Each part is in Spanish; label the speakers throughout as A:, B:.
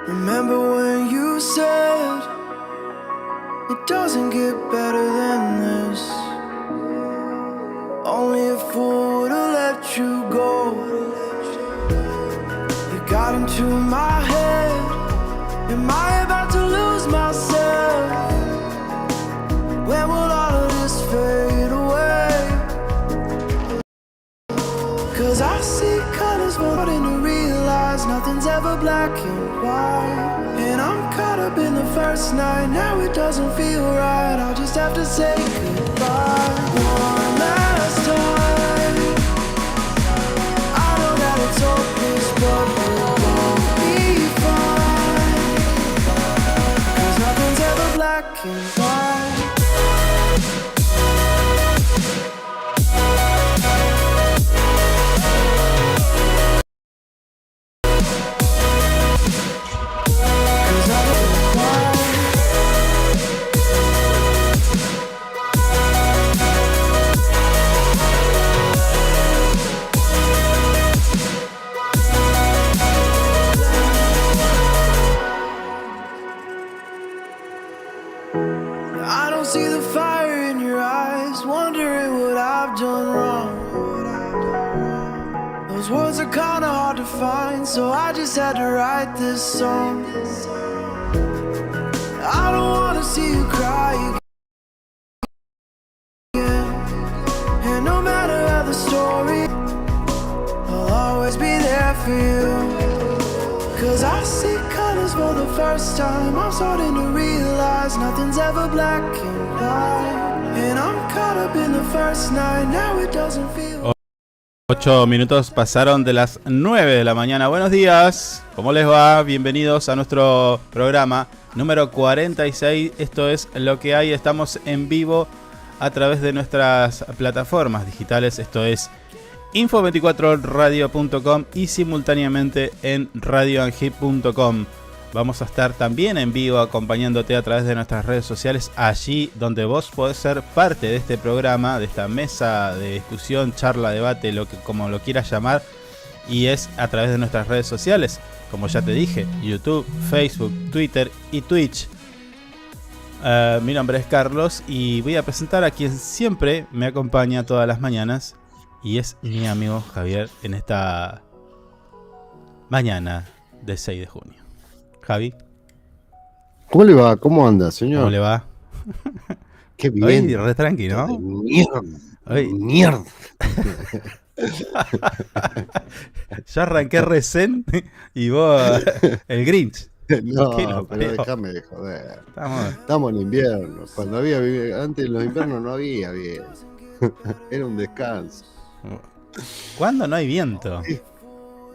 A: Remember when you said it doesn't get better than this? Only a fool would've let you go. You got into my head. Am I about to lose myself? When will all of this fade away? Cause I see colors starting to realize nothing's ever black and white. And I'm caught up in the first night. Now it doesn't feel right. I'll just have to say goodbye one last time. I know that it's hopeless, but we'll both be fine. Cause nothing's ever black and white. I don't see the fire in your eyes, wondering what I've done wrong. Those words are kinda hard to find, so I just had to write this song. I don't wanna see you cry again. And no matter how the story, I'll always be there for you. Cause I see colors for the first time. I'm starting to realize nothing's ever black and white. And I'm caught up in the first night. Now it doesn't feel.
B: 8 minutos pasaron de las 9 de la mañana. Buenos días, ¿cómo les va? Bienvenidos a nuestro programa número 46. Esto es Lo que hay. Estamos en vivo a través de nuestras plataformas digitales. Esto es info24radio.com y simultáneamente en radioanhip.com. Vamos a estar también en vivo acompañándote a través de nuestras redes sociales, allí donde vos podés ser parte de este programa, de esta mesa de discusión, charla, debate, como lo quieras llamar, y es a través de nuestras redes sociales, como ya te dije, YouTube, Facebook, Twitter y Twitch. Mi nombre es Carlos y voy a presentar a quien siempre me acompaña todas las mañanas, y es mi amigo Javier en esta mañana de 6 de junio. Javi.
C: ¿Cómo le va? ¿Cómo anda, señor?
B: ¿Cómo le va?
C: Qué bien.
B: Hoy re tranqui, ¿no?
C: Mierda.
B: Hoy...
C: Mierda.
B: Yo arranqué recién y vos el Grinch.
C: No, pero déjame de joder. Estamos en invierno. Cuando había antes en los inviernos no había bien. Era un descanso.
B: ¿Cuándo no hay viento?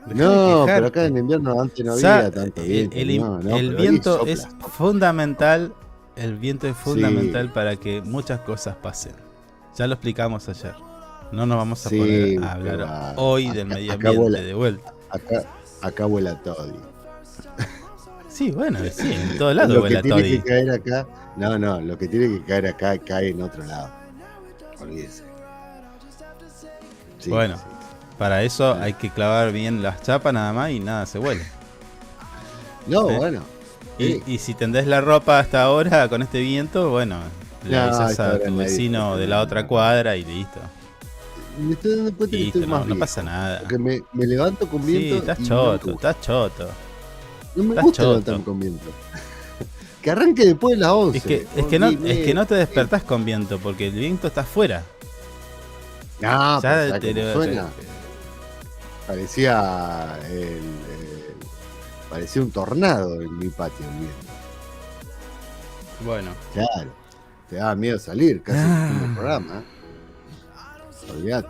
C: No, pero acá en invierno antes no había tanto viento.
B: El viento es fundamental. El viento es fundamental para que muchas cosas pasen. Ya lo explicamos ayer. No nos vamos a poner a hablar hoy del medio ambiente de vuelta.
C: Acá vuela todo.
B: Sí, bueno, sí, en todo lado vuela todo.
C: Lo que tiene que caer acá, no, lo que tiene que caer acá cae en otro lado. Olvídese. Sí,
B: bueno.
C: Sí.
B: Para eso hay que clavar bien las chapas nada más y nada se huele.
C: No,
B: ¿sí?
C: Bueno.
B: Y si tendés la ropa hasta ahora con este viento, bueno, le avisas a tu vecino de la otra cuadra y listo.
C: Me estoy dando cuenta que estoy más
B: no pasa nada.
C: Porque me levanto con viento.
B: Sí, estás choto.
C: No me gusta levantarme con viento. Que arranque después de las 11.
B: Es que no te despertás con viento porque el viento está afuera.
C: No, ya suena. Parecía un tornado en mi patio el viento.
B: Bueno.
C: Claro. Te daba miedo salir casi en el programa. Olvidate.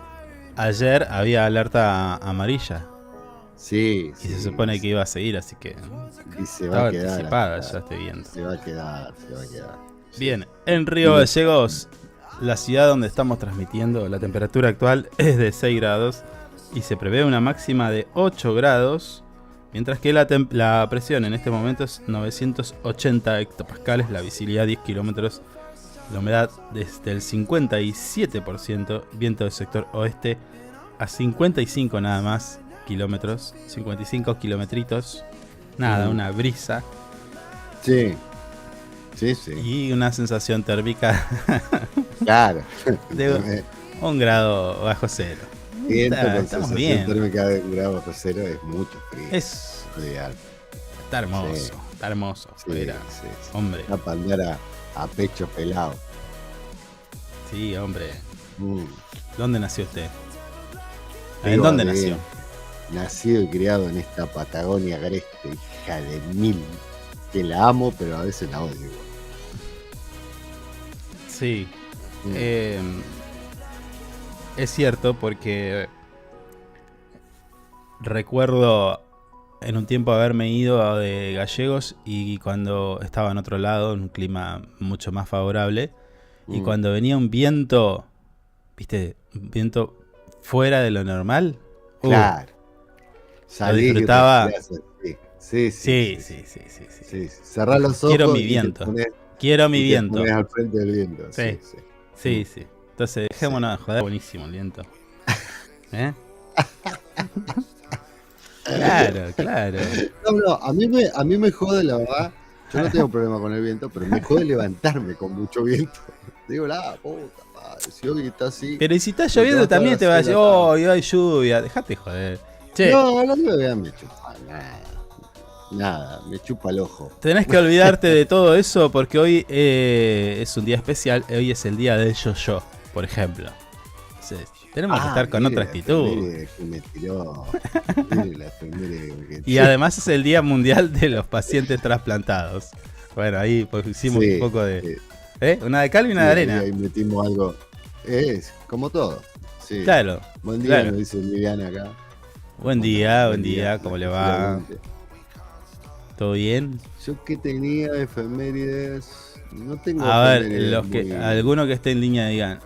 B: Ayer había alerta amarilla.
C: Sí.
B: Y se supone que iba a seguir, así que.
C: Y se va a quedar.
B: Anticipada ya este viento.
C: Se va a quedar.
B: Bien, en Río Gallegos, la ciudad donde estamos transmitiendo, la temperatura actual es de 6 grados y se prevé una máxima de 8 grados, mientras que la presión en este momento es 980 hectopascales, la visibilidad 10 kilómetros, la humedad desde el 57%, viento del sector oeste a 55 nada más kilómetros, 55 kilometritos, nada, una brisa.
C: Sí.
B: Y una sensación térmica.
C: Claro.
B: De 1 grado bajo cero.
C: Viento con
B: Estamos
C: sensación
B: bien.
C: térmica de 1 grado bajo cero es mucho frío.
B: Es
C: ideal.
B: Está hermoso,
C: Sí.
B: está hermoso.
C: Sí,
B: Mira,
C: sí.
B: hombre.
C: Una pandera a pecho pelado.
B: Sí, hombre.
C: Mm.
B: ¿Dónde nació usted? ¿En
C: Digo,
B: dónde
C: bien.
B: nació?
C: Nacido y criado en esta Patagonia agreste, hija de mil. Que la amo, pero a veces la odio.
B: Sí.
C: Mm.
B: Es cierto porque recuerdo en un tiempo haberme ido de Gallegos y cuando estaba en otro lado, en un clima mucho más favorable, y cuando venía un viento, ¿viste? Un viento fuera de lo normal.
C: Claro.
B: Lo disfrutaba.
C: Sí. Cerrá los ojos.
B: Quiero mi viento. Quiero mi viento.
C: Te pones al frente del viento.
B: Sí. Entonces, dejémonos de joder. Buenísimo el viento. ¿Eh? Claro.
C: No, a mí me jode, la verdad. Yo no tengo problema con el viento, pero me jode levantarme con mucho viento. Digo, la puta madre, si hoy está así.
B: Pero y si está lloviendo también te va a decir, oh, hay lluvia. Dejate joder. Che.
C: No lluvia me chupa nada, me chupa el ojo.
B: Tenés que olvidarte de todo eso porque hoy es un día especial. Hoy es el día del yo-yo, por ejemplo. Entonces, tenemos que estar con otra actitud. Y además es el Día Mundial de los Pacientes Trasplantados. Bueno, ahí pues hicimos un poco de... Una de cal y una de arena.
C: Ahí metimos algo. Es como todo. Sí.
B: Claro.
C: Buen día, nos dice Liliana acá.
B: Buen día, ¿cómo le va? ¿Todo bien?
C: Yo que tenía efemérides, no tengo.
B: A ver, alguno que esté en línea digan,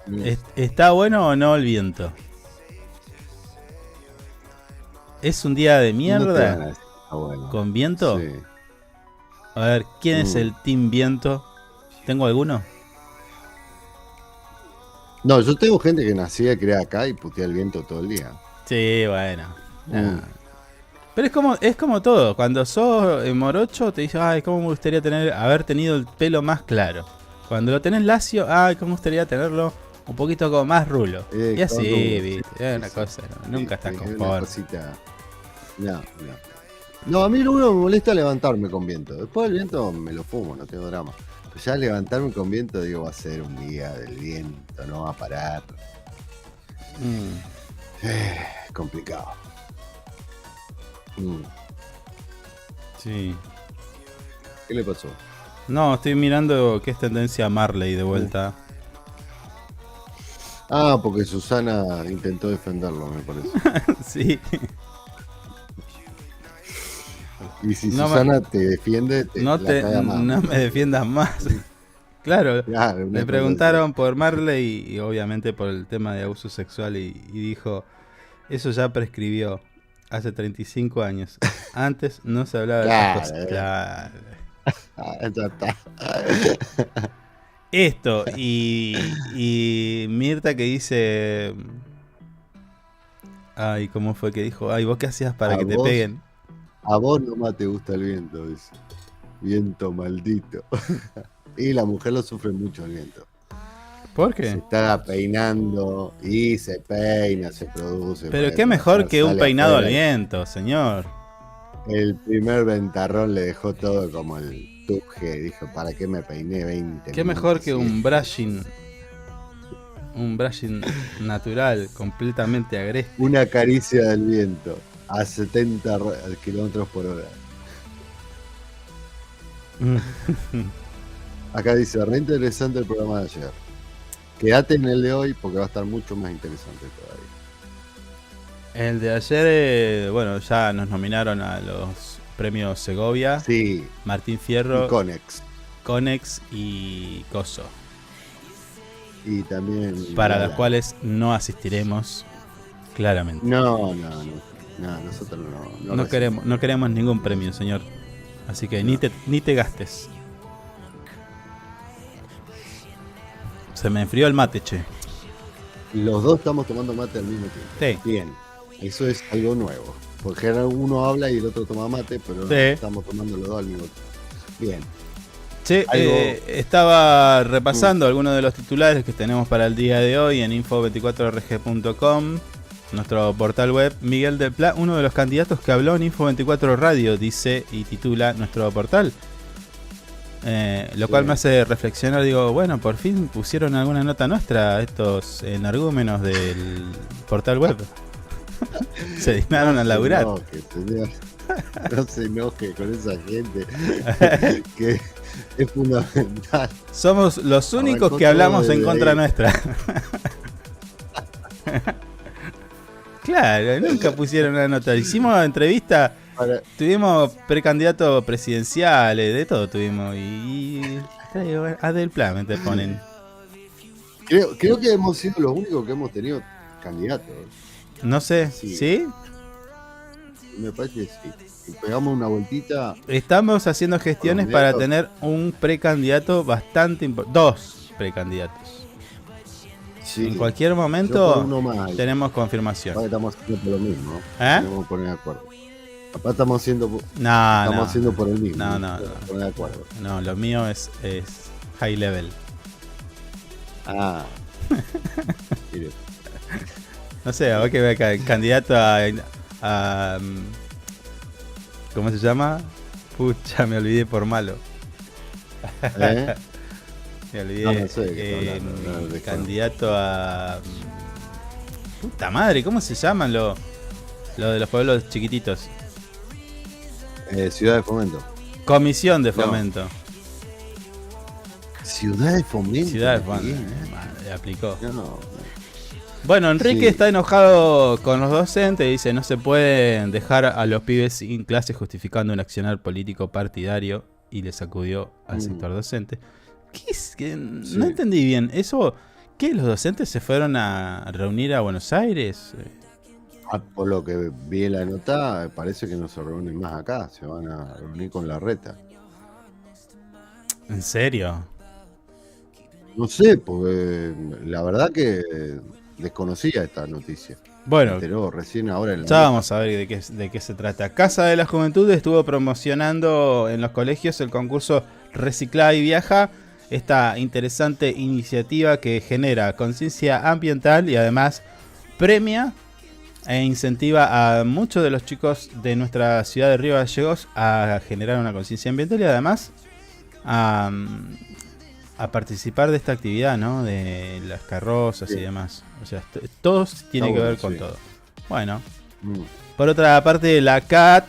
B: ¿está bueno o no el viento? ¿Es un día de mierda?
C: Bueno.
B: ¿Con viento?
C: Sí.
B: A ver, ¿quién es el Team Viento? ¿Tengo alguno?
C: No, yo tengo gente que nacía y crea acá y putea el viento todo el día.
B: Sí, bueno. Pero es como todo. Cuando sos morocho te dices, ay, cómo me gustaría haber tenido el pelo más claro. Cuando lo tenés lacio, ay, cómo me gustaría tenerlo un poquito como más rulo. Y así, ¿viste? Es una cosa, nunca estás conforme.
C: No, a mí lo único que me molesta es levantarme con viento. Después del viento me lo fumo, no tengo drama. Pero ya levantarme con viento, digo, va a ser un día del viento, no va a parar. Complicado.
B: Sí.
C: ¿Qué le pasó?
B: No, estoy mirando qué es tendencia Marley de vuelta.
C: Porque Susana intentó defenderlo, me parece.
B: Sí.
C: Y si Susana te defiende,
B: no me defiendas más. Claro, me preguntaron por Marley y obviamente por el tema de abuso sexual y dijo, eso ya prescribió hace 35 años. Antes no se hablaba de esas cosas. Claro.
C: Ya está.
B: Esto, y Mirta que dice... Ay, ¿cómo fue que dijo? Ay, ¿vos qué hacías para que te peguen?
C: A vos nomás te gusta el viento, dice. Viento maldito. Y la mujer lo sufre mucho el viento.
B: ¿Por qué?
C: Se está peinando y se peina, se produce.
B: Pero qué mejor que un peinado al viento, señor.
C: El primer ventarrón le dejó todo como el tuje. Dijo, ¿para qué me peiné 20
B: Qué mejor que un brushing. Un brushing natural, completamente agreste.
C: Una caricia del viento a 70 kilómetros por hora. Acá dice, re interesante el programa de ayer. Quédate en el de hoy porque va a estar mucho más interesante todavía.
B: El de ayer, bueno, ya nos nominaron a los premios Segovia.
C: Sí.
B: Martín Fierro.
C: Y
B: Conex y Coso.
C: Y también...
B: Para las cuales no asistiremos, claramente.
C: No, nosotros
B: no queremos ningún premio, señor. Así que ni te gastes. Se me enfrió el mate, che.
C: Los dos estamos tomando mate al mismo tiempo.
B: Sí.
C: Bien, eso es algo nuevo. Porque uno habla y el otro toma mate, pero
B: Sí.
C: estamos tomando los dos al mismo tiempo. Bien.
B: Che,
C: Algo-
B: estaba repasando algunos de los titulares que tenemos para el día de hoy en info24rg.com, nuestro portal web. Miguel del Pla, uno de los candidatos que habló en Info24 Radio, dice y titula nuestro portal. Lo cual me hace reflexionar, digo, bueno, por fin pusieron alguna nota nuestra estos energúmenos del portal web. Se dignaron a laburar.
C: No se enoje, señor. No se enoje con esa gente que es fundamental.
B: Somos los únicos
C: Arrancó
B: que
C: todo
B: hablamos en
C: desde
B: contra
C: ahí.
B: nuestra. Claro, nunca pusieron una nota. Hicimos entrevista,
C: Para-
B: tuvimos precandidatos presidenciales, de todo tuvimos. Y a del plan te ponen.
C: creo que hemos sido los únicos que hemos tenido candidatos.
B: No sé,
C: Sí.
B: ¿sí?
C: Me parece que sí. Si pegamos una vueltita,
B: Estamos haciendo gestiones
C: Los
B: para
C: candidatos.
B: tener un precandidato bastante importante. 2 precandidatos.
C: sí.
B: En cualquier
C: Yo por
B: momento
C: uno más.
B: tenemos
C: Capaz
B: confirmación.
C: que estamos haciendo por lo mismo.
B: ¿Eh?
C: Tenemos que poner de acuerdo. Capaz estamos haciendo,
B: No,
C: estamos
B: no.
C: haciendo por el mismo.
B: No, no,
C: Tenemos que
B: no.
C: poner de acuerdo.
B: No, lo mío es high level.
C: Ah. Mire.
B: No sé, a ver que vea candidato a ¿cómo se llama? Pucha, me olvidé por malo.
C: ¿Eh?
B: Me olvidé.
C: No sé de qué está hablando, no, de
B: Candidato a puta madre, ¿cómo se llaman lo de los pueblos chiquititos?
C: Ciudad de Fomento.
B: Comisión de
C: No.
B: Fomento.
C: Ciudad de Fomento.
B: Ciudad de
C: Bien,
B: Fomento. Madre, aplicó.
C: No,
B: Bueno, Enrique
C: Sí.
B: está enojado con los docentes, dice no se pueden dejar a los pibes sin clase justificando un accionar político partidario y le sacudió al sector docente. ¿Qué es? Que
C: Sí.
B: no entendí bien. ¿Eso qué? ¿Los docentes se fueron a reunir a Buenos Aires?
C: por lo que vi en la nota, parece que no se reúnen más acá. Se van a reunir con la reta.
B: ¿En serio?
C: No sé, porque la verdad que desconocía esta noticia.
B: Bueno,
C: Pero recién ahora en la
B: ya vamos a ver de qué se trata. Casa de la Juventud estuvo promocionando en los colegios el concurso Recicla y Viaja, esta interesante iniciativa que genera conciencia ambiental y además premia e incentiva a muchos de los chicos de nuestra ciudad de Río Gallegos a generar una conciencia ambiental y además a participar de esta actividad, ¿no? De las carrozas y
C: Sí.
B: demás. O sea, todo tiene
C: Está
B: que
C: bueno,
B: ver con
C: sí.
B: todo. Bueno,
C: Mm.
B: por otra parte, la CAT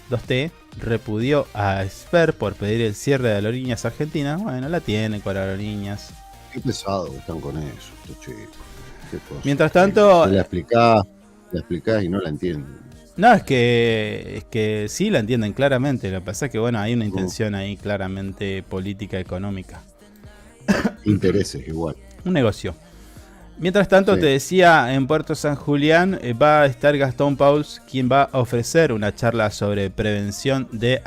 B: 2T repudió a Esfer por pedir el cierre de Aerolíneas Argentinas. Bueno, la tienen con Aerolíneas.
C: Qué pesado que están con eso, estos chicos. Qué cosa.
B: Mientras tanto,
C: Se la explicás y no la entienden.
B: no, es que sí la entienden claramente. Lo que pasa es que bueno, hay una intención ahí claramente política, económica.
C: Intereses igual.
B: Un negocio. Mientras tanto,
C: Sí.
B: te decía, en Puerto San Julián va a estar Gastón Pauls, quien va a ofrecer una charla sobre prevención de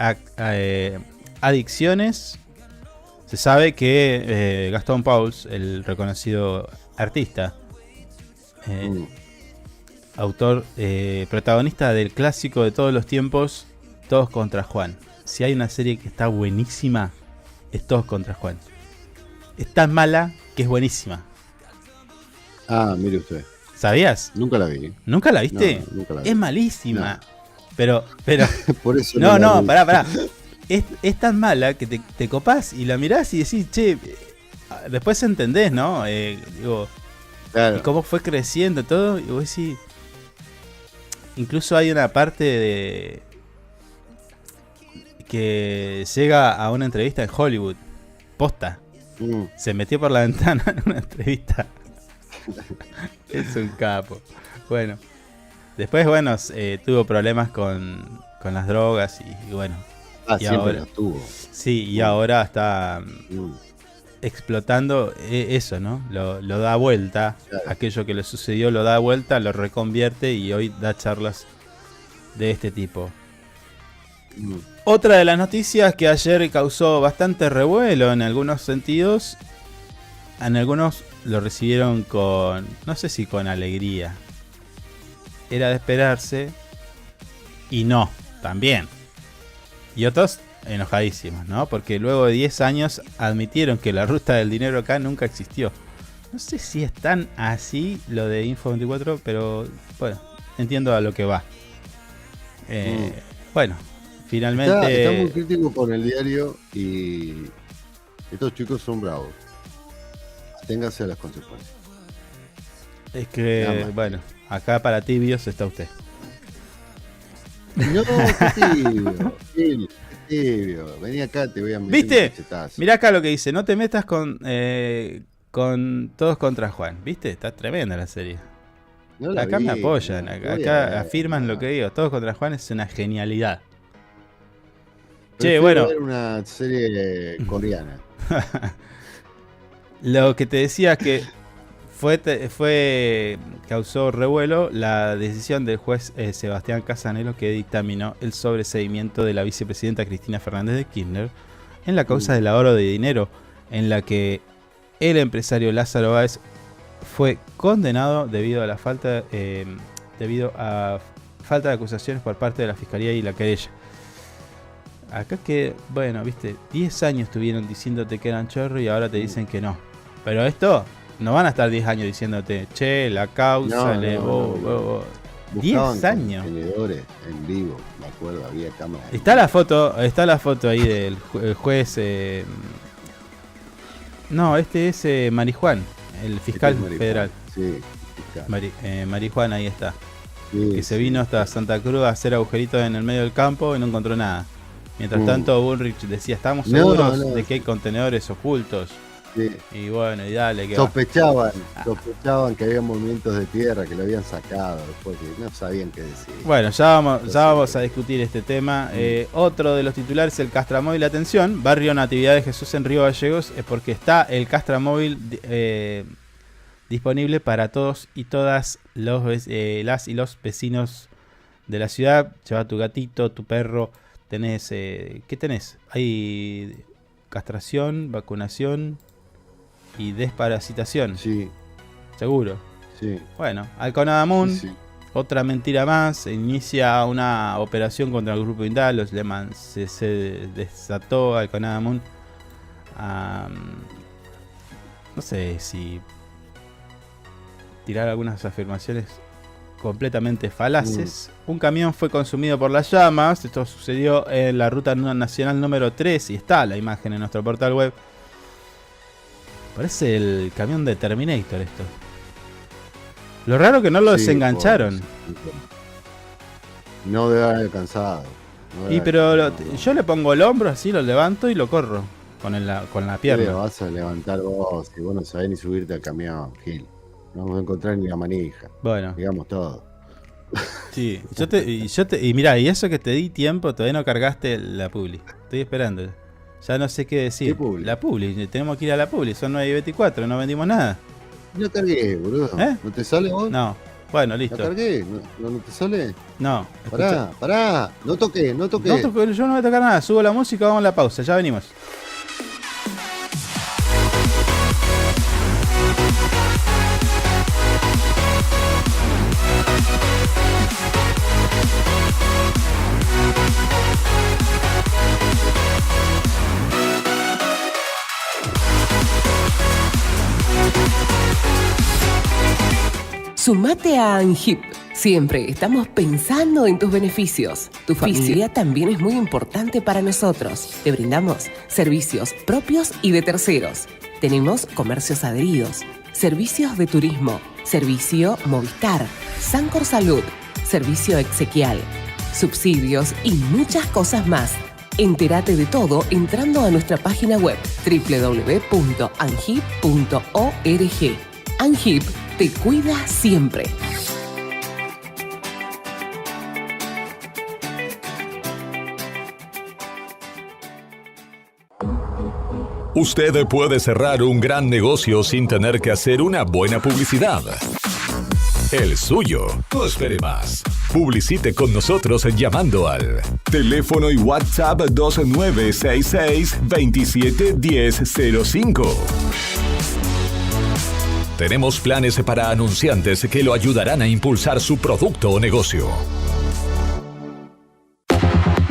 B: adicciones. Se sabe que Gastón Pauls, el reconocido artista,
C: Mm.
B: autor, protagonista del clásico de todos los tiempos, Todos contra Juan. Si hay una serie que está buenísima, es Todos contra Juan. Es tan mala que es buenísima.
C: Ah, mire usted.
B: ¿Sabías?
C: Nunca la vi.
B: ¿Nunca la viste?
C: No, nunca la vi.
B: Es malísima.
C: No.
B: Pero,
C: Por eso
B: no,
C: la
B: no,
C: vi.
B: pará. Es tan mala que te copás y la mirás y decís, che, después entendés, ¿no? Digo,
C: Claro.
B: y cómo fue creciendo todo. Y vos decís, incluso hay una parte de que llega a una entrevista en Hollywood. Posta.
C: Mm.
B: Se metió por la ventana en una entrevista. Es un capo. Bueno. Después, bueno, tuvo problemas con las drogas y bueno.
C: Ah,
B: Y
C: siempre
B: ahora-
C: la tuvo.
B: Sí, y ahora está
C: Mm.
B: explotando eso, ¿no? Lo da vuelta.
C: Claro.
B: Aquello que le sucedió lo da vuelta, lo reconvierte y hoy da charlas de este tipo.
C: Mm.
B: Otra de las noticias que ayer causó bastante revuelo en algunos sentidos, en algunos lo recibieron con, no sé si con alegría, era de esperarse y no, también. Y otros enojadísimos, ¿no? Porque luego de 10 años admitieron que la ruta del dinero acá nunca existió. No sé si es tan así lo de Info24, pero bueno, entiendo a lo que va. Bueno, finalmente...
C: Está muy crítico con el diario y estos chicos son bravos. Aténgase a las consecuencias.
B: Es que, bueno, acá para tibios está usted.
C: No, qué tibio. Vení acá, te voy a meter.
B: ¿Viste?
C: Un cachetazo.
B: Mirá acá lo que dice, no te metas con Todos contra Juan. ¿Viste? Está tremenda la serie.
C: No la
B: Acá
C: vi,
B: me apoyan,
C: no,
B: acá afirman lo que digo. Todos contra Juan es una genialidad.
C: Prefiero
B: bueno.
C: ver una serie coreana.
B: Lo que te decía que causó revuelo la decisión del juez Sebastián Casanelo, que dictaminó el sobreseimiento de la vicepresidenta Cristina Fernández de Kirchner en la causa del lavado de dinero, en la que el empresario Lázaro Báez fue condenado debido a falta de acusaciones por parte de la fiscalía y la querella. Acá que, bueno, viste, 10 años estuvieron diciéndote que eran chorro y ahora te dicen que no. Pero esto, no van a estar 10 años diciéndote, che, la causa,
C: No.
B: 10 años.
C: Contenedores en vivo, me acuerdo, había cámaras.
B: Está la foto ahí del juez. No, este es Marijuán, el fiscal federal.
C: Sí, fiscal.
B: Marijuán, ahí está.
C: Sí,
B: Que se vino hasta Santa Cruz a hacer agujeritos en el medio del campo y no encontró nada. Mientras tanto, Bullrich decía, estamos seguros de que hay contenedores ocultos.
C: Sí.
B: Y bueno, y dale, que
C: sospechaban que había movimientos de tierra, que lo habían sacado después, que no sabían qué decir.
B: Bueno, ya vamos a discutir este tema. Otro de los titulares, el Castramóvil. Atención, Barrio Natividad de Jesús en Río Gallegos, es porque está el Castramóvil disponible para todos y todas las y los vecinos de la ciudad. Lleva tu gatito, tu perro. Tenés, ¿qué tenés? Hay castración, vacunación y desparasitación.
C: Sí.
B: Seguro.
C: Sí.
B: Bueno, Alconadamun,
C: Sí.
B: otra mentira más. Se inicia una operación contra el grupo Indal. Los Lehman se desató Alconadamun. No sé si tirar algunas afirmaciones completamente falaces. Un camión fue consumido por las llamas. Esto sucedió en la ruta nacional número 3 y está la imagen en nuestro portal web. Parece el camión de Terminator esto. Lo raro que no lo desengancharon.
C: No debe haber alcanzado.
B: Yo le pongo el hombro así, lo levanto y lo corro con la pierna.
C: Lo vas a levantar vos, si vos no sabés ni subirte al camión, Gil. No vamos a encontrar ni la manija.
B: Bueno.
C: Digamos todo.
B: Sí, y mirá, y eso que te di tiempo, todavía no cargaste la publi. Estoy esperando. Ya no sé qué decir.
C: ¿Qué publi?
B: La publi, tenemos que ir a la publi, son 9:24, no vendimos nada.
C: No cargué, boludo. ¿No te sale vos?
B: No, bueno, listo.
C: ¿No cargué? ¿No te sale?
B: No.
C: Pará. No toqué.
B: Yo no voy a tocar nada, subo la música, vamos a la pausa, ya venimos.
D: Sumate a ANGIP. Siempre estamos pensando en tus beneficios. Tu familia también es muy importante para nosotros. Te brindamos servicios propios y de terceros. Tenemos comercios adheridos, servicios de turismo, servicio Movistar, Sancor Salud, servicio exequial, subsidios y muchas cosas más. Entérate de todo entrando a nuestra página web www.angip.org. ANGIP te cuida siempre.
E: Usted puede cerrar un gran negocio sin tener que hacer una buena publicidad. El suyo. No espere más. Publicite con nosotros llamando al teléfono y WhatsApp 2966-271005. Tenemos planes para anunciantes que lo ayudarán a impulsar su producto o negocio.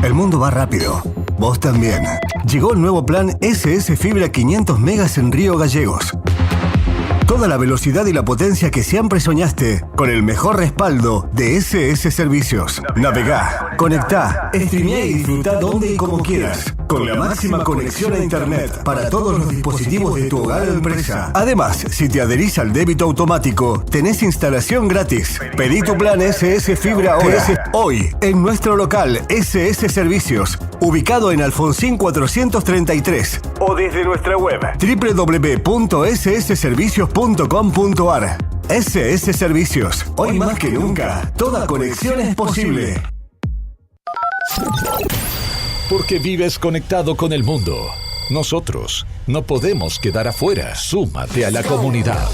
F: El mundo va rápido. Vos también. Llegó el nuevo plan SS Fibra 500 megas en Río Gallegos. Toda la velocidad y la potencia que siempre soñaste, con el mejor respaldo de SS Servicios. Navegá, conectá, streamea y disfruta donde y como quieras. Con la máxima conexión a internet para todos los dispositivos de tu hogar o empresa. Además, si te adherís al débito automático, tenés instalación gratis. Pedí tu plan SS Fibra ahora. Hoy, en nuestro local SS Servicios, ubicado en Alfonsín 433. O desde nuestra web www.ssservicios.com.ar. SS Servicios. Hoy más que nunca, toda conexión es posible.
E: Porque vives conectado con el mundo. Nosotros no podemos quedar afuera. Súmate a la comunidad.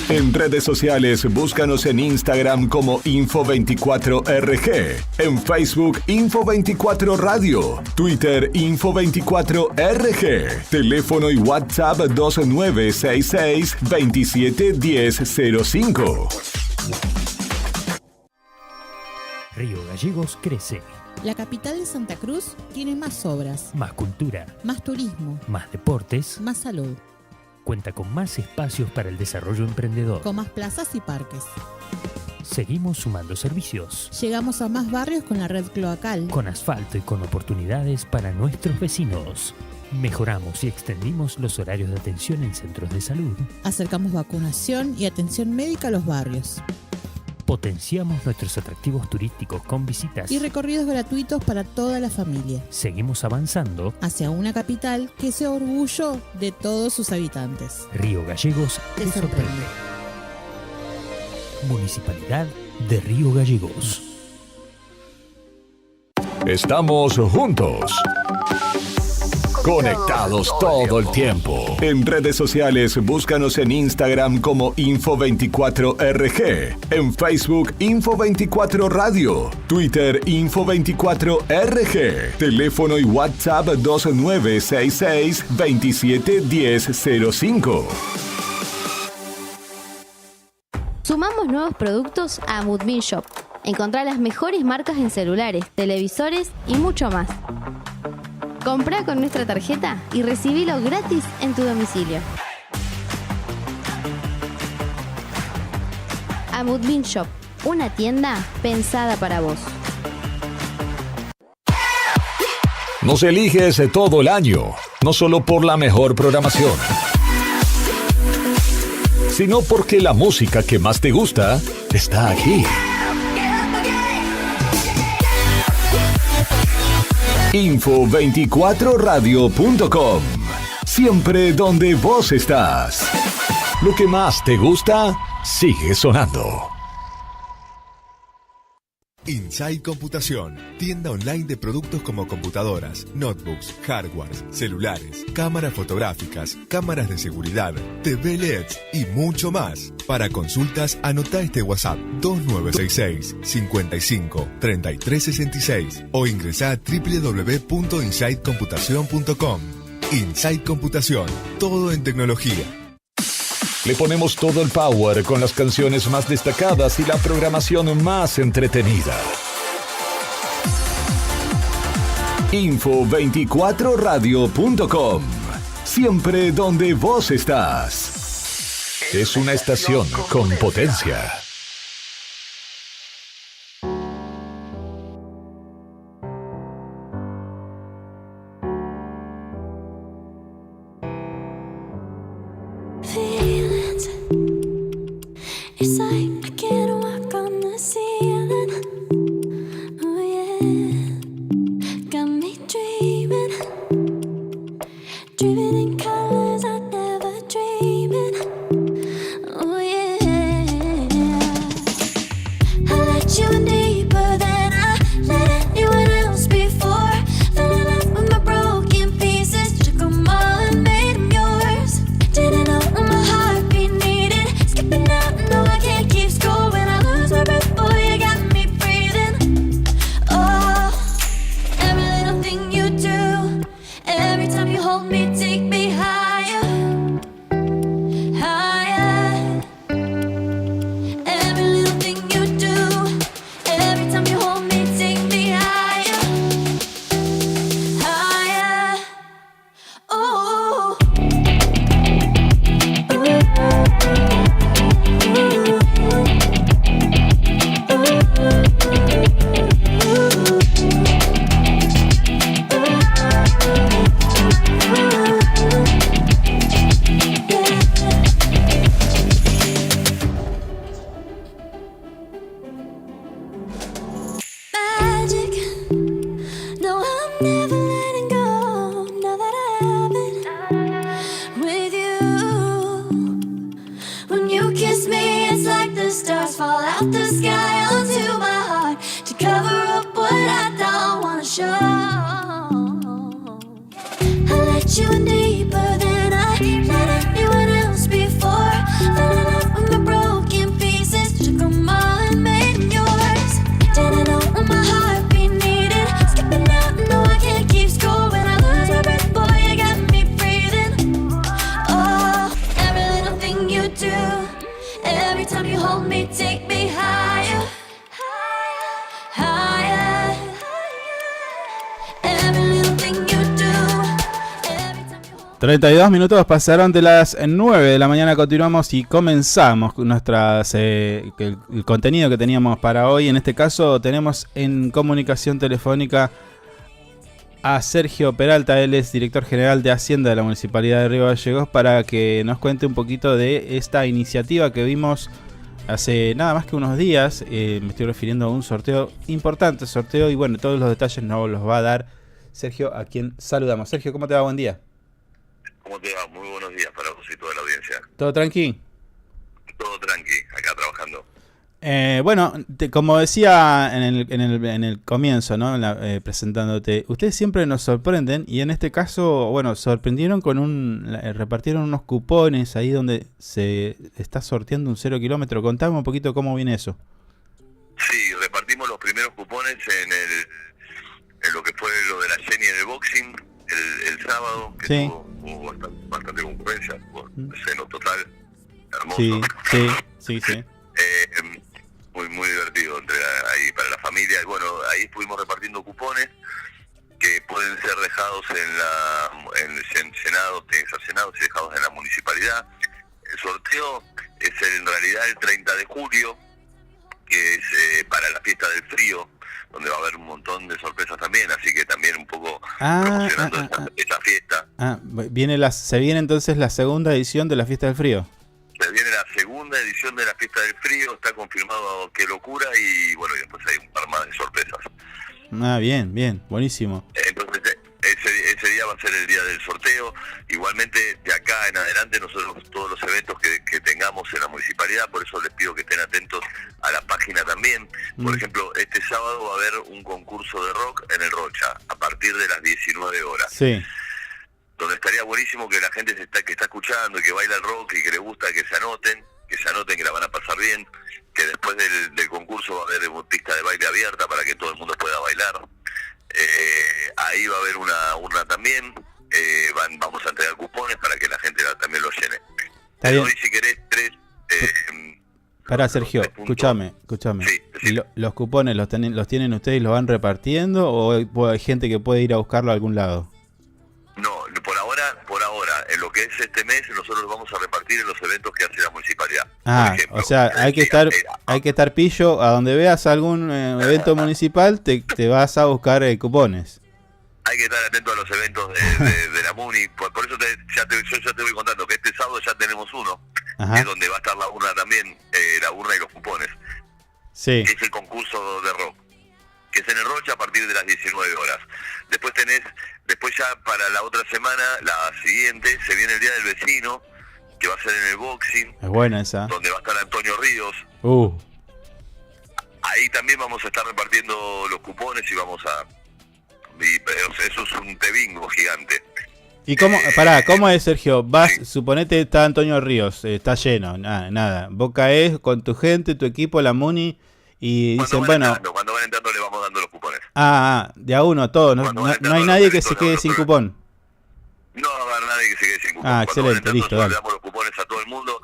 E: En redes sociales, búscanos en Instagram como Info24RG, en Facebook Info24 Radio, Twitter Info24RG, teléfono y WhatsApp 2966 271005.
G: Río Gallegos crece.
H: La capital de Santa Cruz tiene más obras,
G: Más cultura,
H: más turismo,
G: más deportes,
H: más salud,
G: cuenta con más espacios para el desarrollo emprendedor.
H: con más plazas y parques.
G: Seguimos sumando servicios,
H: Llegamos a más barrios con la red cloacal.
G: con asfalto y con oportunidades para nuestros vecinos. Mejoramos y extendimos los horarios de atención en centros de salud.
H: Acercamos vacunación y atención médica a los barrios.
G: Potenciamos nuestros atractivos turísticos con visitas.
H: Y recorridos gratuitos para toda la familia.
G: Seguimos avanzando.
H: Hacia una capital que sea orgullo de todos sus habitantes.
G: Río Gallegos
H: Te sorprende.
G: Municipalidad de Río Gallegos.
E: Estamos juntos. Conectados todo el tiempo. En redes sociales, búscanos en Instagram como Info24RG, en Facebook Info24 Radio, Twitter Info24RG, teléfono y WhatsApp 2966 271005.
I: Sumamos nuevos productos a Moodbean Shop. Encontrá las mejores marcas en celulares, televisores y mucho más. Comprá con nuestra tarjeta y recibilo gratis en tu domicilio. Moodbean Shop, una tienda pensada para vos.
E: Nos eliges todo el año, no solo por la mejor programación, sino porque la música que más te gusta está aquí. Info24radio.com. Siempre donde vos estás. Lo que más te gusta sigue sonando.
J: Inside Computación, tienda online de productos como computadoras, notebooks, hardwares, celulares, cámaras fotográficas, cámaras de seguridad, TV LEDs y mucho más. Para consultas, anotá este WhatsApp 2966 55 33 66 o ingresá a www.insidecomputacion.com. Inside Computación, todo en tecnología.
E: Le ponemos todo el power con las canciones más destacadas y la programación más entretenida. Info24radio.com. Siempre donde vos estás. Es una estación con potencia.
K: It's like I can't walk on the ceiling. Oh yeah, got me dreaming, dreaming in colors I never dreamed in. Oh yeah, I let you in deeper than I let anyone else before. Fell in love with my broken pieces, took them all and made them yours. Didn't know what my heartbeat needed, skipping out. No, I can't keep score when I lose my breath. Boy, you got me breathing. Oh, every little thing you do out the sky onto my heart to cover up what I don't wanna show. I let you in deeper than I let anyone else before. Fell in love with my broken pieces, took them all and made them yours. Didn't know when my heart beat needed, skipping out, no I can't keep score. When I lose my breath, boy, you got me breathing. Oh, every little thing you do, every time you hold me, take me higher, higher, higher. Every little thing you do, every time you hold
B: 32 minutos pasaron de las 9 de la mañana. Continuamos y comenzamos nuestras el contenido que teníamos para hoy. En este caso tenemos en comunicación telefónica a Sergio Peralta. Él es director general de Hacienda de la Municipalidad de Río Gallegos, para que nos cuente un poquito de esta iniciativa que vimos hace nada más que unos días. Me estoy refiriendo a un sorteo, importante sorteo, y bueno, todos los detalles nos los va a dar Sergio, a quien saludamos. Sergio, ¿cómo te va? Buen día.
L: ¿Cómo te va? Muy buenos días para vos y toda la audiencia.
B: ¿Todo tranqui?
L: Todo tranqui, acá trabajando.
B: Bueno, como decía en el comienzo, ¿no? Presentándote, ustedes siempre nos sorprenden, y en este caso, bueno, sorprendieron con repartieron unos cupones ahí donde se está sorteando un 0 kilómetro. Contame un poquito cómo viene eso.
L: Sí, repartimos los primeros cupones en lo que fue lo de la Jenny en el boxing el sábado, que
B: sí.
L: Hubo bastante concurrencia, hubo seno total, hermoso.
B: Sí.
L: Muy divertido ahí para la familia. Y bueno, ahí estuvimos repartiendo cupones que pueden ser dejados llenados y dejados en la municipalidad. El sorteo es en realidad el 30 de julio, que es para la fiesta del frío, donde va a haber un montón de sorpresas también, así que también un poco promocionando esa fiesta.
B: Se viene entonces la segunda edición de la fiesta del frío.
L: Se viene la segunda edición de la fiesta del frío, está confirmado, qué locura, y bueno, y después hay un par más de sorpresas.
B: Bien, buenísimo.
L: Entonces ese día va a ser el día del sorteo. Igualmente de acá en adelante nosotros todos los eventos que tengamos en la municipalidad, por eso les pido que estén atentos a la página también. Por ejemplo, este sábado va a haber un concurso de rock en el Rocha a partir de las 19 horas.
B: Sí.
L: Donde estaría buenísimo que la gente que está escuchando y que baila el rock y que le gusta, que se anoten, que la van a pasar bien, que después del concurso va a haber una pista de baile abierta para que todo el mundo pueda bailar. Ahí va a haber una urna también, vamos a entregar cupones para que la gente también los llene.
B: Está bien.
L: Hoy, si querés,
B: Pará, Sergio, escúchame. Sí. ¿Los cupones los tienen ustedes y los van repartiendo, o hay gente que puede ir a buscarlo a algún lado?
L: No, por ahora, en lo que es este mes, nosotros lo vamos a repartir en los eventos que hace la municipalidad. Por ejemplo,
B: o sea, hay que estar pillo, a donde veas algún evento municipal, te vas a buscar cupones.
L: Hay que estar atento a los eventos de la Muni, por eso yo ya te voy contando que este sábado ya tenemos uno, que es donde va a estar la urna también, la urna y los cupones.
B: Sí.
L: Que es el concurso de rock, que es en el Rocha a partir de las 19 horas. Después ya para la otra semana, la siguiente, se viene el Día del Vecino, que va a ser en el boxing.
B: Es buena esa.
L: Donde va a estar Antonio Ríos. Ahí también vamos a estar repartiendo los cupones y eso es un te bingo gigante.
B: ¿Y cómo es, Sergio? Suponete, está Antonio Ríos, está lleno, nada. Vos caes con tu gente, tu equipo, la Muni, y dicen,
L: cuando van entrando le vamos dando los cupones.
B: De a uno, todos. No hay nadie que se quede sin cupón.
L: No va a haber nadie que se quede sin cupón.
B: Excelente, listo, dale.
L: Le damos los cupones a todo el mundo.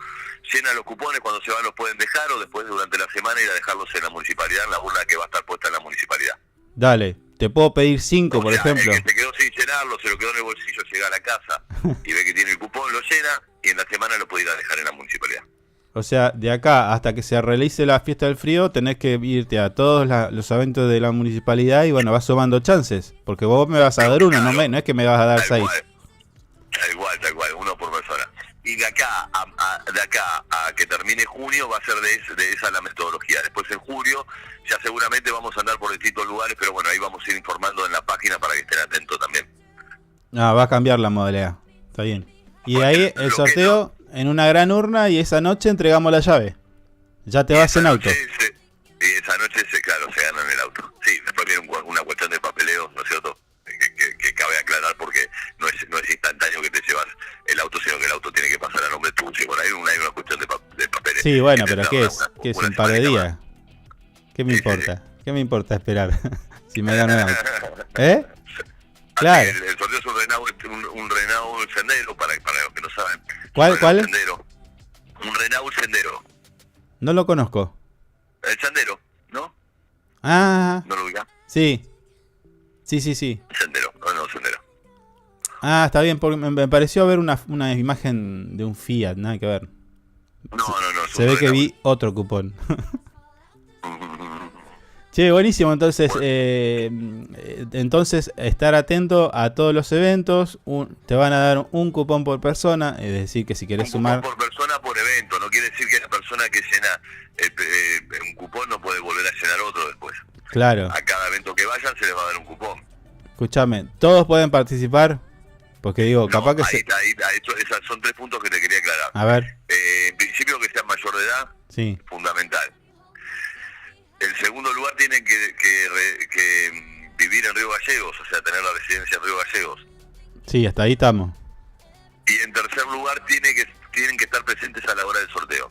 L: Llenan los cupones, cuando se van los pueden dejar, o después durante la semana ir a dejarlos en la municipalidad, en la urna que va a estar puesta en la municipalidad.
B: Dale, te puedo pedir 5, por ejemplo.
L: El que se quedó sin llenarlo, se lo quedó en el bolsillo, llega a la casa y ve que tiene el cupón, lo llena, y en la semana lo puede ir a dejar en la municipalidad.
B: O sea, de acá hasta que se realice la fiesta del frío, tenés que irte a todos los eventos de la municipalidad y bueno, vas sumando chances. Porque vos me vas a dar uno, no es que me vas a dar 6.
L: Tal cual, uno por persona. Y de acá a que termine junio va a ser de esa la metodología. Después en julio ya seguramente vamos a andar por distintos lugares, pero bueno, ahí vamos a ir informando en la página para que estén atentos también.
B: Va a cambiar la modalidad. Está bien. Y ahí el sorteo en una gran urna, y esa noche entregamos la llave. Ya te vas en auto. Sí, bueno, pero ¿qué
L: una-
B: es? ¿Qué es
L: una
B: un par de
L: semanita
B: días? ¿Qué me importa? ¿Qué me importa esperar? Si me dan un auto. ¿Eh? Claro.
L: El sorteo es un Renault Sendero, para los que no saben.
B: ¿Cuál?
L: Un
B: ¿Cuál?
L: Sendero. Un Renault Sendero.
B: No lo conozco.
L: El Sendero, ¿no?
B: Ah,
L: ¿No lo ubicás?
B: sí. Sí.
L: Sendero, no, Sendero.
B: Ah, está bien, porque me pareció ver una imagen de un Fiat, nada que ver.
L: No.
B: Se ve que vi otro cupón. Che, buenísimo, entonces estar atento a todos los eventos, te van a dar un cupón por persona, es decir, que si querés sumar...
L: Por persona, por evento, no quiere decir que la persona que llena un cupón no puede volver a llenar otro después.
B: Claro,
L: A cada evento que vayan se les va a dar un cupón.
B: escúchame, ¿todos pueden participar? Porque digo, capaz que
L: Esos son 3 puntos que te quería aclarar.
B: A ver,
L: En principio que sean mayor de edad,
B: sí,
L: fundamental. En segundo lugar tienen que vivir en Río Gallegos, o sea, tener la residencia en Río Gallegos.
B: sí, hasta ahí estamos.
L: Y en tercer lugar tienen que estar presentes a la hora del sorteo.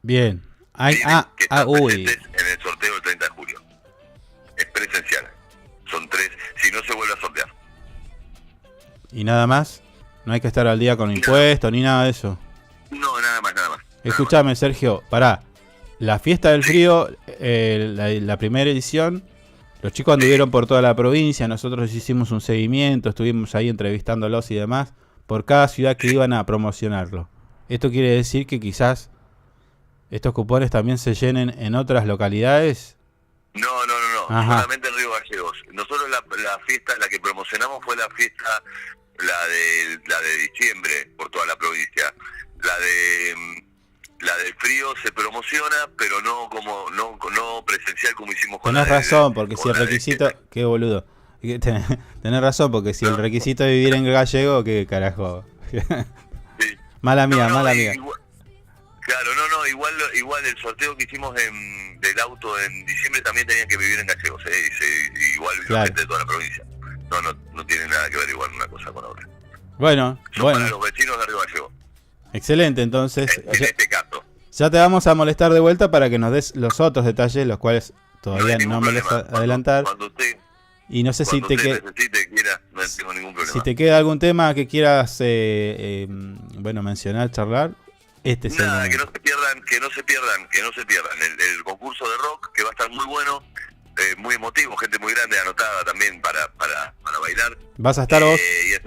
B: Bien. Ay,
L: Tienen que estar
B: uy.
L: presentes en el sorteo del 30 de julio. Es presencial. Son 3, si no se vuelve a sortear.
B: ¿Y nada más? No hay que estar al día con impuestos ni nada de eso.
L: No, nada más.
B: Escúchame, Sergio, pará. La fiesta del frío, la primera edición, los chicos anduvieron por toda la provincia, nosotros hicimos un seguimiento, estuvimos ahí entrevistándolos y demás, por cada ciudad que iban a promocionarlo. Esto quiere decir que quizás estos cupones también se llenen en otras localidades.
L: No.
B: Ajá.
L: Solamente en Río Gallegos. Nosotros la fiesta, la que promocionamos fue la fiesta, la de diciembre, por toda la provincia. La del frío se promociona, pero no presencial como hicimos con
B: Tenés
L: la
B: razón, porque
L: con
B: si el
L: la de
B: requisito... Qué boludo. Tenés razón, porque si el requisito de vivir en gallego, qué carajo. Mala mía.
L: Claro, igual el sorteo que hicimos del auto en diciembre también tenían que vivir en Gallegos, igual
B: Claro.
L: gente de toda la provincia. No tiene nada que ver igual una cosa con la otra.
B: Bueno,
L: Son para los vecinos de Río Gallegos,
B: excelente, entonces.
L: en este caso.
B: Ya te vamos a molestar de vuelta para que nos des los otros detalles, los cuales todavía no me los adelantar.
L: Cuando usted,
B: Y no sé si te
L: necesite, quiera, no tengo ningún problema.
B: si te queda algún tema que quieras mencionar, charlar, este es el
L: Nada,
B: momento.
L: que no se pierdan el concurso de rock, que va a estar muy bueno, muy emotivo, gente muy grande anotada también para bailar.
B: ¿Vas a estar vos?
L: Y es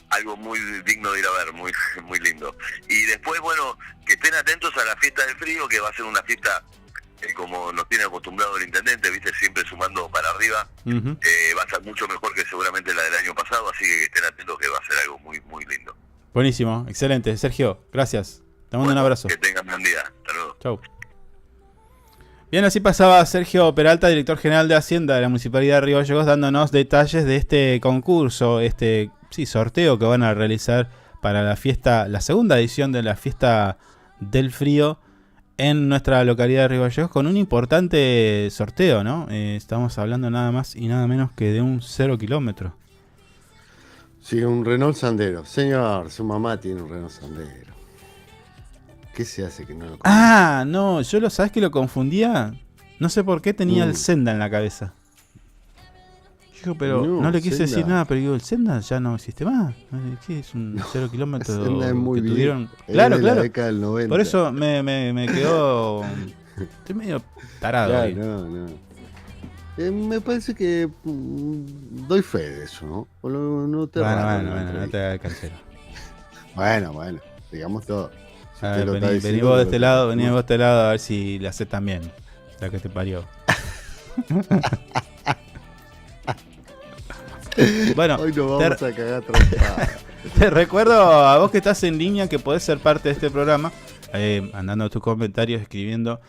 L: algo muy digno de ir a ver, muy lindo. Y después, bueno, que estén atentos a la fiesta del frío, que va a ser una fiesta como nos tiene acostumbrado el intendente, viste, siempre sumando para arriba.
B: Ujú.
L: Va a ser mucho mejor que seguramente la del año pasado, así que estén atentos, que va a ser algo muy lindo.
B: Buenísimo, excelente. Sergio, gracias. Te mando un abrazo.
L: Que tengan buen día. Hasta luego.
B: Chau. Bien, así pasaba Sergio Peralta, director general de Hacienda de la Municipalidad de Río Gallegos, dándonos detalles de este concurso, sorteo que van a realizar para la fiesta, la segunda edición de la fiesta del frío en nuestra localidad de Río Gallegos, con un importante sorteo, ¿no? Estamos hablando nada más y nada menos que de un 0 kilómetro.
C: Sí, un Renault Sandero. Señor, su mamá tiene un Renault Sandero. ¿Qué se hace que no lo conoce?
B: Ah, no, yo ¿sabes que lo confundía? No sé por qué tenía el Senda en la cabeza. Digo, pero no le quise
C: Senda.
B: decir nada, pero digo, el Senda ya no existe más. ¿Qué es un 0 kilómetro?
C: Senda es muy
B: que
C: bien.
B: tuvieron?
C: Es
B: Claro,
C: de la década del 90.
B: Por eso me quedó... Estoy medio tarado
C: Claro,
B: ahí.
C: no. Me parece que doy fe de eso, ¿no? No te
B: Bueno, no te hagas cansero.
C: Bueno, digamos todo. Si
B: A
C: usted
B: ver,
C: lo está
B: vení
C: diciendo,
B: vos de
C: lo
B: este lado,
C: tenemos.
B: vení vos de este lado a ver si la haces también. La que te parió. Bueno,
C: hoy nos vamos a cagar trompada.
B: te recuerdo a vos que estás en línea que podés ser parte de este programa, mandando tus comentarios, escribiendo.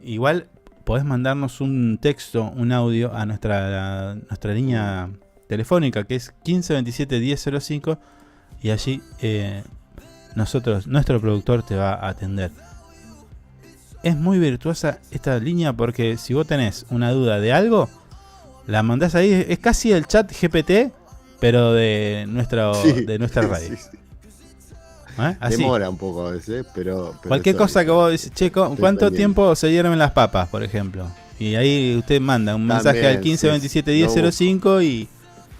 B: Igual podés mandarnos un texto, un audio a nuestra línea telefónica, que es 1527-1005, y allí nuestro productor te va a atender. Es muy virtuosa esta línea porque si vos tenés una duda de algo, la mandás ahí. Es casi el chat GPT, pero de nuestra radio.
C: Sí.
B: Así.
C: Demora un poco a veces, pero
B: Cualquier
C: estoy-
B: cosa que vos dices, che, ¿cuánto
C: pendiente.
B: tiempo se hierven las papas, por ejemplo? Y ahí usted manda un mensaje
C: También,
B: al 15
C: sí,
B: 27
C: lo
B: 10 05 y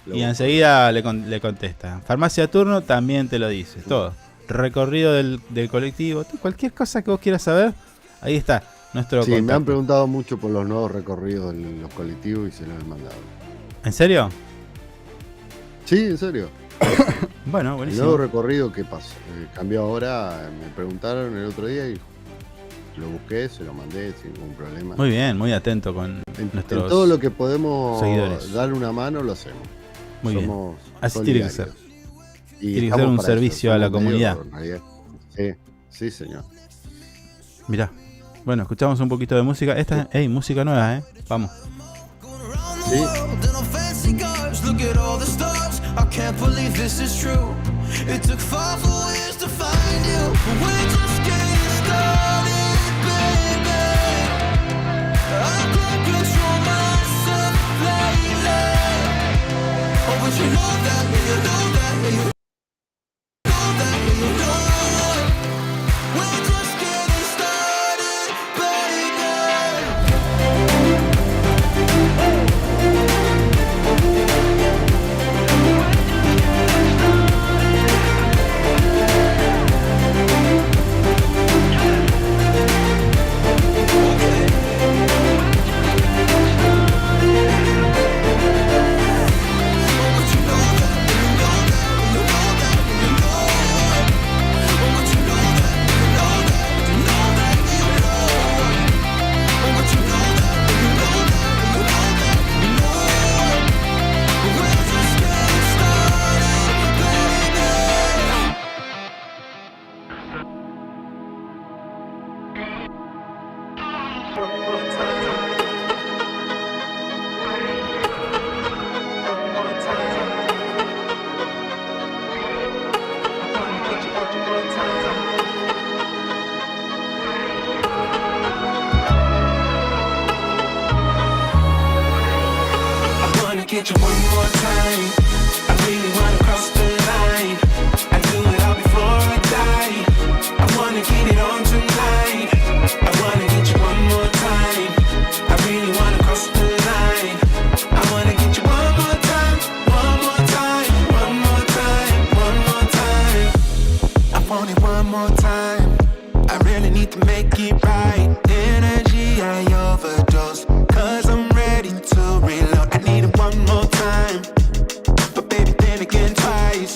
C: Lo
B: y
C: busco.
B: enseguida le contesta. Farmacia Turno también te lo dice, todo. Recorrido del colectivo, cualquier cosa que vos quieras saber, ahí está nuestro
C: Sí, me han
B: contacto.
C: preguntado mucho por los nuevos recorridos de los colectivos y se los he mandado.
B: ¿En serio?
C: Sí, en serio.
B: Bueno,
C: El
B: buenísimo.
C: nuevo recorrido, ¿qué pasó? Cambió ahora, me preguntaron el otro día y lo busqué, se lo mandé sin ningún problema.
B: Muy bien, muy atento con
C: En
B: nuestros
C: todo lo que podemos
B: seguidores.
C: dar una mano, lo hacemos.
B: Muy bien.
C: Somos
B: Así tiene que
C: solidarios.
B: ser.
C: Y
B: Tiene que
C: estamos
B: ser un
C: para eso,
B: servicio a la
C: somos medio,
B: comunidad.
C: en realidad. Sí, sí, señor.
B: Mirá. Bueno, escuchamos un poquito de música. Esta es música nueva, Vamos.
C: Sí.
A: In our fancy cars, look at all the stars. I can't believe this is true. It took 5 years to find you. We're just getting started, baby. I can't control myself lately. Oh, but you know that, you know that, you know that, you know that. We're just getting started, baby. I wanna get you one more time. I really wanna cross the line. I do it all before I die. I wanna get it on tonight. I wanna get you one more time. I really wanna cross the line. I wanna get you one more time, one more time, one more time, one more time. I want it one more time. I really need to make it right. Energy I overdose, 'cause I'm ready to reload. I need it one more time, but baby then again twice.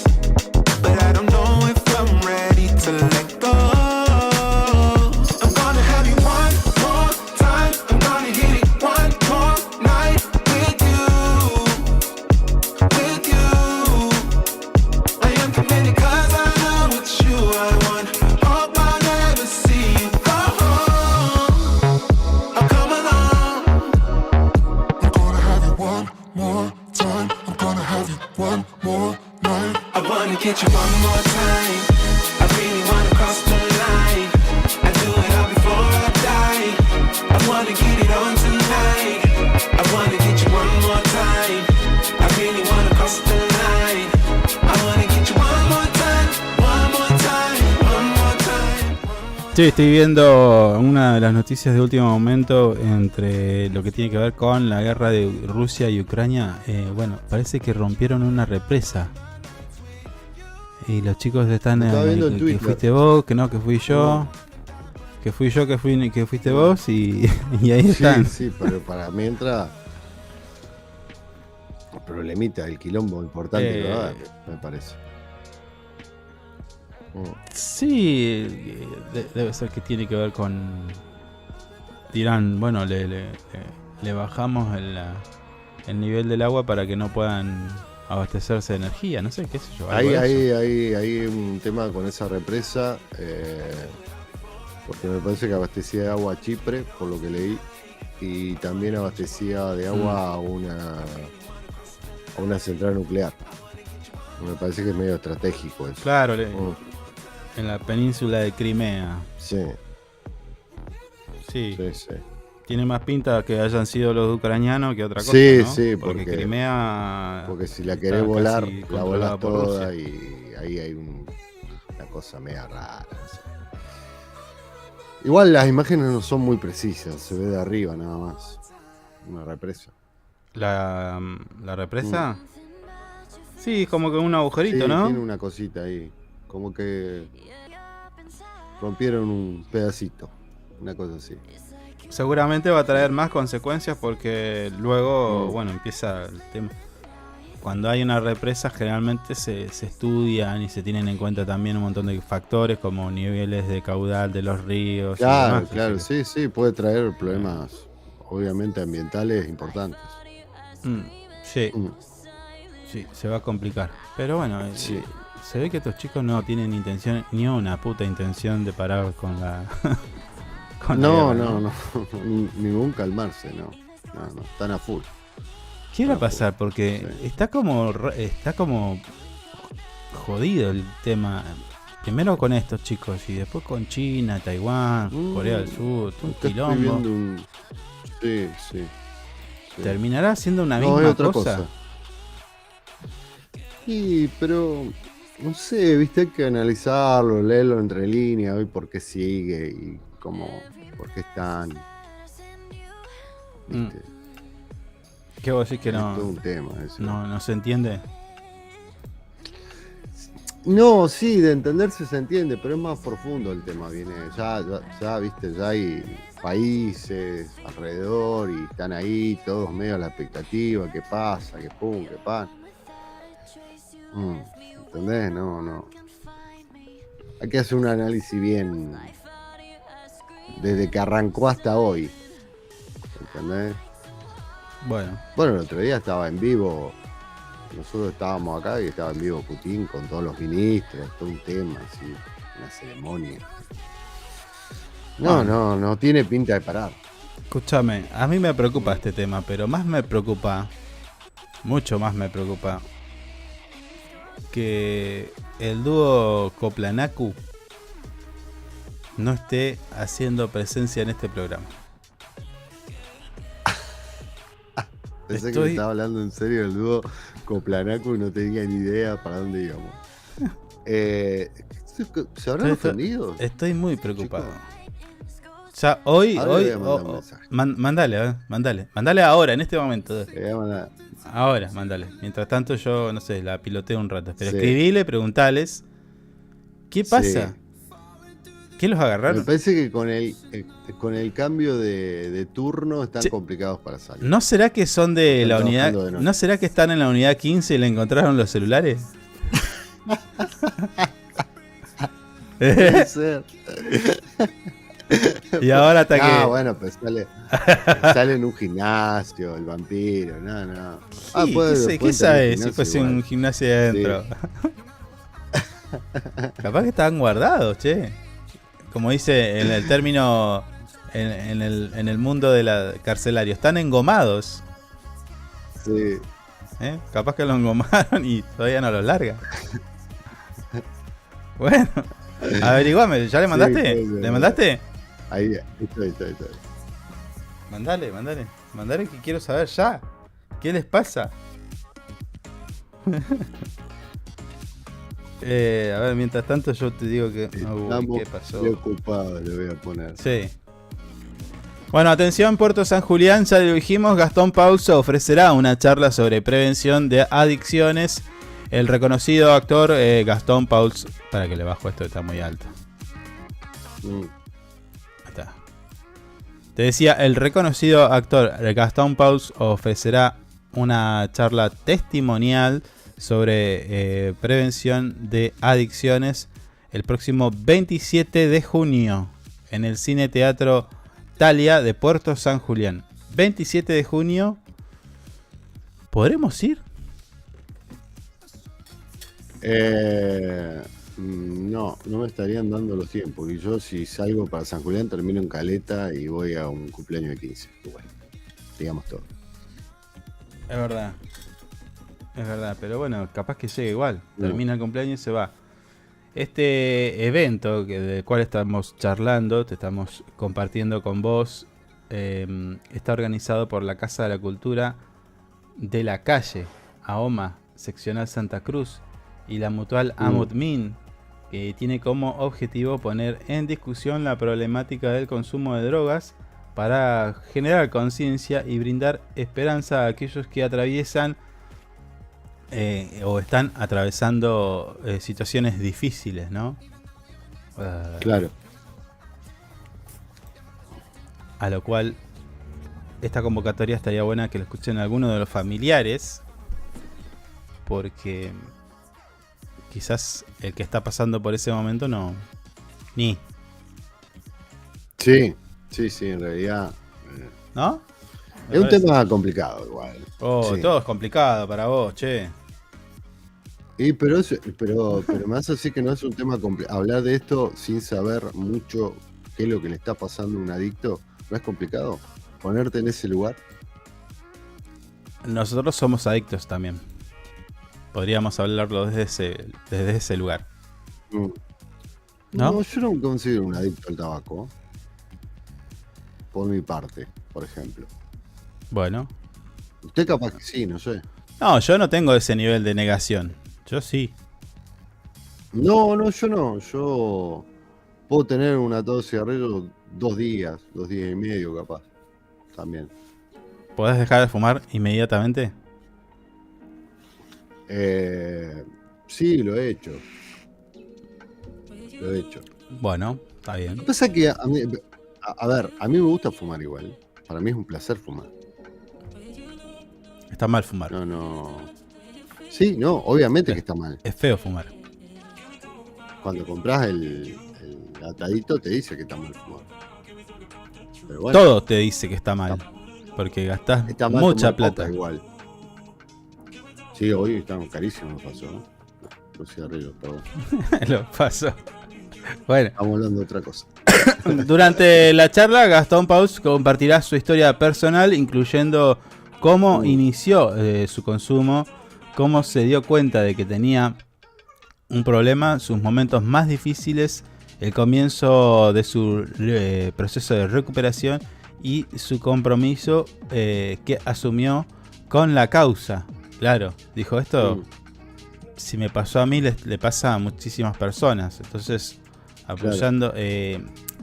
A: But I don't know if I'm ready to let go. I'm gonna have you one more time. I'm gonna hit it one more night with you, with you. I am committed 'cause I know it's you I want. Hope I never see you go home. Oh, come along. I'm gonna have you one more time. I'm gonna have you one more night. I wanna get you one more time. I really wanna cross the line. I do it all before I die. I wanna get it on tonight. I wanna get you one more time. I really wanna cross the line. I wanna get you one more time, one more time, one more time.
B: Sí, estoy viendo una de las noticias de último momento entre lo que tiene que ver con la guerra de Rusia y Ucrania. Bueno, parece que rompieron una represa. Y los chicos están
C: Estaba viendo en
B: que
C: Twitter.
B: fuiste vos, que no, que fui yo. Que fui yo, que fuiste vos y ahí están.
C: Sí, pero para mientras el problemita, el quilombo importante que va a dar, me parece.
B: Sí, debe ser que tiene que ver con... Dirán, bueno, le bajamos el nivel del agua para que no puedan abastecerse de energía, no sé, qué sé yo. algo de eso.
C: Hay un tema con esa represa, porque me parece que abastecía de agua a Chipre, por lo que leí, y también abastecía de agua a una central nuclear. Me parece que es medio estratégico eso.
B: Claro, en la península de Crimea.
C: Sí.
B: Sí.
C: Sí, sí.
B: Tiene más pinta que hayan sido los ucranianos que otra cosa,
C: Sí,
B: ¿no?
C: sí,
B: porque Crimea...
C: Porque si la
B: está
C: querés volar,
B: casi
C: la
B: controlada
C: volás
B: por
C: toda
B: Rusia.
C: y ahí hay una cosa media rara. No sé. Igual las imágenes no son muy precisas, se ve de arriba nada más. Una represa.
B: ¿La represa? Sí, como que un agujerito,
C: Sí,
B: ¿no?
C: tiene una cosita ahí. Como que rompieron un pedacito. Una cosa así.
B: Seguramente va a traer más consecuencias porque luego, bueno, empieza el tema. Cuando hay una represa generalmente se estudian y se tienen en cuenta también un montón de factores como niveles de caudal de los ríos.
C: Claro,
B: y demás,
C: claro, sí, puede traer problemas obviamente ambientales importantes.
B: Sí, sí, se va a complicar. Pero bueno,
C: Sí.
B: se ve que estos chicos no tienen intención, ni una puta intención de parar con la... con la
C: No,
B: guerra,
C: no, ningún calmarse, no, están a full.
B: ¿Qué va a pasar? Porque está como jodido el tema. Primero con estos chicos y después con China, Taiwán, Corea del Sur, un
C: Acá
B: quilombo.
C: estoy viendo un... Sí.
B: ¿Terminará siendo una
C: No, es
B: misma
C: otra
B: cosa?
C: Sí, pero no sé, viste, hay que analizarlo, leerlo entre líneas, ver por qué sigue y cómo, por qué están. ¿Viste?
B: ¿Qué vos decís que
C: Es
B: no?
C: todo un tema eso.
B: No se entiende.
C: No, sí, de entenderse se entiende, pero es más profundo el tema. Viene, ya, viste, ya hay países alrededor y están ahí, todos medio a la expectativa, qué pasa, qué pum, qué pan. ¿Entendés? No. Hay que hacer un análisis bien desde que arrancó hasta hoy. ¿Entendés?
B: Bueno,
C: el otro día estaba en vivo. Nosotros estábamos acá y estaba en vivo Putin con todos los ministros, todo un tema, así, una ceremonia. No tiene pinta de parar.
B: escúchame, a mí me preocupa este tema, pero mucho más me preocupa que el dúo Coplanacu no esté haciendo presencia en este programa.
C: Pensé que me estaba hablando en serio del dúo Coplanacu y no tenía ni idea para dónde íbamos. ¿Se habrán ofendido?
B: Estoy muy preocupado. Ya hoy,
C: Ahora le voy a mandar un mensaje.
B: mandale ahora, en este momento.
C: Le voy a mandar.
B: Ahora, mandale. Mientras tanto yo, no sé, la piloteo un rato. Pero
C: Sí.
B: escribile, preguntales. ¿Qué pasa?
C: Sí.
B: ¿Qué los agarraron?
C: Me parece que con el cambio de turno están complicados para salir.
B: ¿No será que son de
C: Están
B: la unidad?
C: trabajando de noche.
B: ¿No será que están en la unidad 15 y le encontraron los celulares?
C: Puede ser.
B: Y ahora hasta que...
C: bueno, pues sale en un gimnasio, el vampiro, no.
B: Sí, ¿qué sabes si fuese un gimnasio adentro? Capaz que estaban guardados, che. Como dice en el término, en el mundo de la carcelario, están engomados.
C: Sí.
B: Capaz que los engomaron y todavía no los larga. Bueno, averiguame, ¿ya le mandaste?
C: Sí,
B: ¿Le mandaste?
C: Ahí estoy.
B: Mandale que quiero saber ya. ¿Qué les pasa? A ver, mientras tanto yo te digo que...
C: Estamos
B: ¿qué pasó?
C: preocupados, le voy a poner.
B: Sí. Bueno, atención, Puerto San Julián, ya lo dijimos, Gastón Pauls ofrecerá una charla sobre prevención de adicciones. El reconocido actor Gastón Pauls... Para que le bajo esto, está muy alto. Ahí está. Te decía, el reconocido actor Gastón Pauls ofrecerá una charla testimonial sobre prevención de adicciones el próximo 27 de junio en el Cine Teatro Thalia de Puerto San Julián. 27 de junio. ¿Podremos ir?
C: No me estarían dando los tiempos. Y yo, si salgo para San Julián, termino en Caleta y voy a un cumpleaños de 15. Bueno, digamos todo.
B: Es verdad, pero bueno, capaz que llegue igual. Termina el cumpleaños y se va. Este evento del cual estamos charlando, te estamos compartiendo con vos, está organizado por la Casa de la Cultura de la Calle, AOMA, Seccional Santa Cruz, y la Mutual Amutmin, que tiene como objetivo poner en discusión la problemática del consumo de drogas para generar conciencia y brindar esperanza a aquellos que atraviesan o están atravesando situaciones difíciles, ¿no?
C: Claro.
B: A lo cual esta convocatoria estaría buena que lo escuchen algunos de los familiares, porque quizás el que está pasando por ese momento no... Ni.
C: Sí, en realidad.
B: ¿No?
C: Es un tema complicado igual. Sí.
B: Todo es complicado para vos, che.
C: Pero me vas a decir que no es un tema complicado. Hablar de esto sin saber mucho qué es lo que le está pasando a un adicto, ¿no es complicado? Ponerte en ese lugar.
B: Nosotros somos adictos también. Podríamos hablarlo desde ese lugar. ¿No?
C: No, yo no me considero un adicto al tabaco. Por mi parte, por ejemplo.
B: Bueno.
C: Usted capaz que sí, no sé.
B: No, yo no tengo ese nivel de negación. Yo sí.
C: No, yo no. Yo puedo tener una tos de cigarrillo 2 días y medio capaz. También.
B: ¿Podés dejar de fumar inmediatamente?
C: Sí, lo he hecho.
B: Bueno, está bien.
C: Lo que pasa es que a mí me gusta fumar igual. Para mí es un placer fumar.
B: Está mal fumar.
C: No. Sí, no, obviamente que está mal.
B: Es feo fumar.
C: Cuando compras el atadito te dice que está mal fumar. Pero bueno,
B: todo te dice que está mal. Porque gastás mucha plata.
C: Igual. Sí, hoy están carísimos, pasó, ¿no? Los cigarrillos, perdón.
B: Lo pasó. Bueno.
C: Estamos hablando de otra cosa.
B: Durante la charla, Gastón Pauls compartirá su historia personal, incluyendo cómo inició su consumo, cómo se dio cuenta de que tenía un problema, sus momentos más difíciles, el comienzo de su proceso de recuperación y su compromiso que asumió con la causa. Claro, dijo esto, si me pasó a mí, le pasa a muchísimas personas. Entonces,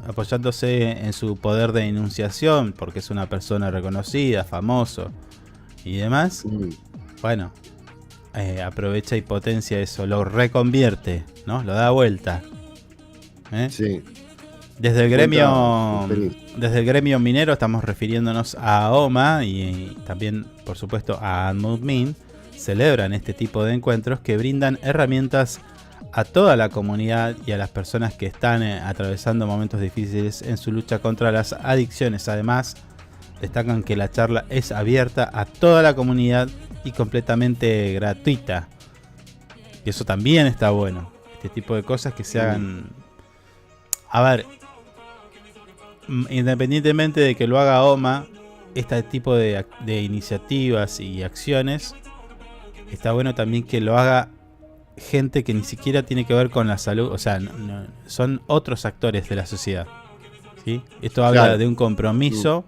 B: apoyándose en su poder de enunciación, porque es una persona reconocida, famoso y demás, bueno, aprovecha y potencia eso, lo reconvierte, ¿no? Lo da vuelta.
C: Sí.
B: Desde el gremio minero estamos refiriéndonos a OMA y también, por supuesto, a Mudmin. Celebran este tipo de encuentros que brindan herramientas a toda la comunidad y a las personas que están atravesando momentos difíciles en su lucha contra las adicciones. Además, destacan que la charla es abierta a toda la comunidad y completamente gratuita. Y eso también está bueno. Este tipo de cosas que se hagan... A ver, independientemente de que lo haga OMA, este tipo de iniciativas y acciones, está bueno también que lo haga gente que ni siquiera tiene que ver con la salud, o sea, son otros actores de la sociedad, ¿sí? Esto habla de un compromiso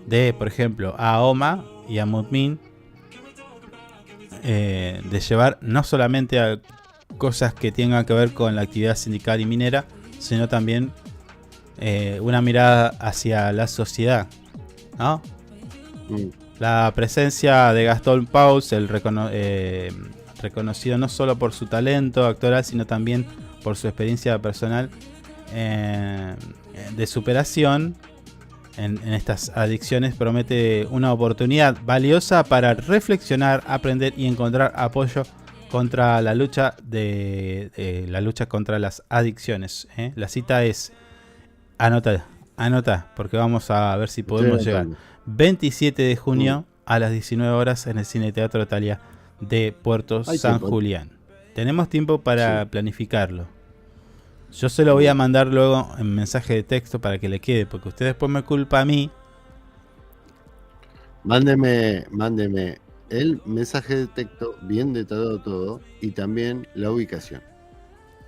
B: de, por ejemplo, a OMA y a Mudmin, de llevar no solamente a cosas que tengan que ver con la actividad sindical y minera, sino también una mirada hacia la sociedad, ¿no? La presencia de Gastón Pauls, el reconocido no solo por su talento actoral, sino también por su experiencia personal de superación en estas adicciones, promete una oportunidad valiosa para reflexionar, aprender y encontrar apoyo contra la lucha contra las adicciones. La cita es, anota, porque vamos a ver si podemos llegar. 27 de junio a las 19 horas en el Cine Teatro Italia de Puerto San Julián. Tenemos tiempo para planificarlo. Yo se lo voy a mandar luego en mensaje de texto para que le quede, porque usted después me culpa a mí.
C: Mándeme el mensaje de texto bien detallado todo y también la ubicación.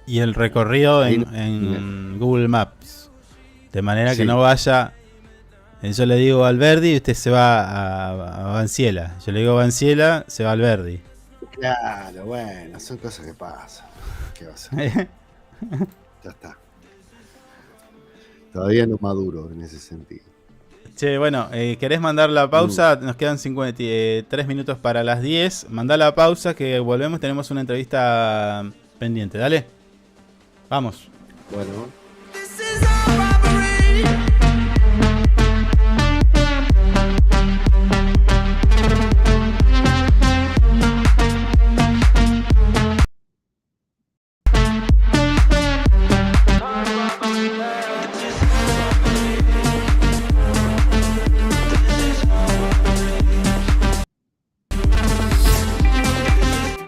B: Y el recorrido en Google Maps. De manera que no vaya... Yo le digo Alberdi y usted se va a Banciela. Yo le digo Banciela, se va a Alberdi.
C: Claro, bueno, son cosas que pasan. ¿Qué va a ser? Ya está. Todavía no maduro en ese sentido.
B: Che, bueno, ¿querés mandar la pausa? Nos quedan 53 minutos para las 10. Mandá la pausa que volvemos, tenemos una entrevista pendiente. Dale. Vamos.
C: Bueno.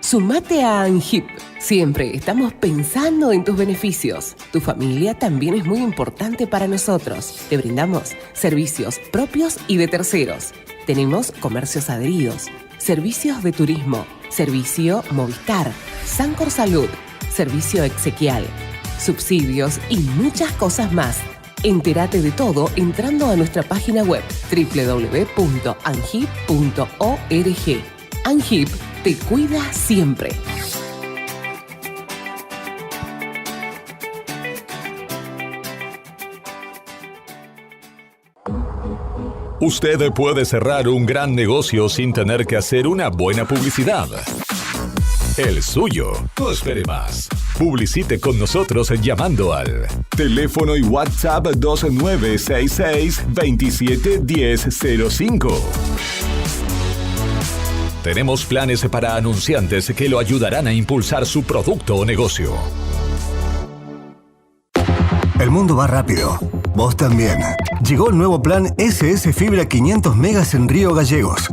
D: Sumate a ANGIP. Siempre estamos pensando en tus beneficios. Tu familia también es muy importante para nosotros. Te brindamos servicios propios y de terceros. Tenemos comercios adheridos, servicios de turismo, servicio Movistar, Sancor Salud, servicio exequial, subsidios y muchas cosas más. Entérate de todo entrando a nuestra página web www.angip.org. ANGIP te cuida siempre.
E: Usted puede cerrar un gran negocio sin tener que hacer una buena publicidad. El suyo. No espere más. Publicite con nosotros llamando al teléfono y WhatsApp 2966-271005. Tenemos planes para anunciantes que lo ayudarán a impulsar su producto o negocio.
F: El mundo va rápido. Vos también. Llegó el nuevo plan SS Fibra 500 megas en Río Gallegos.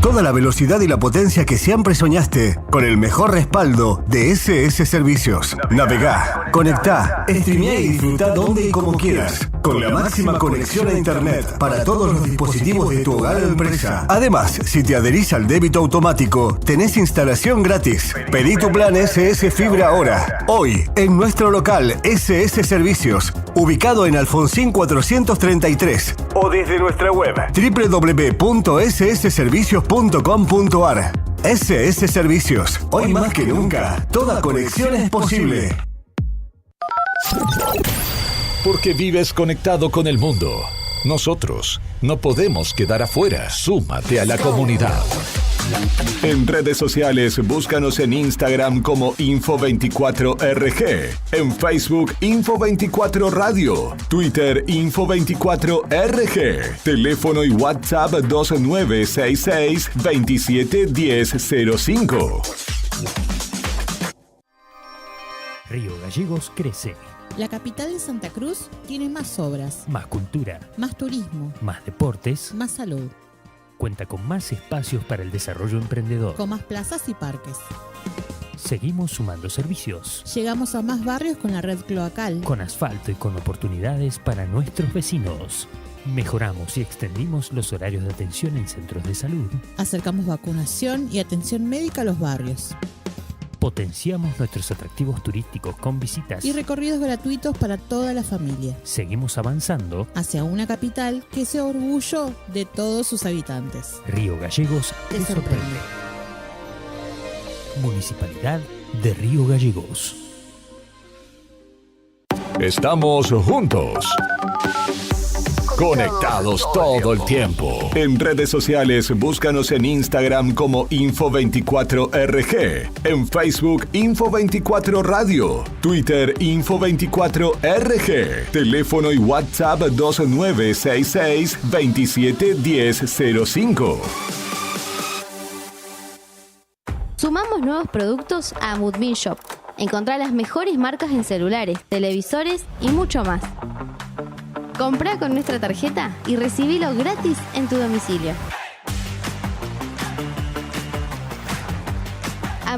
F: Toda la velocidad y la potencia que siempre soñaste, con el mejor respaldo de SS Servicios. Navegá, conectá, streamea y disfruta donde y como quieras, con la máxima conexión a internet para todos los dispositivos de tu hogar o empresa. Además, si te adherís al débito automático, tenés instalación gratis. Pedí tu plan SS Fibra ahora, hoy, en nuestro local SS Servicios, ubicado en Alfonsín 433, o desde nuestra web www.ssservicios.com.ar. SS Servicios. Hoy más que nunca, toda conexión es posible.
E: Porque vives conectado con el mundo. Nosotros no podemos quedar afuera. Súmate a la comunidad. En redes sociales, búscanos en Instagram como Info24RG, en Facebook Info24 Radio, Twitter Info24RG, teléfono y WhatsApp 2966-271005.
G: Río Gallegos crece.
H: La capital de Santa Cruz tiene más obras,
G: Más cultura,
H: más turismo,
G: más deportes,
H: más salud,
G: cuenta con más espacios para el desarrollo emprendedor.
H: con más plazas y parques.
G: Seguimos sumando servicios,
H: Llegamos a más barrios con la red cloacal.
G: con asfalto y con oportunidades para nuestros vecinos. Mejoramos y extendimos los horarios de atención en centros de salud.
H: Acercamos vacunación y atención médica a los barrios.
G: Potenciamos nuestros atractivos turísticos con visitas.
H: Y recorridos gratuitos para toda la familia.
G: Seguimos avanzando.
H: Hacia una capital que sea orgullo de todos sus habitantes.
G: Río Gallegos
H: Te
G: te
H: sorprende.
G: sorprende. Municipalidad de Río Gallegos.
E: Estamos juntos. Conectados todo el tiempo. En redes sociales, búscanos en Instagram como Info24RG, en Facebook Info24 Radio, Twitter Info24RG, teléfono y WhatsApp 2966-271005.
I: Sumamos nuevos productos a Mudmin Shop. Encontrá las mejores marcas en celulares, televisores y mucho más. Comprá con nuestra tarjeta y recibilo gratis en tu domicilio.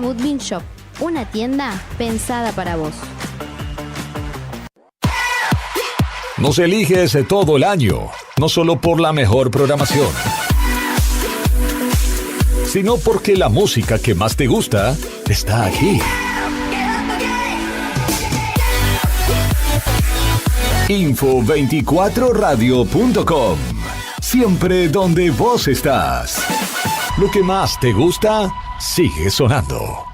I: Mudmin Shop, una tienda pensada para vos.
E: Nos eliges todo el año, no solo por la mejor programación, sino porque la música que más te gusta está aquí. Info24radio.com. Siempre donde vos estás. Lo que más te gusta sigue sonando.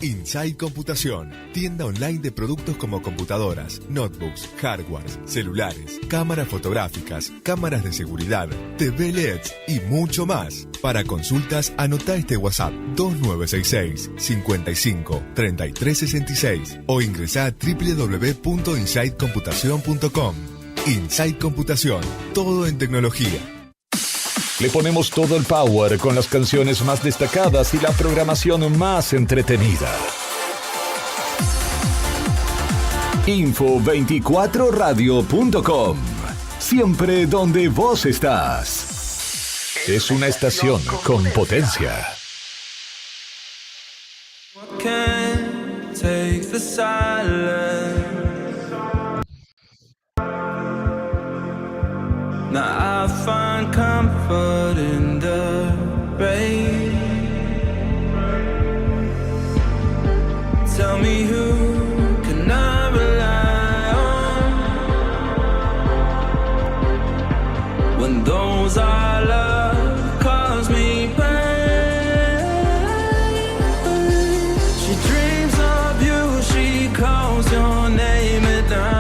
J: Inside Computación, tienda online de productos como computadoras, notebooks, hardwares, celulares, cámaras fotográficas, cámaras de seguridad, TV LEDs y mucho más. Para consultas, anota este WhatsApp 2966 55 33 66 o ingresá a www.insidecomputacion.com. Inside Computación, todo en tecnología.
E: Le ponemos todo el power con las canciones más destacadas y la programación más entretenida. Info24radio.com. Siempre donde vos estás. Es una estación con potencia.
A: Can't take the silence. Now I find comfort in the rain. Tell me who can I rely on when those I love cause me pain. She dreams of you, she calls your name at night.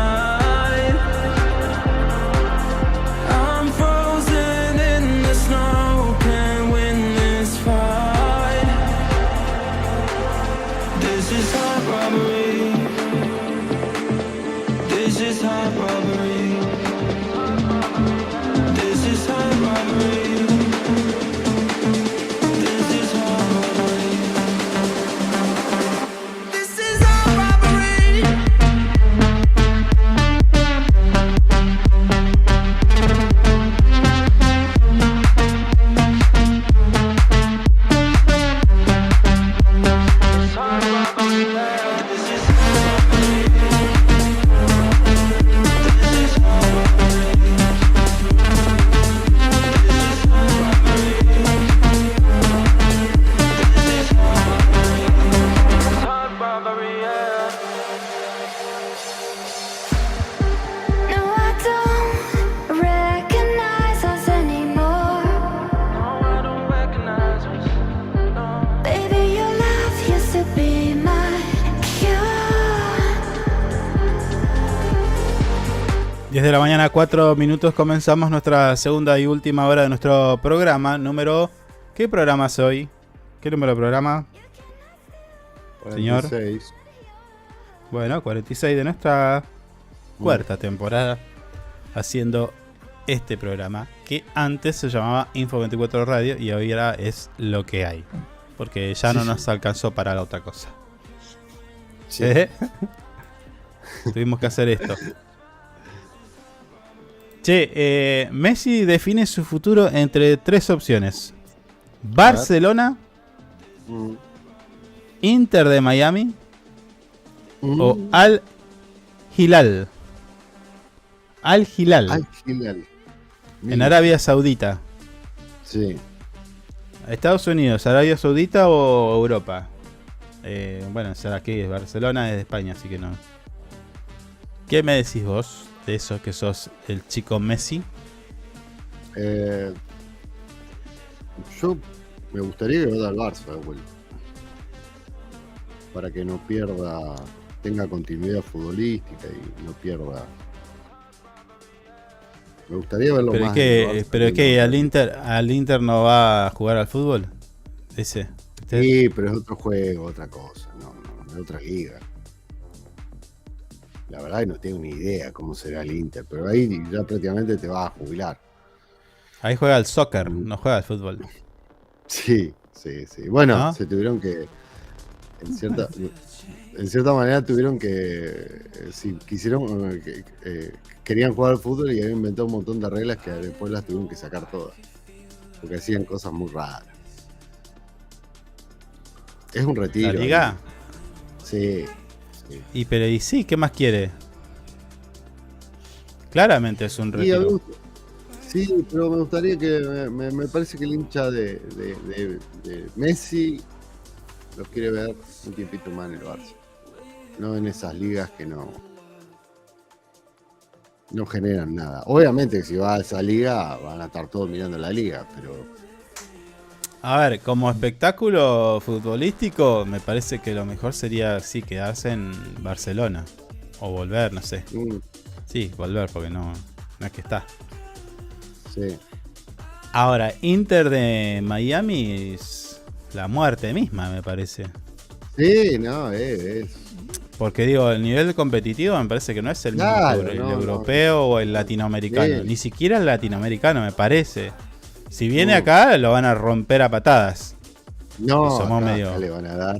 B: Desde la mañana, 4 minutos, comenzamos nuestra segunda y última hora de nuestro programa. ¿Qué programa es hoy? ¿Qué número de programa?
C: 46.
B: Señor. Bueno, 46 de nuestra cuarta temporada haciendo este programa que antes se llamaba Info24 Radio y hoy ahora es lo que hay. Porque ya no nos alcanzó para la otra cosa.
C: Sí.
B: Tuvimos que hacer esto. Che, Messi define su futuro entre 3 opciones: Barcelona, Inter de Miami o Al Hilal. Al Hilal.
C: Al Hilal.
B: En Arabia Saudita.
C: Sí.
B: Estados Unidos, Arabia Saudita o Europa. Bueno, será que es Barcelona, es de España, así que no. ¿Qué me decís vos de eso que sos el chico Messi?
C: Yo me gustaría que vaya al Barça de vuelta, para que no pierda, tenga continuidad futbolística y no pierda. Me gustaría verlo más.
B: Pero es que al Inter no va a jugar al fútbol. Sí,
C: pero es otro juego, otra cosa, no, es otra liga. La verdad que no tengo ni idea cómo será el Inter, pero ahí ya prácticamente te vas a jubilar.
B: Ahí juega el soccer, no juega al fútbol.
C: Sí. Bueno,
B: ¿no?
C: Se tuvieron que, en cierta manera tuvieron que, si quisieron, querían jugar al fútbol y habían inventado un montón de reglas que después las tuvieron que sacar todas, porque hacían cosas muy raras. Es un retiro.
B: ¿La liga?
C: Sí.
B: ¿Y sí? ¿Qué más quiere? Claramente es un retiro.
C: Sí, pero me gustaría que me parece que el hincha de Messi los quiere ver un tiempito más en el Barça. No en esas ligas que no generan nada. Obviamente que si va a esa liga van a estar todos mirando la liga, pero
B: A ver, como espectáculo futbolístico, me parece que lo mejor sería, sí, quedarse en Barcelona. O volver, no sé. Sí, volver, porque no es que está.
C: Sí.
B: Ahora, Inter de Miami es la muerte misma, me parece.
C: Sí, no, es.
B: Porque digo, el nivel competitivo me parece que no es el mismo
C: Claro,
B: que el
C: no,
B: europeo o el latinoamericano.
C: Sí.
B: Ni siquiera el latinoamericano, me parece. Si viene acá, lo van a romper a patadas.
C: No,
B: somos
C: acá,
B: medio...
C: acá le van a dar.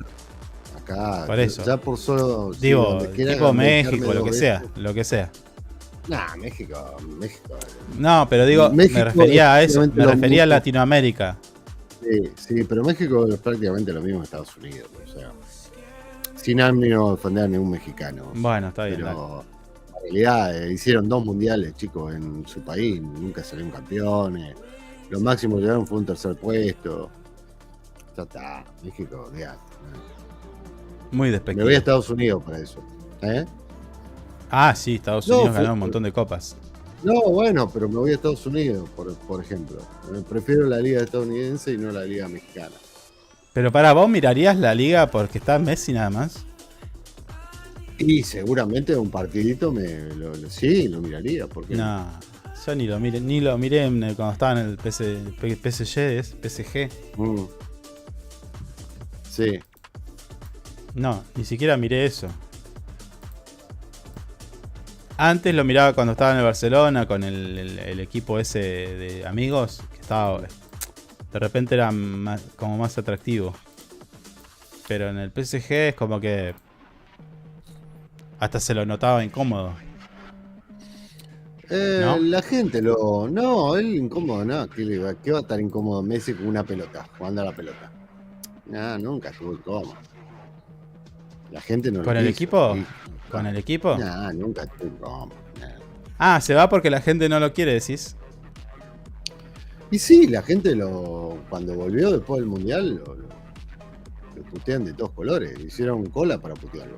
C: Acá,
B: Por eso.
C: ya por solo.
B: Digo,
C: donde quiera
B: tipo
C: meterme
B: México, lo
C: dos
B: que
C: veces.
B: sea, lo que sea.
C: Nah, México.
B: No, pero digo,
C: México
B: me refería a
C: es
B: eso, me
C: prácticamente lo
B: refería a
C: mismo.
B: Latinoamérica.
C: Sí, pero México es prácticamente lo mismo que Estados Unidos. O sea, sin ánimo de ofender a ningún mexicano.
B: Bueno, está bien.
C: Pero en realidad hicieron 2 mundiales, chicos, en su país. Nunca salieron campeones. Lo máximo que llegaron fue un tercer puesto. Ya está, México, olvidate.
B: Muy
C: Me
B: despectivo.
C: voy a Estados Unidos para eso. ¿Eh?
B: Ah, sí, Estados
C: No,
B: Unidos
C: fue-
B: ganó un montón de copas.
C: No, bueno, pero me voy a Estados Unidos, por ejemplo. Prefiero la liga estadounidense y no la liga mexicana.
B: Pero para vos mirarías la liga porque está Messi nada más.
C: Y seguramente un partidito sí, lo miraría. Porque
B: No, yo ni lo miré cuando estaba en el PSG.
C: Sí.
B: No, ni siquiera miré eso. Antes lo miraba cuando estaba en el Barcelona con el equipo ese de amigos, que estaba, de repente era como más atractivo. Pero en el PSG es como que hasta se lo notaba incómodo. ¿No?
C: La gente lo. No, él incómodo, no. ¿Qué va a estar incómodo Messi con una pelota, jugando a la pelota? No, nunca estuvo incómodo. La gente no
B: ¿Con
C: lo
B: el
C: quiso.
B: equipo?
C: Y-
B: ¿Con el equipo?
C: No, nunca estuvo incómodo. No.
B: Ah, se va porque la gente no lo quiere, decís.
C: Y sí, la gente cuando volvió después del mundial lo putean de todos colores. Hicieron cola para putearlo.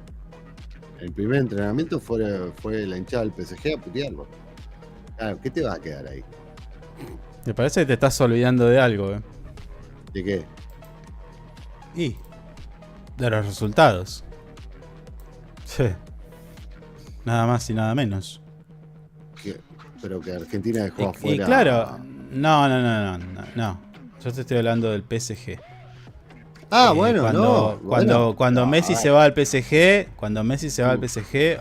C: El primer entrenamiento fue la hinchada del PSG a putearlo. Claro, ¿qué te va a quedar ahí?
B: Me parece que te estás olvidando de algo,
C: ¿De qué?
B: Y de los resultados. Sí. Nada más y nada menos.
C: Pero que Argentina dejó afuera.
B: Y claro, no. Yo te estoy hablando del PSG.
C: Bueno,
B: Cuando Messi se va al PSG, al PSG,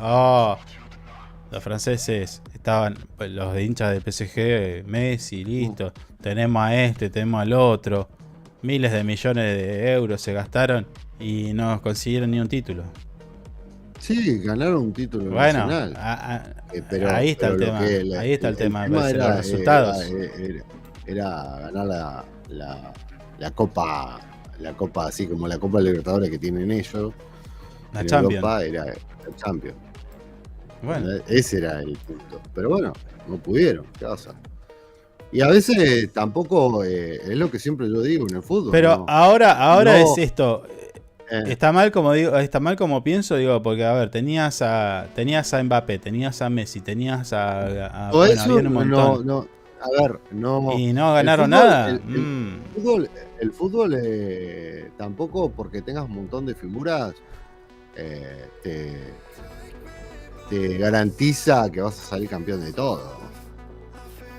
B: los franceses estaban, los de hinchas del PSG, Messi, listo, tenemos a este, tenemos al otro, miles de millones de euros se gastaron y no consiguieron ni un título.
C: Sí, ganaron un título
B: Bueno,
C: nacional.
B: ahí está el tema, ahí está el tema, me parece, los resultados.
C: Era ganar la Copa, así como la Copa Libertadores que tienen ellos.
B: La
C: en
B: Champions.
C: Europa era la Champions.
B: Bueno.
C: Ese era el punto. Pero bueno, no pudieron. ¿Qué va a hacer? Y a veces tampoco es lo que siempre yo digo en el fútbol.
B: Pero
C: ¿no?
B: ahora
C: No.
B: es esto. Está mal como digo, está mal como pienso, digo, porque a ver, tenías a Mbappé, tenías a Messi, tenías a
C: O
B: bueno,
C: eso,
B: habían un montón.
C: no, a ver, no.
B: Y no ganaron
C: el fútbol-
B: nada.
C: El fútbol tampoco porque tengas un montón de figuras te garantiza que vas a salir campeón de todo.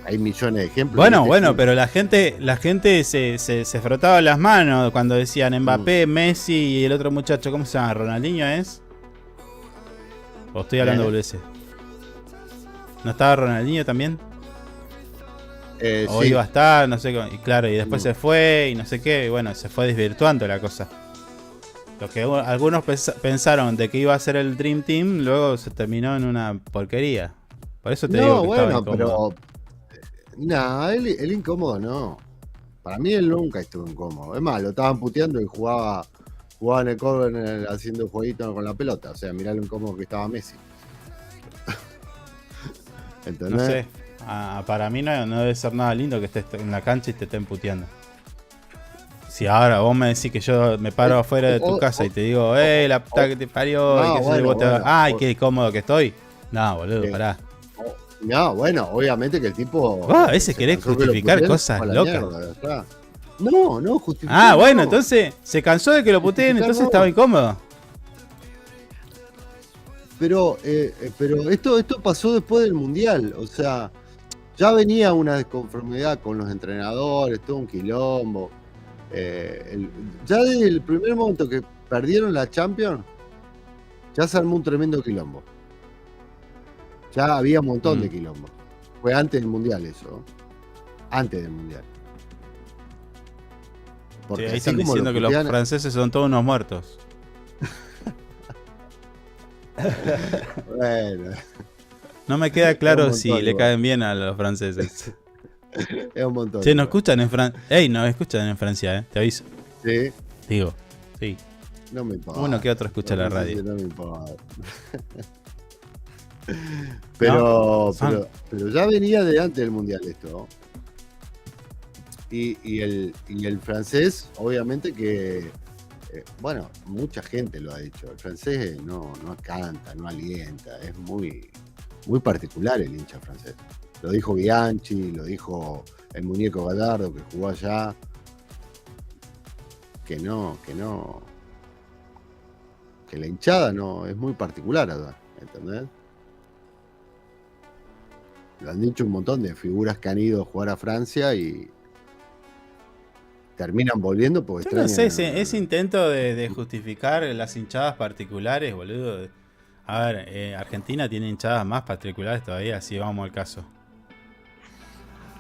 C: Hay millones de ejemplos.
B: Bueno, pero la gente se frotaba las manos cuando decían Mbappé, Messi y el otro muchacho, ¿cómo se llama? ¿Ronaldinho es? ¿O estoy hablando boludeces? ¿No estaba Ronaldinho también? O
C: sí.
B: iba a estar, no sé, y claro, y después se fue y no sé qué, y bueno, se fue desvirtuando la cosa. Lo que algunos pensaron de que iba a ser el Dream Team, luego se terminó en una porquería. Por eso te digo que estaba incómodo.
C: No, él incómodo no. Para mí él nunca estuvo incómodo. Es más, lo estaban puteando y jugaba en el corner haciendo jueguito con la pelota. O sea, mirá lo incómodo que estaba Messi. ¿Entendés?
B: No sé. Para mí no debe ser nada lindo que estés en la cancha y te estén puteando. Si ahora vos me decís que yo me paro afuera de tu casa y te digo, la puta que te parió,
C: No,
B: y que
C: bueno,
B: ay, qué cómodo que estoy. No, boludo, pará.
C: No, bueno, obviamente que el tipo.
B: Vos a veces querés justificar cosas locas.
C: No, justificar.
B: Ah, bueno,
C: no.
B: entonces se cansó de que lo puteen,
C: Justificar
B: entonces
C: no.
B: estaba incómodo.
C: Pero esto pasó después del Mundial. O sea, ya venía una desconformidad con los entrenadores, todo un quilombo. Ya desde el primer momento que perdieron la Champions, ya se armó un tremendo quilombo. Ya había un montón de quilombo. Fue antes del Mundial eso. Antes del Mundial.
B: Sí, ahí
C: así
B: están
C: como
B: diciendo
C: lo
B: que los
C: putean-
B: franceses son todos unos muertos.
C: Bueno,
B: No me queda
C: Es
B: claro
C: un
B: si
C: montón
B: le
C: igual.
B: caen bien a los franceses.
C: es un montón.
B: Che, nos
C: igual.
B: escuchan en Francia. Ey, nos escuchan en Francia, te aviso.
C: Sí,
B: Digo, sí.
C: no me importa.
B: Uno que otro escucha la
C: No,
B: radio.
C: No me importa. pero ya venía de antes del Mundial esto, ¿no? Y el francés, obviamente que, bueno, mucha gente lo ha dicho. El francés no canta, no alienta, es muy, muy particular el hincha francés. Lo dijo Bianchi, lo dijo el muñeco Gallardo que jugó allá. Que la hinchada no es muy particular allá, ¿entendés? Lo han dicho un montón de figuras que han ido a jugar a Francia y terminan volviendo porque
B: Yo no sé,
C: extrañan
B: ese intento de justificar las hinchadas particulares, boludo. A ver, Argentina tiene hinchadas más particulares todavía, si vamos al caso.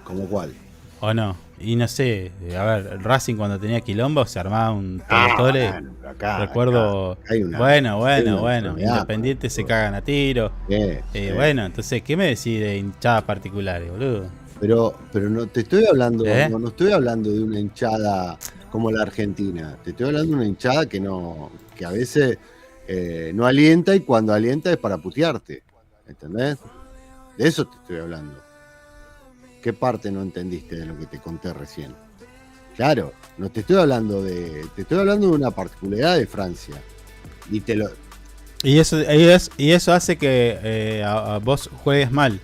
C: ¿Como cuál?
B: ¿O no? Y no sé, a ver, Racing cuando tenía quilombo se armaba un tole.
C: bueno, pero acá-
B: Recuerdo.
C: acá hay una-
B: bueno,
C: hay una
B: bueno.
C: enfermedad,
B: Independiente se cagan a tiro.
C: Sí.
B: Bueno, entonces, ¿qué me decís de hinchadas particulares, boludo?
C: Pero no te estoy hablando,
B: ¿Eh?
C: no estoy hablando de una hinchada como la Argentina. Te estoy hablando de una hinchada que a veces no alienta y cuando alienta es para putearte. ¿Entendés? De eso te estoy hablando. ¿Qué parte no entendiste de lo que te conté recién? Claro, no te estoy hablando te estoy hablando de una particularidad de Francia. Y te lo,
B: Y eso hace que a vos juegues mal.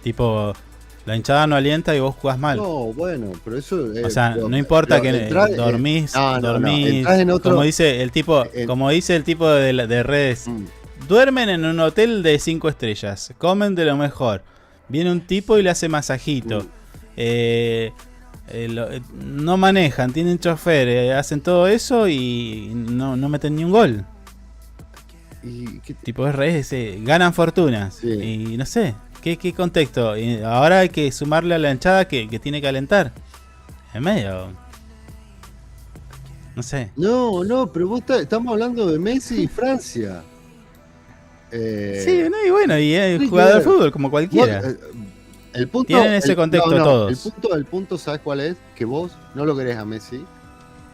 B: Tipo, la hinchada no alienta y vos jugás mal.
C: no, bueno, pero eso
B: O sea, no importa que dormís,
C: entrás en otro,
B: como dice el tipo, de redes, duermen en un hotel de 5 estrellas, comen de lo mejor. Viene un tipo y le hace masajito. No manejan, tienen chofer, hacen todo eso y no meten ni un gol. Tipo es redes, ganan fortunas. Y no sé, ¿qué contexto? Y ahora hay que sumarle a la hinchada que tiene que alentar. Es medio. No sé.
C: No, pero estamos hablando de Messi y Francia.
B: Sí, no, y bueno, y es
C: sí,
B: jugador de
C: claro.
B: fútbol como cualquiera.
C: El punto,
B: Tienen ese contexto todos.
C: El punto, ¿sabes cuál es? Que vos no lo querés a Messi,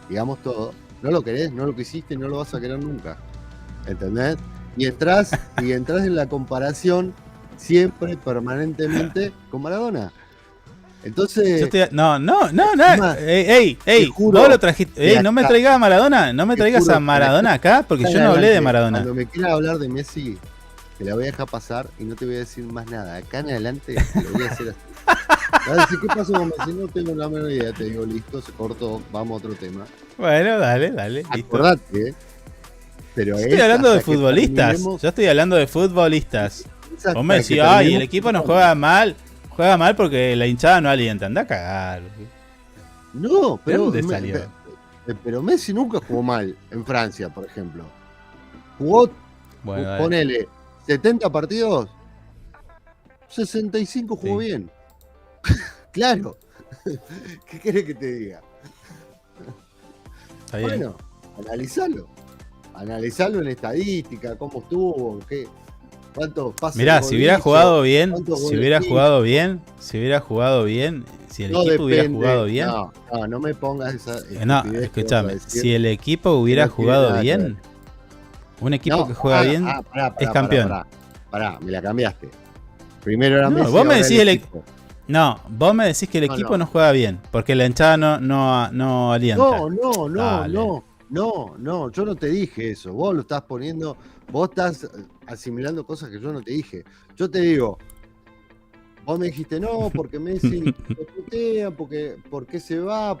C: digamos todo. No lo querés, no lo quisiste y no lo vas a querer nunca. ¿Entendés? Y entras en la comparación siempre, permanentemente, con Maradona. Entonces.
B: Yo estoy, no.
C: más,
B: Ey,
C: juro
B: vos lo trajiste.
C: que
B: no me
C: acá-
B: traigas a Maradona. No me
C: te
B: traigas
C: juro
B: a
C: que
B: Maradona acá porque
C: acá
B: yo
C: en
B: no hablé de
C: adelante,
B: Maradona.
C: Cuando me quieras hablar de Messi, te la voy a dejar pasar y no te voy a decir más nada. Acá en adelante te lo voy a hacer así. Vas a decir, ¿qué pasó con Messi? No tengo la menor idea. Te digo, listo, se cortó, vamos a otro tema.
B: Bueno, dale, listo.
C: Acordate, pero
B: Yo estoy hablando de futbolistas. Yo estoy hablando de futbolistas. Vos me decís, ay, el equipo no juega mal. Juega mal porque la hinchada no alienta. Anda a cagar.
C: No, pero.
B: ¿De dónde salió?
C: Pero Messi nunca jugó mal en Francia, por ejemplo. Jugó,
B: Bueno, dale.
C: ponele, 70 partidos, 65 jugó bien. Claro. ¿Qué querés que te diga?
B: Está bien.
C: Bueno, analizalo. Analizalo en estadística, cómo estuvo, cuántos pases.
B: Mirá, si hubiera jugado bien,
C: cuántos
B: si
C: goles
B: hubiera
C: hizo.
B: jugado bien, si el
C: No
B: equipo hubiera
C: depende,
B: jugado bien.
C: No me pongas esa.
B: No,
C: estupidez que vas a
B: escúchame,
C: decir.
B: si el equipo hubiera
C: no tiene
B: jugado
C: nada que ver.
B: bien, un equipo
C: No,
B: que juega bien
C: pará,
B: es campeón.
C: Pará, me la cambiaste. Primero era
B: No,
C: Messi,
B: vos me
C: ahora
B: decís
C: el
B: equipo. No, vos me decís que el equipo no juega bien, porque la hinchada no alienta.
C: No, yo no te dije eso. Vos lo estás poniendo, vos estás asimilando cosas que yo no te dije. Yo te digo, vos me dijiste no, porque Messi lo putea, porque se va.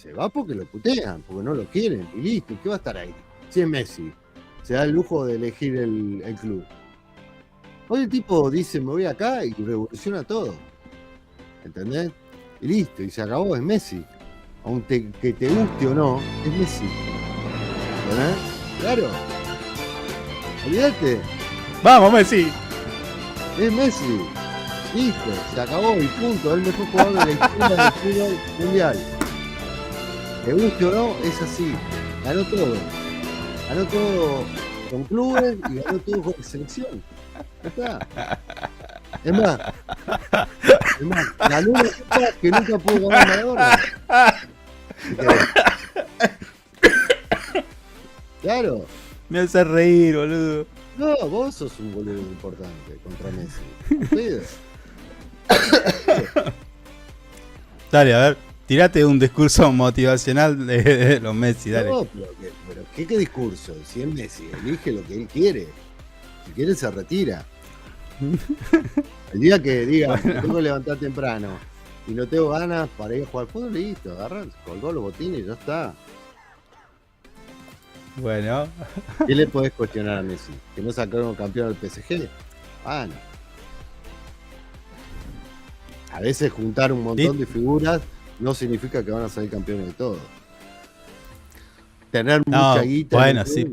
C: Se va porque lo putean, porque no lo quieren, y listo. ¿Qué va a estar ahí? Si es Messi, se da el lujo de elegir el club. Hoy el tipo dice, me voy acá y revoluciona todo. ¿Entendés? Y listo, y se acabó, es Messi. Aunque que te guste o no, es Messi. ¿Entendés? Claro. Olvídate.
B: ¡Vamos, Messi!
C: Es Messi. Listo, se acabó y punto. Es el mejor jugador de la historia del fútbol mundial. Te guste o no, es así. Ganó todo. Ganó todo con clubes y ganó todo con selección. Ya está. Es más, ganó una copa que nunca pudo ganar Maradona. Claro.
B: Me hace reír, boludo.
C: No, vos sos un boludo importante contra Messi.
B: Dale, a ver, tirate un discurso motivacional de los Messi, dale.
C: No, pero ¿qué discurso? Si es Messi, elige lo que él quiere. Si quiere, se retira. El día que diga, me tengo que levantar temprano y no tengo ganas para ir a jugar fútbol, listo, agarran, colgó los botines y ya está.
B: Bueno.
C: ¿Qué le podés cuestionar a Messi? ¿Que no sacaron campeón al PSG? Bueno. A veces juntar un montón de figuras no significa que van a salir campeones de todo. Tener mucha guita.
B: Bueno, sí,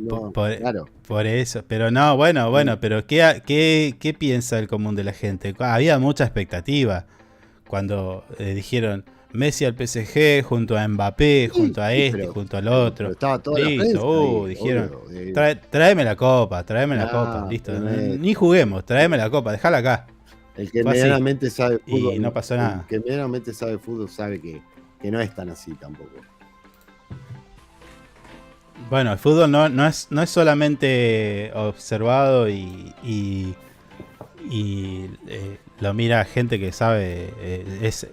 C: claro.
B: Por eso. Pero no, bueno, pero ¿qué piensa el común de la gente? Había mucha expectativa cuando dijeron Messi al PSG junto a Mbappé, junto a junto al otro.
C: Estaba toda la
B: listo,
C: prensa ahí,
B: dijeron,
C: obvio.
B: tráeme la copa, listo. Ni juguemos, tráeme la copa, dejala acá.
C: El que medianamente sabe fútbol.
B: Y no pasó nada.
C: El que medianamente sabe fútbol sabe que no es tan así tampoco.
B: Bueno, el fútbol no es solamente observado y lo mira gente que sabe, es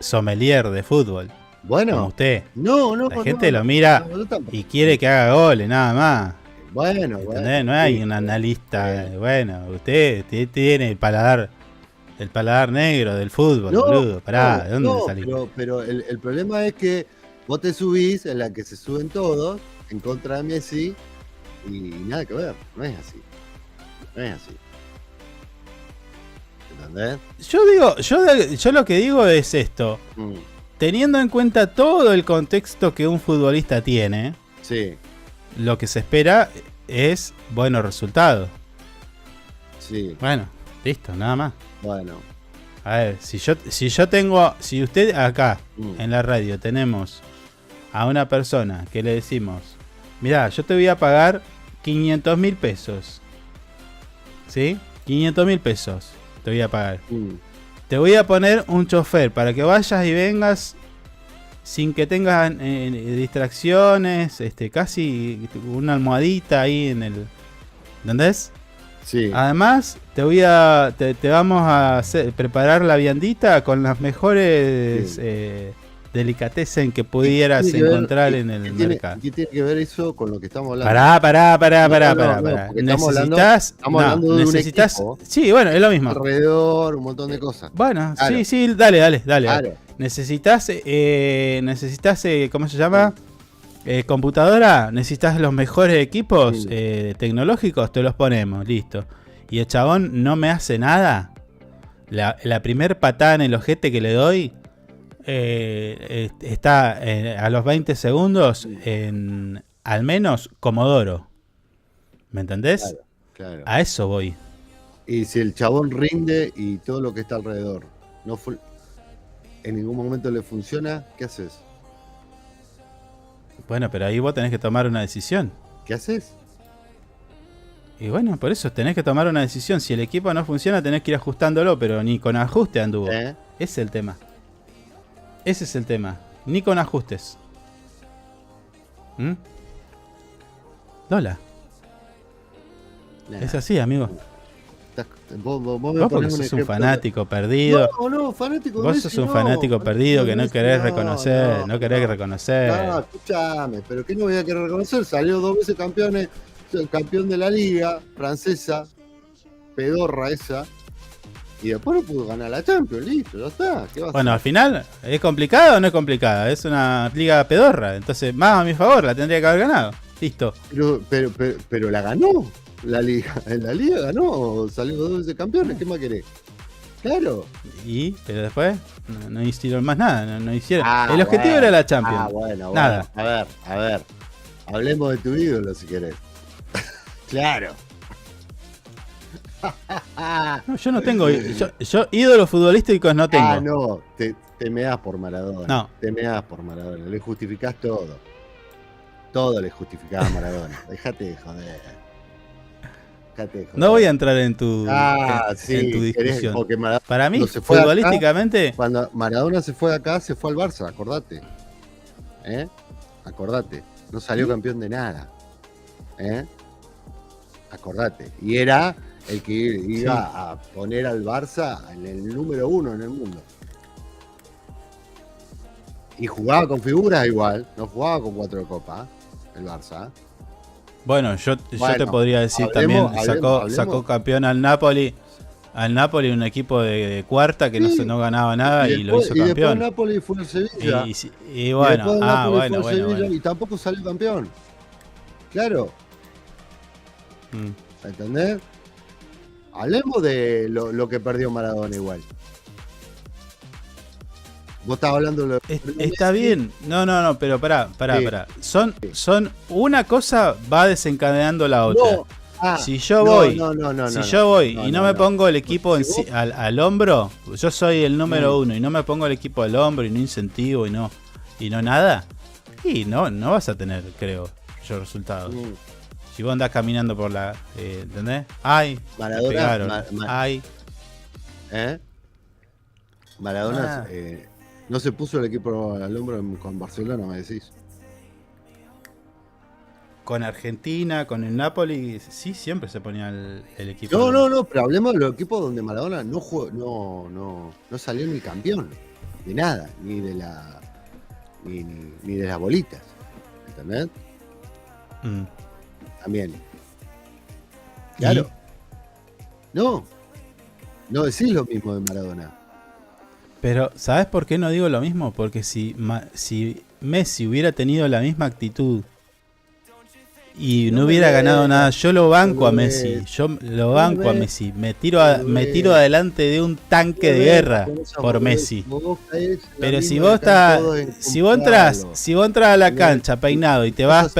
B: sommelier de fútbol.
C: Bueno,
B: como usted.
C: La
B: gente lo mira y quiere que haga goles, nada más.
C: Bueno.
B: No hay un analista. Bueno, usted tiene el paladar negro del fútbol, boludo. Pará, ¿de dónde salió?
C: Pero el problema es que vos te subís en la que se suben todos en contra de Messi y nada que ver. No es así. ¿Entendés?
B: Yo lo que digo es esto. Teniendo en cuenta todo el contexto que un futbolista tiene,
C: sí,
B: lo que se espera es buenos resultados.
C: Sí.
B: Bueno, listo, nada más.
C: Bueno.
B: A ver, si usted acá en la radio tenemos a una persona que le decimos, mirá, yo te voy a pagar 500.000 pesos. ¿Sí? 500.000 pesos te voy a pagar. Te voy a poner un chofer para que vayas y vengas sin que tengas distracciones, casi una almohadita ahí en el... ¿Entendés?
C: Sí.
B: Además, te vamos a preparar la viandita con las mejores delicatessen que pudieras encontrar en el mercado.
C: ¿Qué tiene que ver eso con lo que estamos hablando?
B: Pará. Necesitas
C: de un equipo.
B: Sí, bueno, es lo mismo.
C: Alrededor, un montón de cosas.
B: Bueno,
C: claro.
B: sí, dale.
C: Claro.
B: Necesitas, ¿cómo se llama? Computadora, necesitas los mejores equipos tecnológicos, te los ponemos, listo. Y el chabón no me hace nada. La primer patada en el ojete que le doy está a los 20 segundos en al menos Comodoro. ¿Me entendés?
C: Claro.
B: A eso voy.
C: Y si el chabón rinde y todo lo que está alrededor en ningún momento le funciona, ¿qué haces?
B: Bueno, pero ahí vos tenés que tomar una decisión.
C: ¿Qué haces?
B: Y bueno, por eso tenés que tomar una decisión. Si el equipo no funciona, tenés que ir ajustándolo, pero ni con ajuste anduvo. Ese es el tema. Ese es el tema. Ni con ajustes. Lola. Es así, amigo.
C: Vos
B: porque sos un fanático perdido.
C: No, fanático.
B: Vos sos un fanático perdido que no querés reconocer. No querés reconocer.
C: No, escuchame, pero ¿qué no voy a querer reconocer? Salió 2 veces campeón de la liga francesa, pedorra esa, Y después no pudo ganar la Champions, listo, ya está. ¿Qué va a
B: Bueno, al
C: hacer?
B: final, ¿es complicado o no es complicada? Es una liga pedorra, entonces más a mi favor, la tendría que haber ganado. Listo.
C: Pero la ganó la liga. En la liga ganó, salió 2 veces campeones. ¿Qué más querés? Claro.
B: Pero después no hicieron más nada, no hicieron.
C: Ah,
B: el objetivo
C: bueno.
B: era la Champions.
C: Ah, bueno.
B: Nada.
C: A ver. Hablemos de tu ídolo si querés. Claro.
B: No, yo no tengo. Yo ídolos futbolísticos no tengo.
C: Ah, no. Te meás por Maradona.
B: No.
C: Te meás por Maradona. Le justificás todo. Todo le justificás a Maradona. Déjate de joder.
B: No voy a entrar en tu,
C: sí,
B: en tu
C: querés,
B: discusión.
C: porque Maradona,
B: Para mí,
C: cuando se fue de
B: futbolísticamente.
C: acá, cuando Maradona se fue de acá, se fue al Barça, acordate. Acordate. No salió campeón de nada. Acordate. Y era el que iba a poner al Barça en el número 1 en el mundo. Y jugaba con figuras igual, no jugaba con 4 de copa, el Barça.
B: Bueno, yo te podría decir
C: hablemos,
B: también, sacó campeón al Napoli. Al Napoli, un equipo de cuarta que no ganaba nada y lo hizo campeón.
C: Y después el Napoli fue al Sevilla.
B: Y bueno, bueno.
C: Y tampoco salió campeón. Claro. ¿Entendés? Hablemos de lo que perdió Maradona igual. Vos estabas hablando de lo
B: Está bien. No, pero pará. Son una cosa va desencadenando la otra. Si yo voy y no me pongo el equipo al hombro, yo soy el número 1 y no me pongo el equipo al hombro y no incentivo y no nada, y no vas a tener, creo yo, resultados. Si vos andás caminando por la ¿entendés? Ay,
C: Maradona,
B: me pegaron. Ay.
C: Maradona no se puso el equipo al hombro con Barcelona, me decís.
B: Con Argentina, con el Napoli, sí, siempre se ponía el equipo.
C: No, pero hablemos de los equipos donde Maradona no salió ni campeón de nada, ni de las bolitas. ¿Entendés? También. Claro. No decís lo mismo de Maradona.
B: Pero, ¿sabes por qué no digo lo mismo? Porque si Messi hubiera tenido la misma actitud y no hubiera ganado nada, yo lo banco a Messi. Me tiro adelante de un tanque de guerra por Messi. Pero si vos entras a la cancha peinado y te vas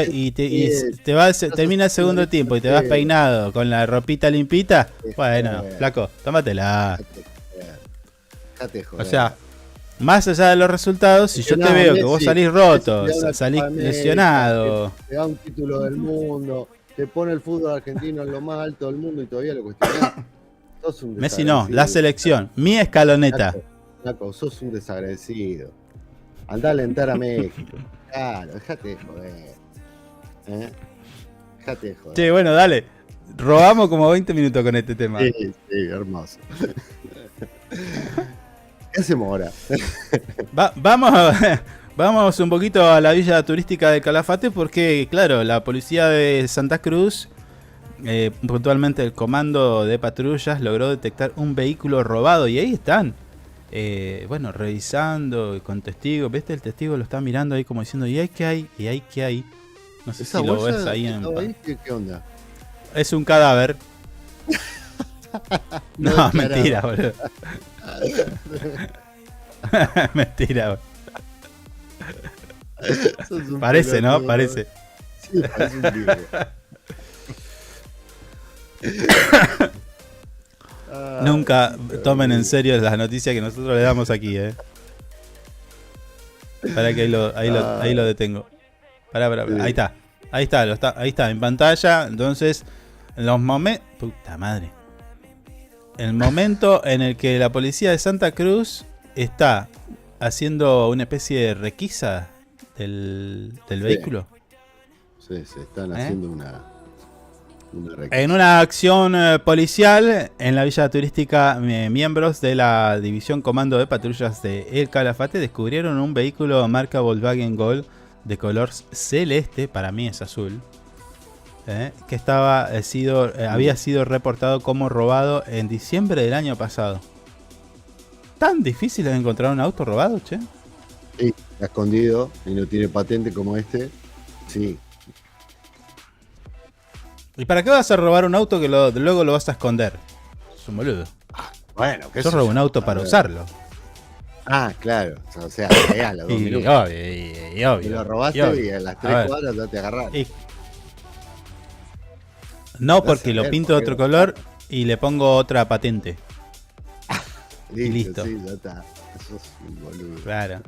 B: termina el segundo tiempo y te vas peinado con la ropita limpita, bueno, flaco, tómatela. O sea, más allá de los resultados, si yo te veo que vos salís roto, salís lesionado,
C: te da un título del mundo, te pone el fútbol argentino en lo más alto del mundo y todavía lo cuestionás.
B: Messi no, la selección, mi escaloneta.
C: Sos un desagradecido. Andá a alentar a México. Claro, dejate de joder. Dejate de joder.
B: Che, bueno, dale. Robamos como 20 minutos con este tema.
C: Sí, hermoso. ¿Qué hacemos ahora?
B: Vamos un poquito a la villa turística de Calafate porque, claro, la policía de Santa Cruz, puntualmente el comando de patrullas, logró detectar un vehículo robado y ahí están, revisando con testigos. ¿Viste? El testigo lo está mirando ahí como diciendo, ¿y ahí qué hay? ¿Y ahí qué hay? No sé si lo ves ahí
C: ¿Qué onda?
B: Es un cadáver. No, mentira, boludo. Mentira, boludo. Parece, ¿no? Parece.
C: Sí, parece un libro.
B: Nunca tomen en serio las noticias que nosotros le damos aquí, Para que ahí lo detengo. Pará. Ahí está, en pantalla. Entonces, los momentos. Puta madre. El momento en el que la policía de Santa Cruz está haciendo una especie de requisa del vehículo.
C: Sí, están haciendo una requisa.
B: En una acción policial en la villa turística, miembros de la División Comando de Patrullas de El Calafate descubrieron un vehículo marca Volkswagen Gol de color celeste, para mí es azul, que había sido reportado como robado en diciembre del año pasado. tan difícil encontrar un auto robado, che?
C: Sí, está escondido y no tiene patente como este. Sí.
B: ¿Y para qué vas a robar un auto que luego lo vas a esconder? Es un boludo.
C: Bueno,
B: yo robo un auto para usarlo.
C: Ah, claro. O sea, a los 2 minutos.
B: Obvio.
C: Y lo robaste y a las 3 cuadras ya te agarraron.
B: No, porque lo pinto de otro color y le pongo otra patente.
C: Listo. Sí, ya está. Eso es un boludo.
B: Claro.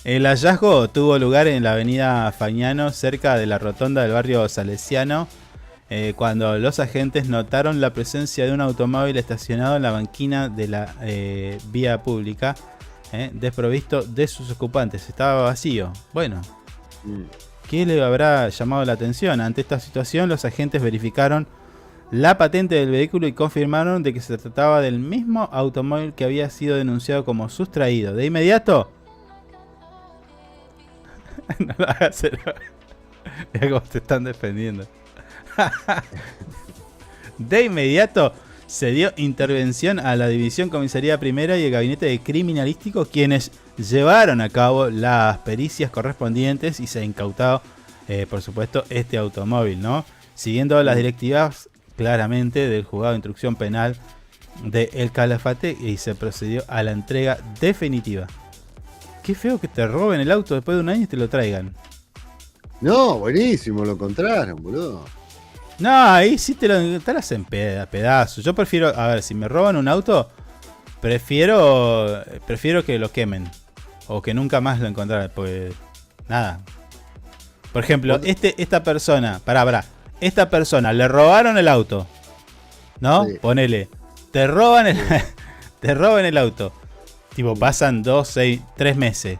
B: El hallazgo tuvo lugar en la avenida Fagnano, cerca de la rotonda del barrio Salesiano, cuando los agentes notaron la presencia de un automóvil estacionado en la banquina de la vía pública, desprovisto de sus ocupantes. Estaba vacío. Bueno, ¿qué le habrá llamado la atención? Ante esta situación, los agentes verificaron la patente del vehículo y confirmaron de que se trataba del mismo automóvil que había sido denunciado como sustraído. De inmediato... No lo hagas hacer. Mira cómo te están defendiendo. De inmediato se dio intervención a la División Comisaría Primera y el Gabinete de Criminalístico, quienes llevaron a cabo las pericias correspondientes y se incautó, por supuesto, este automóvil, ¿no? Siguiendo las directivas claramente del Juzgado de Instrucción Penal de El Calafate, y se procedió a la entrega definitiva. Qué feo que te roben el auto después de un año y te lo traigan.
C: No, buenísimo, lo encontraron, boludo.
B: No, ahí sí te lo hacen pedazos. Yo prefiero, a ver, si me roban un auto, prefiero que lo quemen. O que nunca más lo encontraran. Pues, nada. Por ejemplo, esta persona, esta persona, le robaron el auto. ¿No? Sí. Ponele. Te roban el auto. Tipo, pasan 2, 6, 3 meses.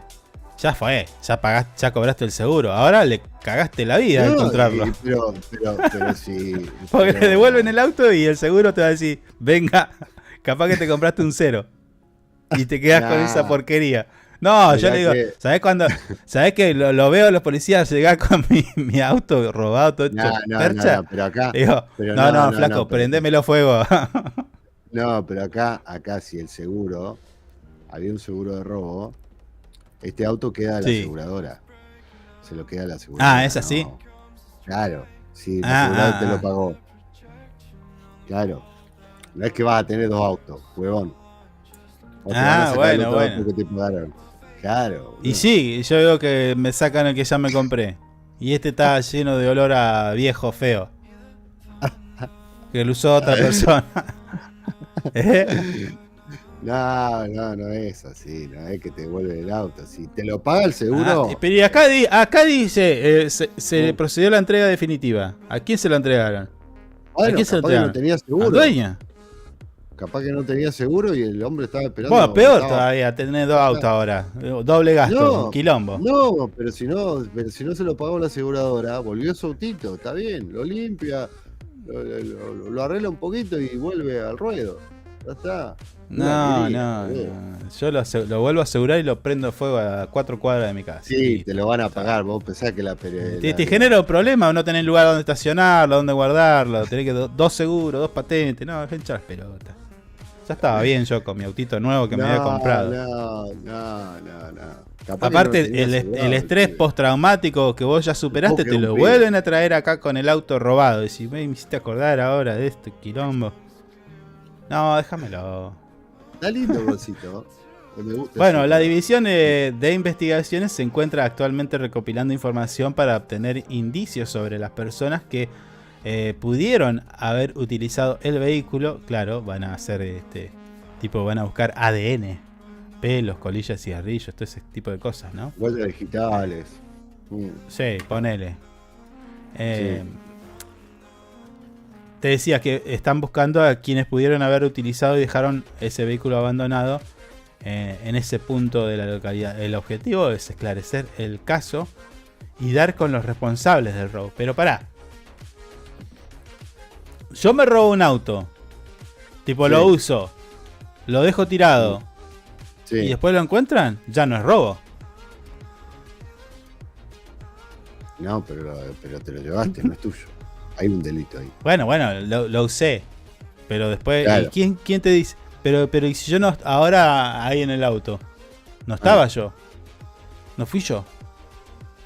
B: Ya fue, ya cobraste el seguro. Ahora le cagaste la vida de encontrarlo.
C: Pero sí.
B: Porque le devuelven el auto y el seguro te va a decir, venga, capaz que te compraste un 0. Y te quedas con esa porquería. No, yo le digo, ¿sabés que lo veo a los policías llegar con mi auto robado todo hecho percha?
C: Pero acá.
B: Digo, no, flaco, prendémelo fuego.
C: No, pero acá si el seguro, había un seguro de robo, este auto queda a la aseguradora. Se lo queda a la aseguradora.
B: Ah, ¿es así?
C: No. Claro, sí, la aseguradora te lo pagó. Claro. No es que vas a tener 2 autos, huevón.
B: Bueno.
C: Que te pagaron. Claro.
B: Y sí, yo veo que me sacan el que ya me compré. Y este está lleno de olor a viejo feo. Que lo usó otra persona.
C: No es así, no es que te devuelven el auto. Si te lo paga el seguro.
B: Pero acá dice, se procedió a la entrega definitiva. ¿A quién se lo entregaron?
C: Bueno,
B: ¿A quién se lo
C: entregaron?
B: No
C: tenía seguro.
B: ¿Al dueño?
C: Capaz que no tenía seguro y el hombre estaba esperando.
B: Bueno, peor todavía, tener 2 autos ahora. Doble gasto, un quilombo.
C: No, pero si no se lo pagó la aseguradora, volvió su autito, está bien, lo limpia, lo arregla un poquito y vuelve al ruedo. Ya está.
B: No. Yo lo vuelvo a asegurar y lo prendo fuego a 4 cuadras de mi casa.
C: Sí, te lo van a pagar. Vos pensás que
B: te genera problemas, no tenés lugar donde estacionarlo, donde guardarlo, tenés que 2 seguros, 2 patentes. No, hincha las pelotas. Ya estaba bien yo con mi autito nuevo que me había comprado.
C: No.
B: Aparte, el estrés postraumático que vos ya superaste, te lo vuelven a traer acá con el auto robado. Y si me hiciste acordar ahora de este quilombo. No, déjamelo.
C: Está lindo, bolsito.
B: Bueno, la División de Investigaciones se encuentra actualmente recopilando información para obtener indicios sobre las personas que pudieron haber utilizado el vehículo. Claro, van a hacer van a buscar ADN, pelos, colillas, cigarrillos, todo ese tipo de cosas, ¿no?
C: Huellas digitales.
B: Sí, ponele. Te decía que están buscando a quienes pudieron haber utilizado y dejaron ese vehículo abandonado en ese punto de la localidad. El objetivo es esclarecer el caso y dar con los responsables del robo. Pero pará. Yo me robo un auto. Lo uso. Lo dejo tirado.
C: Sí.
B: Y después lo encuentran. Ya no es robo.
C: No, pero te lo llevaste, no es tuyo. Hay un delito ahí.
B: Bueno, lo usé. Pero después,
C: claro.
B: ¿quién te dice? Pero ¿y si yo no, ahora ahí en el auto? No estaba yo. No fui yo.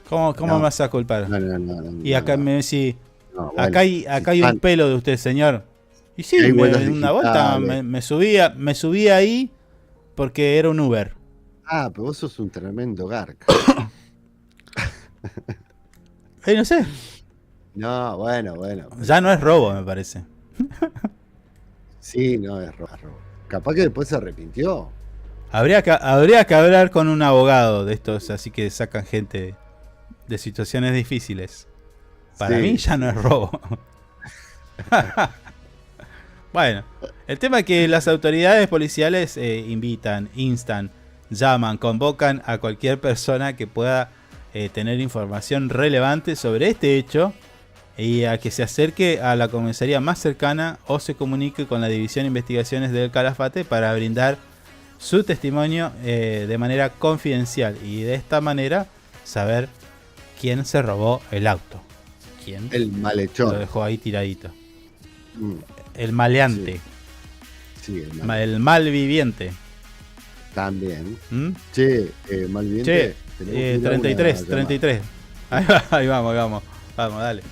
B: ¿Cómo me vas a culpar?
C: No,
B: y acá me decís,
C: no, bueno,
B: acá hay un pelo de usted, señor. Y sí,
C: hay huellas
B: en una vuelta me subí ahí porque era un Uber.
C: Ah, pero vos sos un tremendo garca.
B: No sé.
C: No, bueno.
B: Ya no es robo, me parece.
C: Sí, no es robo. Capaz que después se arrepintió.
B: Habría que hablar con un abogado de estos, así que sacan gente de situaciones difíciles. Para mí ya no es robo. Bueno, el tema es que las autoridades policiales invitan, instan, llaman, convocan a cualquier persona que pueda tener información relevante sobre este hecho y a que se acerque a la comisaría más cercana o se comunique con la División de Investigaciones del Calafate para brindar su testimonio de manera confidencial y de esta manera saber quién se robó el auto. ¿Quién?
C: El malhechor.
B: Lo dejó ahí tiradito. El maleante.
C: Sí,
B: el malviviente.
C: También. Che, malviviente.
B: Che, 33. Ahí vamos. Vamos, dale.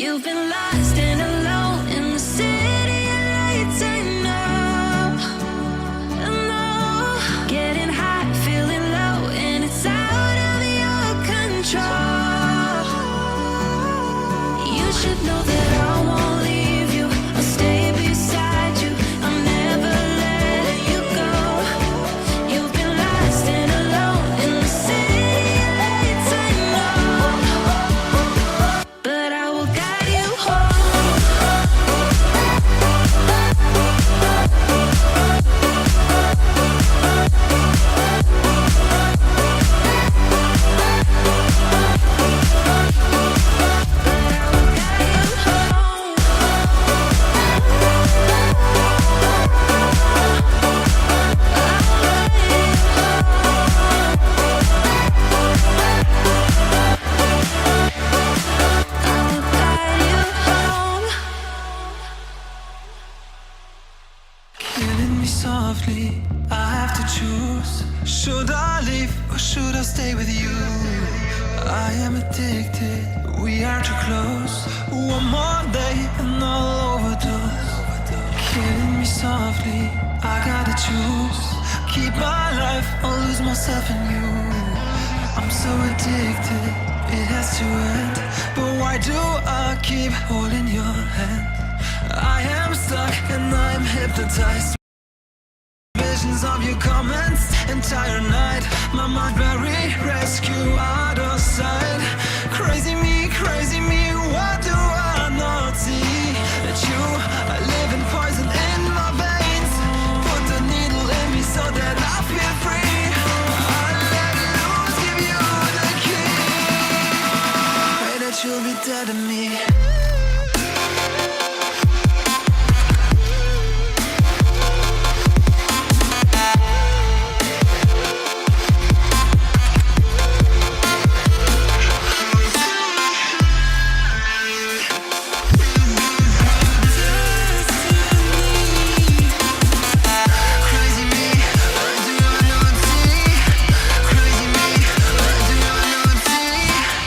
K: You've been lost and alone in the city of lights. I know, getting high, feeling low, and it's out of your control. You should know that I won't leave you. I'll stay beside you. I'll never let you go. You've been lost and alone in the city of lights. I know, but I will guide you home.
A: Killing me softly, I have to choose. Should I leave or should I stay with you? I am addicted, we are too close. One more day and I'll overdose. Killing me softly, I gotta choose. Keep my life or lose myself in you. I'm so addicted, it has to end. But why do I keep holding your hand? I am stuck and I'm hypnotized. Visions of your comments, entire night. My mind very rescue out of sight. Crazy me, what do I not see? That you are living poison in my veins. Put the needle in me so that I feel free. I let loose, give you the key. Pray that you'll be dead to me.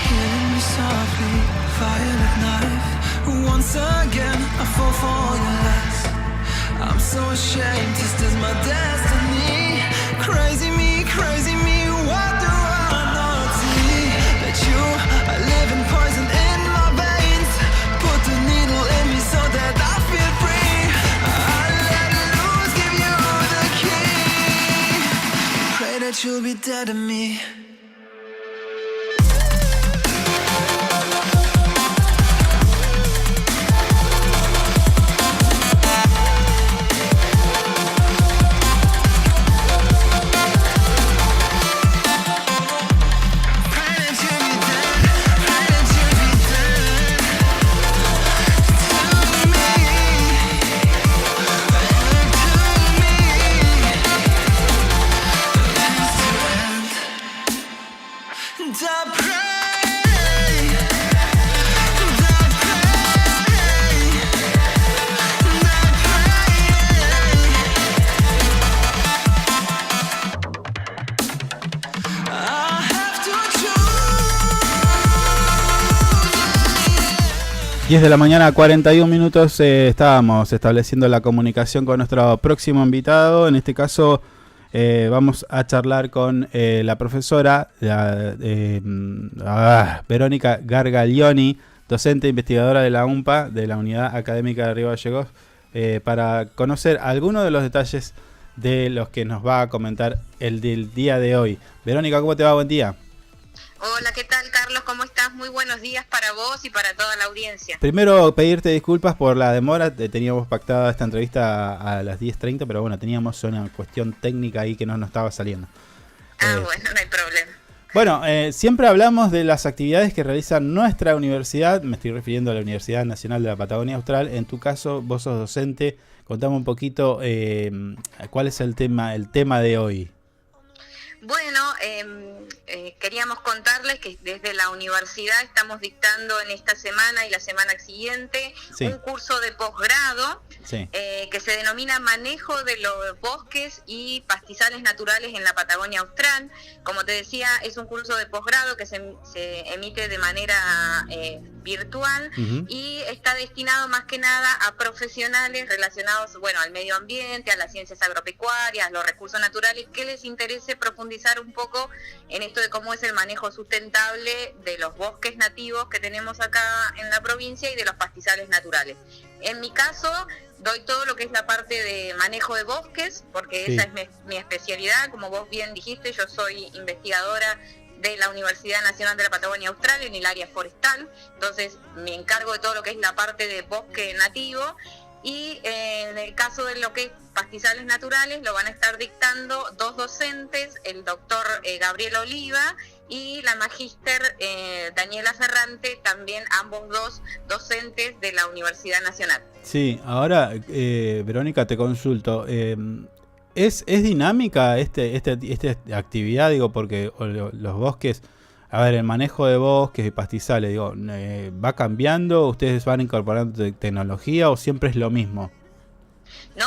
A: Killing me softly, violet knife. Once again, I fall for your lies. I'm so ashamed, this is my destiny. Crazy me, what do I not see? That you are living poison in my veins. Put the needle in me so that I feel free. I let loose, give you the key. Pray that you'll be dead to me.
B: De la mañana, 41 minutos, estábamos estableciendo la comunicación con nuestro próximo invitado. En este caso vamos a charlar con la profesora Verónica Gargaglioni, docente investigadora de la UMPA, de la Unidad Académica de Río Gallegos, para conocer algunos de los detalles de los que nos va a comentar el del día de hoy. Verónica, ¿cómo te va? Buen día.
M: Hola, ¿qué tal, Carlos? ¿Cómo estás? Muy buenos días para vos y para toda la audiencia.
B: Primero, pedirte disculpas por la demora. Teníamos pactada esta entrevista a las 10:30, pero bueno, teníamos una cuestión técnica ahí que no nos estaba saliendo.
M: Bueno, no hay problema.
B: Bueno, siempre hablamos de las actividades que realiza nuestra universidad. Me estoy refiriendo a la Universidad Nacional de la Patagonia Austral. En tu caso, vos sos docente. Contame un poquito cuál es el tema de hoy.
M: Bueno, queríamos contarles que desde la universidad estamos dictando en esta semana y la semana siguiente un curso de posgrado que se denomina Manejo de los bosques y pastizales naturales en la Patagonia Austral. Como te decía, es un curso de posgrado que se emite de manera virtual y está destinado más que nada a profesionales relacionados, bueno, al medio ambiente, a las ciencias agropecuarias, los recursos naturales, que les interese profundizar un poco en esto de cómo es el manejo sustentable de los bosques nativos que tenemos acá en la provincia y de los pastizales naturales. En mi caso, doy todo lo que es la parte de manejo de bosques, porque esa es mi especialidad. Como vos bien dijiste, yo soy investigadora de la Universidad Nacional de la Patagonia Austral en el área forestal, entonces me encargo de todo lo que es la parte de bosque nativo. Y en el caso de lo que es pastizales naturales lo van a estar dictando dos docentes, el doctor Gabriel Oliva y la magíster Daniela Ferrante, también ambos dos docentes de la Universidad Nacional.
B: Sí, ahora Verónica, te consulto, ¿es dinámica esta actividad? Digo, porque los bosques... A ver, el manejo de bosques y pastizales, digo, ¿va cambiando? ¿Ustedes van incorporando tecnología o siempre es lo mismo?
M: No,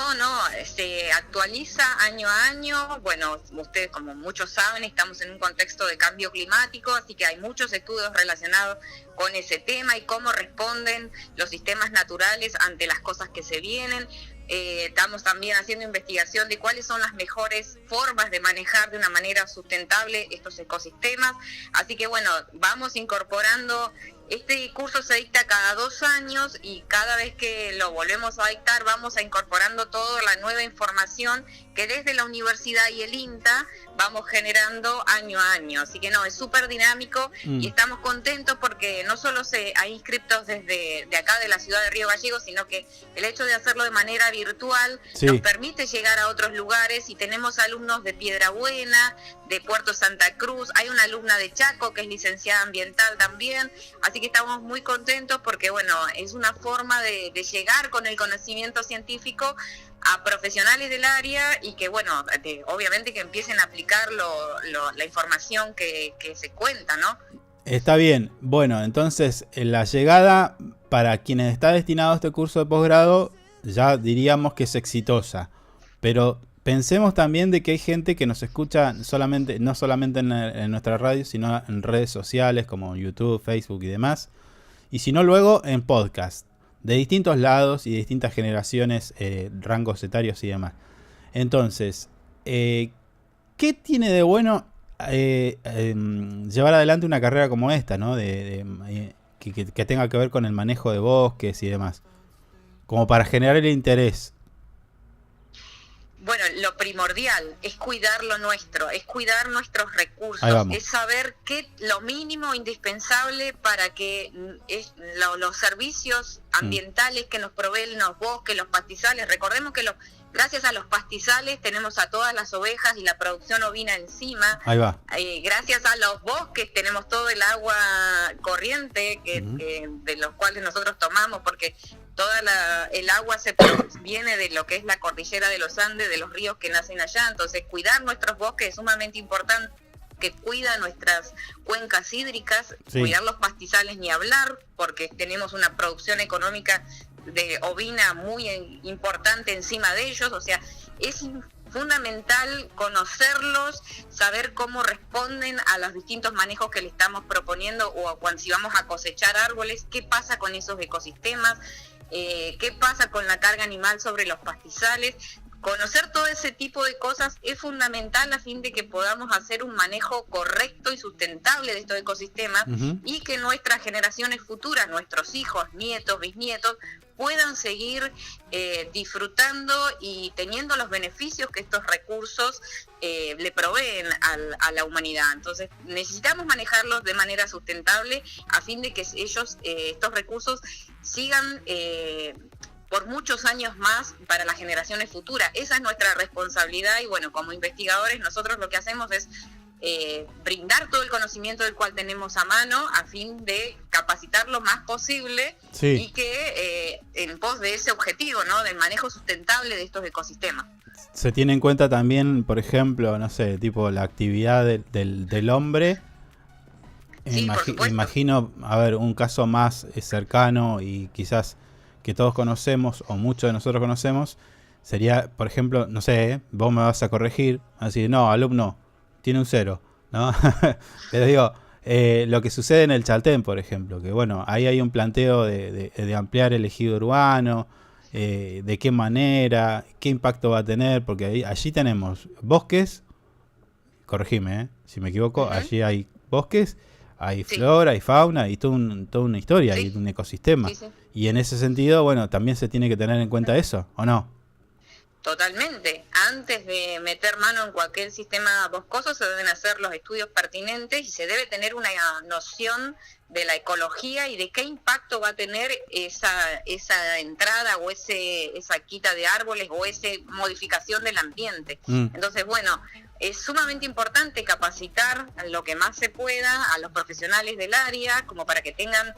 M: se actualiza año a año. Bueno, ustedes como muchos saben, estamos en un contexto de cambio climático, así que hay muchos estudios relacionados con ese tema y cómo responden los sistemas naturales ante las cosas que se vienen. Estamos también haciendo investigación de cuáles son las mejores formas de manejar de una manera sustentable estos ecosistemas. Así que bueno, vamos incorporando. Este curso se dicta cada 2 años y cada vez que lo volvemos a dictar vamos a incorporando toda la nueva información que desde la universidad y el INTA vamos generando año a año. Así que no, es súper dinámico y estamos contentos porque no solo hay inscriptos desde de acá de la ciudad de Río Gallegos, sino que el hecho de hacerlo de manera virtual nos permite llegar a otros lugares y tenemos alumnos de Piedrabuena, de Puerto Santa Cruz, hay una alumna de Chaco que es licenciada ambiental también, así que estamos muy contentos porque bueno, es una forma de llegar con el conocimiento científico a profesionales del área y que bueno, obviamente que empiecen a aplicar la información que se cuenta, ¿no?
B: Está bien, bueno, entonces la llegada para quienes está destinado a este curso de posgrado ya diríamos que es exitosa, pero pensemos también de que hay gente que nos escucha no solamente en nuestra radio, sino en redes sociales como YouTube, Facebook y demás, y sino luego en podcast, de distintos lados y de distintas generaciones, rangos etarios y demás. Entonces, ¿qué tiene de bueno llevar adelante una carrera como esta, ¿no? Que tenga que ver con el manejo de bosques y demás, como para generar el interés?
M: Bueno, lo primordial es cuidar lo nuestro, es cuidar nuestros recursos, es saber lo mínimo indispensable para que los servicios ambientales que nos proveen los bosques, los pastizales. Recordemos que gracias a los pastizales tenemos a todas las ovejas y la producción ovina encima.
B: Ahí va.
M: Gracias a los bosques tenemos todo el agua corriente de los cuales nosotros tomamos, porque el agua viene de lo que es la cordillera de los Andes, de los ríos que nacen allá. Entonces cuidar nuestros bosques es sumamente importante, que cuida nuestras cuencas hídricas, cuidar los pastizales ni hablar, porque tenemos una producción económica de ovina muy importante encima de ellos. O sea, es fundamental conocerlos, saber cómo responden a los distintos manejos que le estamos proponiendo, o si vamos a cosechar árboles, qué pasa con esos ecosistemas, qué pasa con la carga animal sobre los pastizales. Conocer todo ese tipo de cosas es fundamental a fin de que podamos hacer un manejo correcto y sustentable de estos ecosistemas y que nuestras generaciones futuras, nuestros hijos, nietos, bisnietos, puedan seguir disfrutando y teniendo los beneficios que estos recursos le proveen a la humanidad. Entonces necesitamos manejarlos de manera sustentable a fin de que estos recursos sigan por muchos años más para las generaciones futuras. Esa es nuestra responsabilidad y bueno, como investigadores nosotros lo que hacemos es brindar todo el conocimiento del cual tenemos a mano a fin de capacitar lo más posible y que en pos de ese objetivo, ¿no?, del manejo sustentable de estos ecosistemas.
B: se tiene en cuenta también, por ejemplo, no sé, tipo la actividad del hombre.
M: Sí, por supuesto.
B: Imagino, a ver, un caso más cercano y quizás que todos conocemos o muchos de nosotros conocemos, sería, por ejemplo, no sé, vos me vas a corregir, así, no, alumno, tiene un 0, ¿no? Pero digo, lo que sucede en el Chaltén, por ejemplo, que bueno, ahí hay un planteo de ampliar el ejido urbano, de qué manera, qué impacto va a tener, porque allí tenemos bosques, corregime, si me equivoco, allí hay bosques, hay flora, hay fauna y toda una historia, hay un ecosistema. Y en ese sentido, bueno, también se tiene que tener en cuenta eso, ¿o no?
M: Totalmente. Antes de meter mano en cualquier sistema boscoso se deben hacer los estudios pertinentes y se debe tener una noción de la ecología y de qué impacto va a tener esa entrada o esa quita de árboles o esa modificación del ambiente. Entonces, bueno, es sumamente importante capacitar lo que más se pueda a los profesionales del área, como para que tengan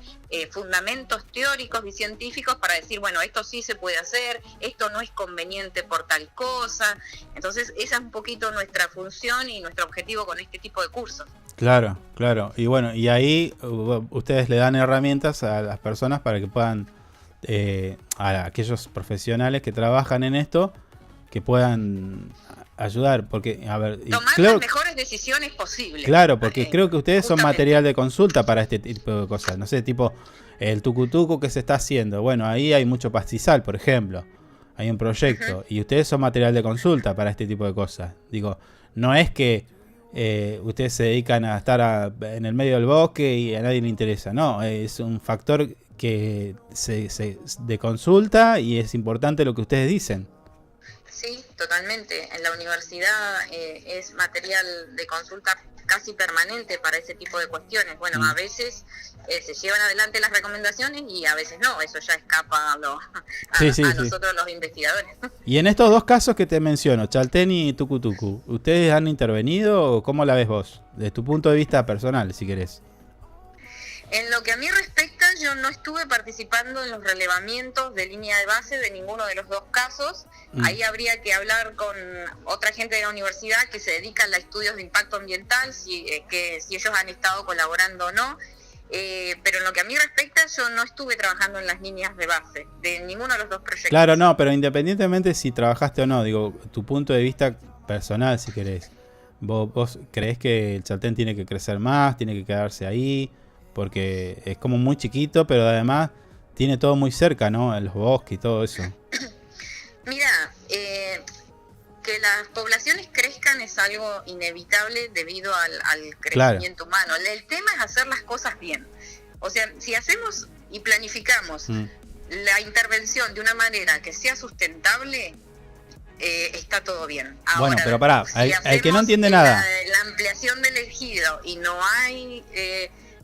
M: fundamentos teóricos y científicos para decir, bueno, esto sí se puede hacer, esto no es conveniente por tal cosa. Entonces, esa es un poquito nuestra función y nuestro objetivo con este tipo de cursos.
B: Claro, claro. Y bueno, y ahí ustedes le dan herramientas a las personas para que puedan, a aquellos profesionales que trabajan en esto, que puedan ayudar, porque, a ver,
M: tomar las mejores decisiones posibles.
B: Claro, porque creo que ustedes son material de consulta para este tipo de cosas. No sé, tipo el tucutuco que se está haciendo. Bueno, ahí hay mucho pastizal, por ejemplo. Hay un proyecto y ustedes son material de consulta para este tipo de cosas. Digo, no es que ustedes se dedican a estar en el medio del bosque y a nadie le interesa. No, es un factor que de consulta y es importante lo que ustedes dicen.
M: Sí, totalmente. En la universidad es material de consulta casi permanente para ese tipo de cuestiones. Bueno, a veces se llevan adelante las recomendaciones y a veces no. Eso ya escapa a nosotros los investigadores.
B: Y en estos dos casos que te menciono, Chaltén y Tucutucu, ¿ustedes han intervenido o cómo la ves vos? Desde tu punto de vista personal, si querés.
M: En lo que a mí respecta, yo no estuve participando en los relevamientos de línea de base de ninguno de los dos casos. Ahí habría que hablar con otra gente de la universidad que se dedica a estudios de impacto ambiental, si ellos han estado colaborando o no. Pero en lo que a mí respecta, yo no estuve trabajando en las líneas de base de ninguno de los dos proyectos.
B: Claro, no, pero independientemente si trabajaste o no, digo, tu punto de vista personal, si querés. ¿Vos creés que el Chaltén tiene que crecer más, tiene que quedarse ahí? Porque es como muy chiquito, pero además tiene todo muy cerca, ¿no? Los bosques y todo eso.
M: Mira, que las poblaciones crezcan es algo inevitable debido al crecimiento humano. El tema es hacer las cosas bien. O sea, si hacemos y planificamos la intervención de una manera que sea sustentable, está todo bien. Ahora,
B: bueno, pero pará, si al que no entiende nada.
M: La ampliación del ejido y no hay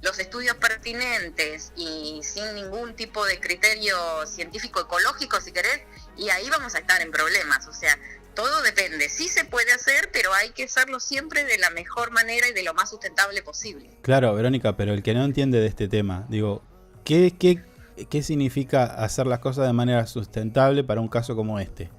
M: los estudios pertinentes y sin ningún tipo de criterio científico ecológico, si querés, y ahí vamos a estar en problemas. O sea, todo depende. Sí se puede hacer, pero hay que hacerlo siempre de la mejor manera y de lo más sustentable posible.
B: Claro, Verónica, pero el que no entiende de este tema, digo, ¿qué significa hacer las cosas de manera sustentable para un caso como este?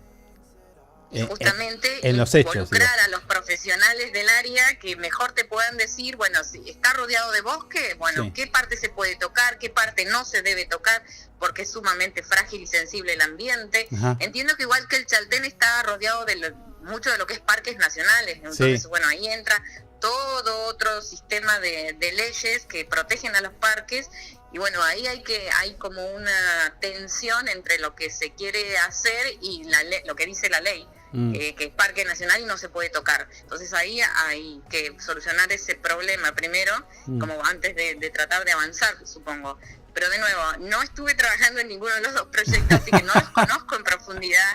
M: Justamente
B: en los hechos,
M: involucrar a los profesionales del área que mejor te puedan decir, bueno, si está rodeado de bosque, bueno, qué parte se puede tocar, qué parte no se debe tocar, porque es sumamente frágil y sensible el ambiente. Entiendo que igual que el Chaltén está rodeado de mucho de lo que es parques nacionales, entonces bueno, ahí entra todo otro sistema de leyes que protegen a los parques. Y bueno, ahí hay como una tensión entre lo que se quiere hacer y lo que dice la ley, que es parque nacional y no se puede tocar. Entonces ahí hay que solucionar ese problema primero, como antes de tratar de avanzar, supongo. Pero de nuevo, no estuve trabajando en ninguno de los dos proyectos, así que no los conozco en profundidad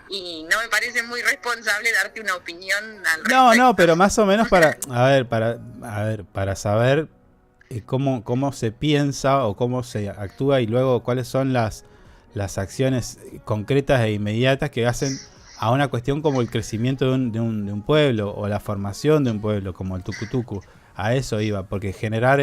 M: y no me parece muy responsable darte una opinión al respecto.
B: No, pero más o menos para saber cómo se piensa o cómo se actúa y luego cuáles son las acciones concretas e inmediatas que hacen a una cuestión como el crecimiento de un pueblo o la formación de un pueblo como el Tucutucu. A eso iba, porque generar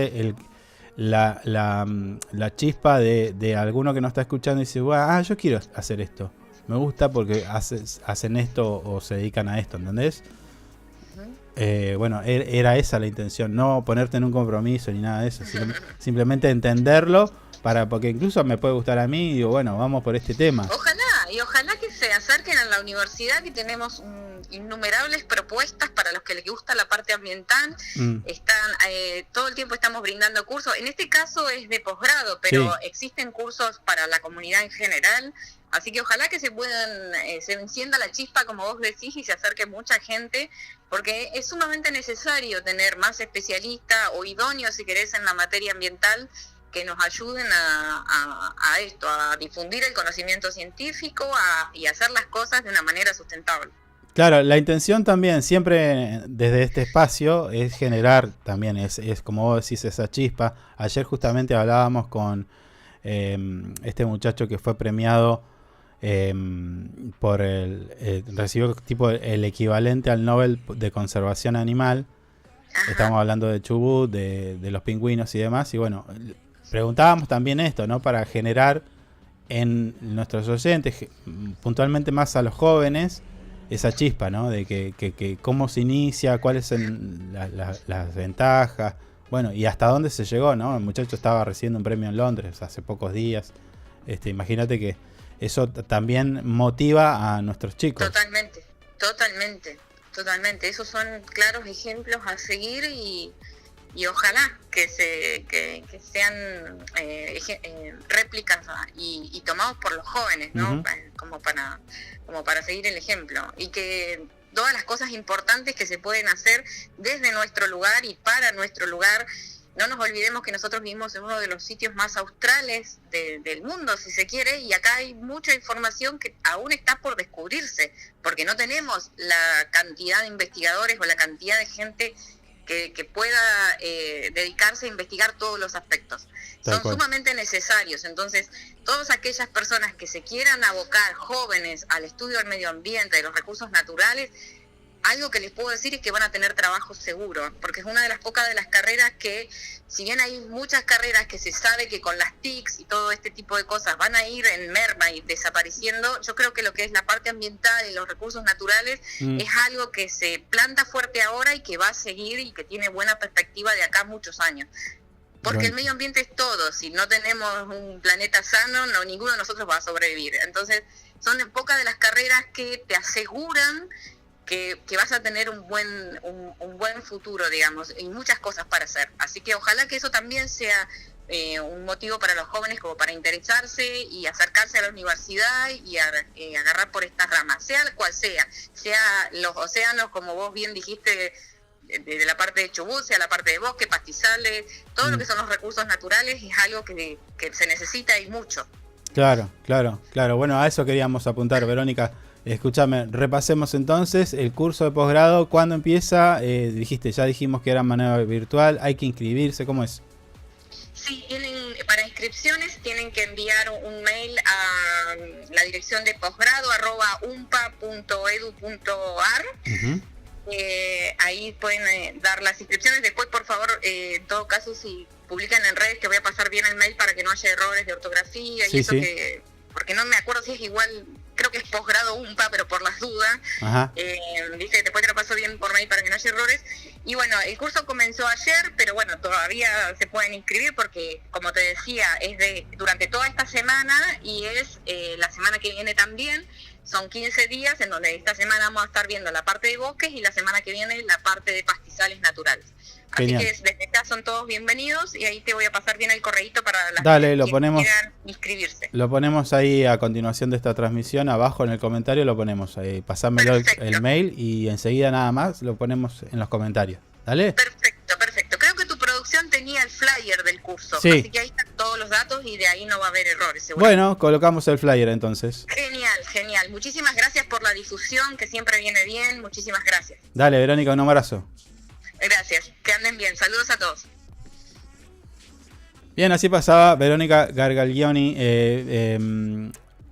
B: la chispa de alguno que nos está escuchando y dice, yo quiero hacer esto. me gusta porque hacen esto o se dedican a esto, ¿entendés? Bueno, era esa la intención, no ponerte en un compromiso ni nada de eso, simplemente entenderlo, porque incluso me puede gustar a mí y digo, bueno, vamos por este tema.
M: Ojalá que se acerquen a la universidad, que tenemos innumerables propuestas para los que les gusta la parte ambiental. Todo el tiempo estamos brindando cursos, en este caso es de posgrado, pero existen cursos para la comunidad en general, así que ojalá que se encienda la chispa, como vos decís, y se acerque mucha gente, porque es sumamente necesario tener más especialistas o idóneos, si querés, en la materia ambiental, que nos ayuden a esto, a difundir el conocimiento científico y hacer las cosas de una manera sustentable.
B: Claro, la intención también, siempre desde este espacio, es generar también, es como vos decís, esa chispa. Ayer justamente hablábamos con este muchacho que fue premiado recibió tipo el equivalente al Nobel de Conservación Animal. Ajá. Estamos hablando de Chubut, de los pingüinos y demás, y bueno, preguntábamos también esto, ¿no? Para generar en nuestros oyentes, puntualmente más a los jóvenes, esa chispa, ¿no? De que cómo se inicia, cuáles son las ventajas, bueno, y hasta dónde se llegó, ¿no? El muchacho estaba recibiendo un premio en Londres hace pocos días. Imagínate que eso también motiva a nuestros chicos.
M: Totalmente. Esos son claros ejemplos a seguir y ojalá que sean réplicas y tomados por los jóvenes, ¿no? Uh-huh. como para seguir el ejemplo, y que todas las cosas importantes que se pueden hacer desde nuestro lugar y para nuestro lugar. No nos olvidemos que nosotros vivimos en uno de los sitios más australes del mundo, si se quiere, y acá hay mucha información que aún está por descubrirse, porque no tenemos la cantidad de investigadores o la cantidad de gente que pueda dedicarse a investigar todos los aspectos. Son sumamente necesarios. Entonces, todas aquellas personas que se quieran abocar, jóvenes, al estudio del medio ambiente, de los recursos naturales, algo que les puedo decir es que van a tener trabajo seguro, porque es una de las pocas de las carreras que, si bien hay muchas carreras que se sabe que con las TICs y todo este tipo de cosas van a ir en merma y desapareciendo, yo creo que lo que es la parte ambiental y los recursos naturales es algo que se planta fuerte ahora y que va a seguir y que tiene buena perspectiva de acá a muchos años. Porque el medio ambiente es todo, si no tenemos un planeta sano, ninguno de nosotros va a sobrevivir. Entonces, son pocas de las carreras que te aseguran que vas a tener un buen futuro, digamos, y muchas cosas para hacer. Así que ojalá que eso también sea un motivo para los jóvenes como para interesarse y acercarse a la universidad y agarrar por estas ramas, sea cual sea los océanos, como vos bien dijiste, de la parte de Chubut, sea la parte de bosque, pastizales, todo lo que son los recursos naturales es algo que se necesita y mucho. Claro.
B: Bueno, a eso queríamos apuntar, Verónica. Escúchame, repasemos entonces el curso de posgrado. ¿Cuándo empieza? Ya dijimos que era de manera virtual. ¿Hay que inscribirse? ¿Cómo es?
M: Sí, para inscripciones tienen que enviar un mail a la dirección de posgrado @umpa.edu.ar. Uh-huh. Ahí pueden dar las inscripciones. Después, por favor, en todo caso, si publican en redes, que voy a pasar bien el mail para que no haya errores de ortografía y eso. Que porque no me acuerdo si es igual, creo que es posgrado UMPA, pero por las dudas, dice que después te lo paso bien por mail para que no haya errores. Y bueno, el curso comenzó ayer, pero bueno, todavía se pueden inscribir porque, como te decía, es durante toda esta semana y es la semana que viene también. Son 15 días en donde esta semana vamos a estar viendo la parte de bosques y la semana que viene la parte de pastizales naturales. Genial. Así que desde acá son todos bienvenidos y ahí te voy a pasar bien el correíto para las que quieran inscribirse.
B: Lo ponemos ahí a continuación de esta transmisión, abajo en el comentario lo ponemos. Pasámelo el mail y enseguida nada más lo ponemos en los comentarios. ¿Dale?
M: Perfecto. Creo que tu producción tenía el flyer del curso,
B: sí.
M: Así que ahí están todos los datos y de ahí no va a haber errores.
B: Bueno, colocamos el flyer entonces.
M: Genial. Muchísimas gracias por la difusión, que siempre viene bien. Muchísimas gracias.
B: Dale, Verónica, un abrazo.
M: Gracias, que anden bien. Saludos a todos.
B: Bien, así pasaba Verónica Gargaglioni,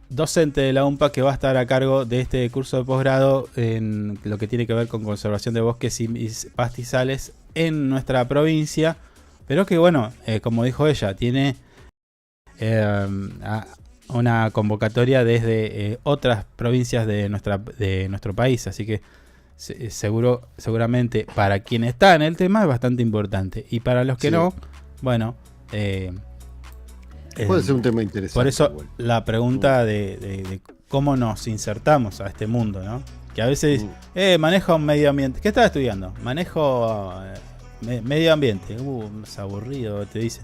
B: docente de la UMPA, que va a estar a cargo de este curso de posgrado en lo que tiene que ver con conservación de bosques y pastizales en nuestra provincia, pero que bueno, como dijo ella, tiene una convocatoria desde otras provincias de nuestro país, así que seguramente para quien está en el tema es bastante importante, y para los que no, bueno,
C: puede ser un tema interesante.
B: por eso la pregunta de cómo nos insertamos a este mundo, ¿no? Que a veces manejo un medio ambiente. ¿Qué estás estudiando? Manejo medio ambiente. Es aburrido, te dice.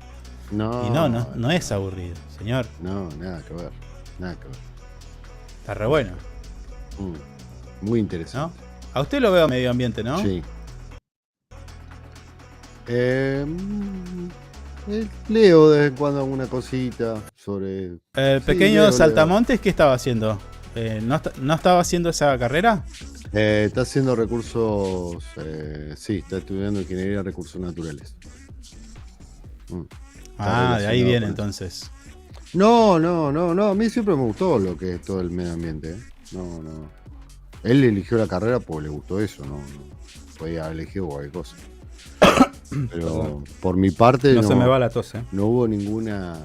C: No,
B: y no es aburrido, señor.
C: No, nada que ver. Nada que ver.
B: Está re bueno.
C: Muy interesante.
B: ¿No? A usted lo veo medio ambiente, ¿no?
C: Sí. Leo de vez en cuando alguna cosita sobre...
B: El pequeño Saltamontes, ¿qué estaba haciendo? ¿No estaba haciendo esa carrera?
C: Está haciendo recursos... sí, está estudiando ingeniería de recursos naturales.
B: De ahí viene entonces.
C: No, a mí siempre me gustó lo que es todo el medio ambiente. No. Él eligió la carrera porque le gustó eso, no podía haber elegido cualquier cosa. Pero por mi parte
B: no se me va la tos,
C: no hubo ninguna...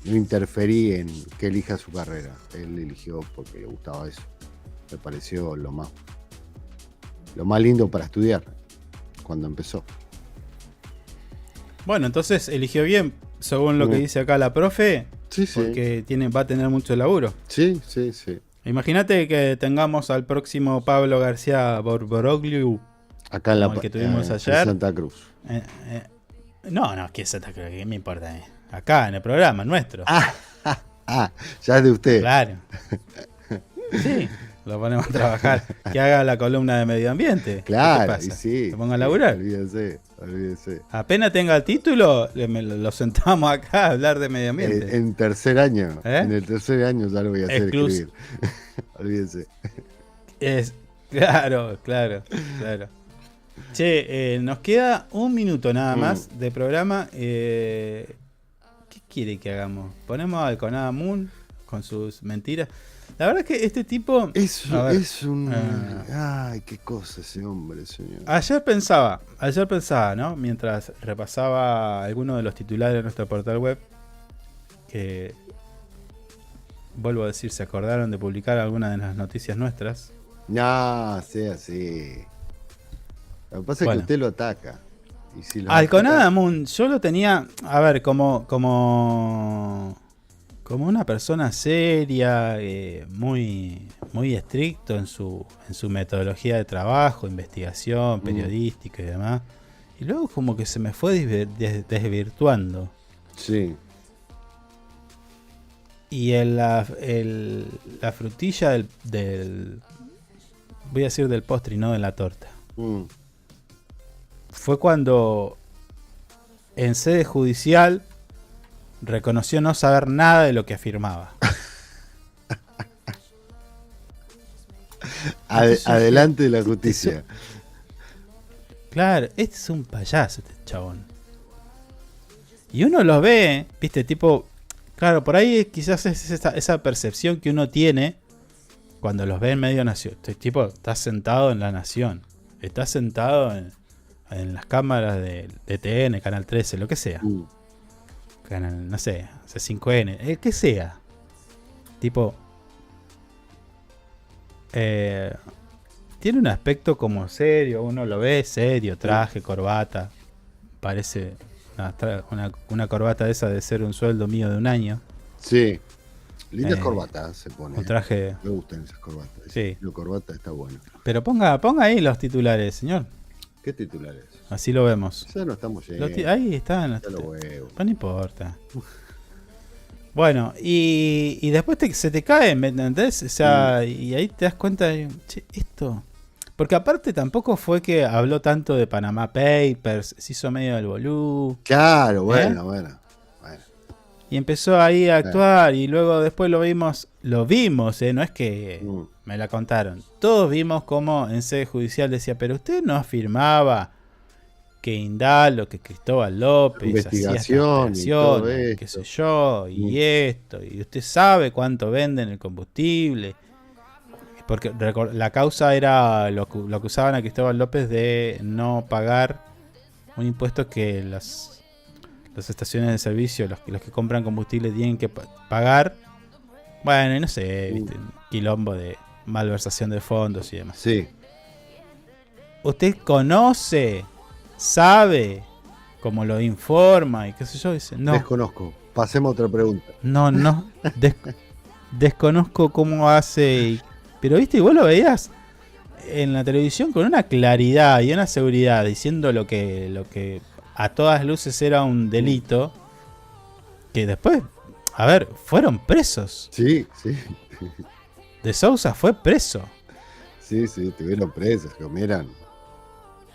C: no interferí en que elija su carrera. Él eligió porque le gustaba eso. Me pareció lo más lindo para estudiar cuando empezó.
B: Bueno, entonces eligió bien, según lo que dice acá la profe, porque va a tener mucho laburo.
C: Sí.
B: Imagínate que tengamos al próximo Pablo García Borborogliu,
C: acá en
B: el que tuvimos ayer.
C: En Santa Cruz.
B: No, que es Santa Cruz, ¿qué me importa? Acá, en el programa nuestro.
C: Ya es de usted.
B: Claro. Sí, lo ponemos a trabajar. Que haga la columna de medio ambiente.
C: Claro, y sí.
B: Se ponga a laburar.
C: Olvídense.
B: Apenas tenga el título, lo sentamos acá a hablar de medio ambiente.
C: En tercer año. En el tercer año ya lo voy a hacer escribir. Olvídense.
B: Claro. Che, nos queda un minuto nada más de programa. ¿Qué quiere que hagamos? Ponemos al Conada Moon con sus mentiras. La verdad es que este tipo...
C: Ay, qué cosa ese hombre, señor.
B: Ayer pensaba, ¿no? Mientras repasaba algunos de los titulares de nuestro portal web, que, vuelvo a decir, se acordaron de publicar algunas de las noticias nuestras.
C: No, sea así. Lo que pasa es que usted lo ataca. Y si lo
B: al Conada Moon, yo lo tenía, a ver, como una persona seria, muy estricto en su metodología de trabajo, investigación, periodística y demás. Y luego como que se me fue desvirtuando.
C: Sí.
B: Y la frutilla del voy a decir del postre y no de la torta. Fue cuando en sede judicial reconoció no saber nada de lo que afirmaba.
C: Adelante de la justicia.
B: Claro, este es un payaso, este chabón. Y uno los ve, viste, tipo... Claro, por ahí quizás es esa percepción que uno tiene cuando los ve en medio nación. Este tipo está sentado en La Nación. Está sentado en las cámaras de TN, Canal 13, lo que sea. Canal, no sé, C5N, el que sea. Tipo... tiene un aspecto como serio, uno lo ve serio, traje, corbata. Parece una corbata de esa de ser un sueldo mío de un año.
C: Sí. Lindas corbatas se pone.
B: Un traje.
C: Me gustan esas corbatas.
B: Sí.
C: La corbata está buena.
B: Pero ponga ahí los titulares, señor.
C: ¿Qué titulares?
B: Así lo vemos.
C: Ya no estamos llegando.
B: Ahí están. No importa. Bueno, y después se te cae, ¿me entendés? O sea, y ahí te das cuenta de, che, esto... Porque aparte tampoco fue que habló tanto de Panama Papers, se hizo medio del bolú.
C: Claro, bueno.
B: Y empezó ahí a actuar y luego después lo vimos, no es que me la contaron. Todos vimos como en sede judicial decía, pero usted no afirmaba que Indalo, que Cristóbal López
C: investigación
B: hacía
C: y todo esto.
B: qué sé yo, y esto, y usted sabe cuánto venden el combustible. Porque la causa era lo que acusaban a Cristóbal López de no pagar un impuesto que las estaciones de servicio, los que compran combustible tienen que pagar. Bueno, y no sé, ¿viste? Un quilombo de malversación de fondos y demás.
C: Sí.
B: Usted conoce, sabe, como lo informa y qué sé yo, dice, no.
C: Desconozco. Pasemos a otra pregunta.
B: No. Desconozco cómo hace. Pero viste, vos lo veías en la televisión con una claridad y una seguridad, diciendo lo que a todas luces era un delito, que después, a ver, fueron presos.
C: Sí.
B: De Sousa fue preso.
C: Sí, estuvieron presos, que comieran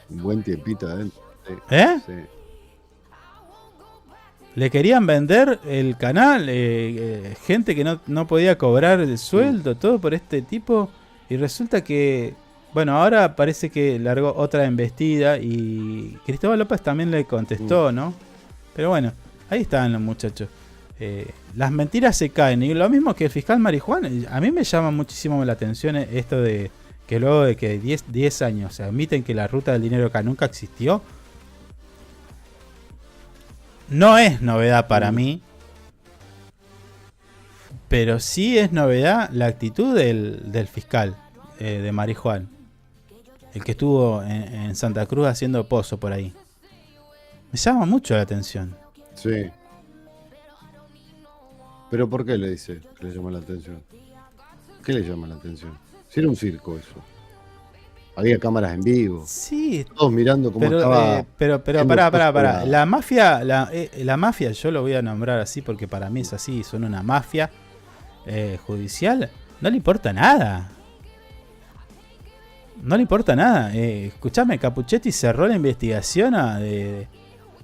C: un buen tiempito adentro. Sí. Sí.
B: Le querían vender el canal, gente que no podía cobrar el sueldo, todo por este tipo. Y resulta que, bueno, ahora parece que largó otra embestida y Cristóbal López también le contestó, ¿no? Pero bueno, ahí estaban los muchachos. Las mentiras se caen. Y lo mismo que el fiscal Marijuán, a mí me llama muchísimo la atención esto de que luego de que 10 años se admiten que la ruta del dinero acá nunca existió. No es novedad para mí, pero sí es novedad la actitud del fiscal de Marijuán, el que estuvo en Santa Cruz haciendo pozo por ahí. Me llama mucho la atención.
C: Sí. ¿Pero por qué le dice que le llama la atención? ¿Qué le llama la atención? Si era un circo eso. Había cámaras en vivo.
B: Sí.
C: Todos mirando cómo estaba.
B: Pero pará. La mafia, yo lo voy a nombrar así porque para mí es así. Son una mafia judicial. No le importa nada. Escuchame, Capuchetti cerró la investigación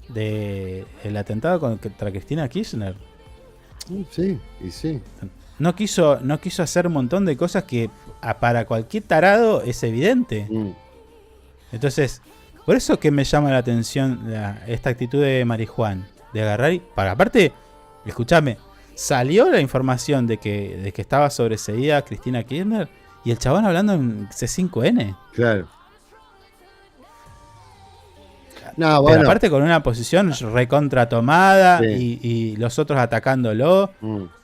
B: de el atentado contra Cristina Kirchner.
C: Sí.
B: No quiso hacer un montón de cosas que para cualquier tarado es evidente. Entonces, por eso que me llama la atención esta actitud de Marijuán, de agarrar y... Aparte, escúchame, salió la información de que estaba sobreseída Cristina Kirchner y el chabón hablando en C5N.
C: Claro.
B: No, bueno. Pero aparte con una posición recontra tomada, sí. y los otros atacándolo,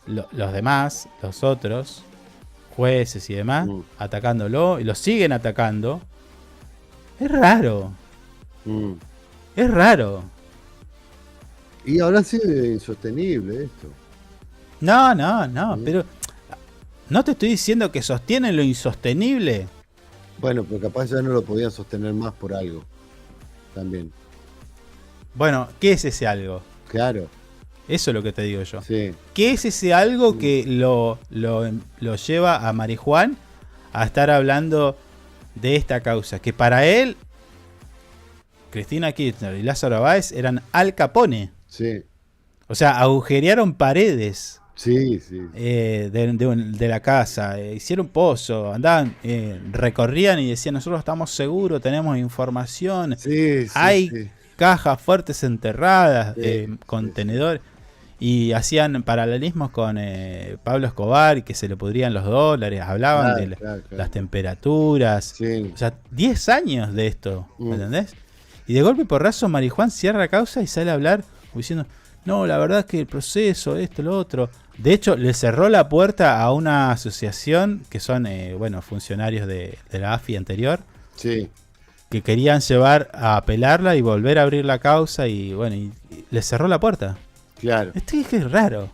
B: los demás, los otros, jueces y demás, atacándolo, y lo siguen atacando. Es raro. Es raro.
C: Y ahora sí es insostenible esto.
B: No, pero no te estoy diciendo que sostienen lo insostenible.
C: Bueno, pero capaz ya no lo podían sostener más por algo. También.
B: Bueno, ¿qué es ese algo?
C: Claro.
B: Eso es lo que te digo yo.
C: Sí.
B: ¿Qué es ese algo que lo lleva a Marijuán a estar hablando de esta causa? Que para él, Cristina Kirchner y Lázaro Báez eran Al Capone.
C: Sí.
B: O sea, agujerearon paredes.
C: Sí.
B: De la casa, hicieron pozo, andaban, recorrían y decían, nosotros estamos seguros, tenemos información, hay cajas fuertes enterradas, contenedores, y hacían paralelismos con Pablo Escobar y que se le pudrían los dólares, hablaban las temperaturas, o sea, 10 años de esto, ¿me entendés? Y de golpe porrazo Marijuán cierra causa y sale a hablar diciendo, no, la verdad es que el proceso, esto, lo otro. De hecho, le cerró la puerta a una asociación que son, funcionarios de la AFI anterior.
C: Sí.
B: Que querían llevar a apelarla y volver a abrir la causa y le cerró la puerta.
C: Claro.
B: Es raro.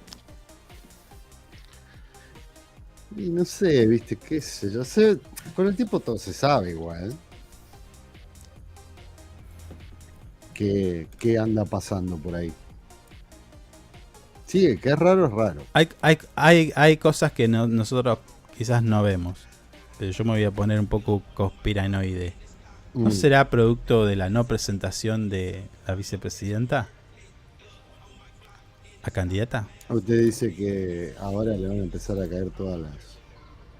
C: Y no sé, viste, qué sé yo. Sé, con el tiempo todo se sabe igual. ¿Qué anda pasando por ahí? Sí, que es raro.
B: Hay cosas que nosotros quizás no vemos. Pero yo me voy a poner un poco conspiranoide. ¿No será producto de la no presentación de la vicepresidenta a candidata?
C: Usted dice que ahora le van a empezar a caer todas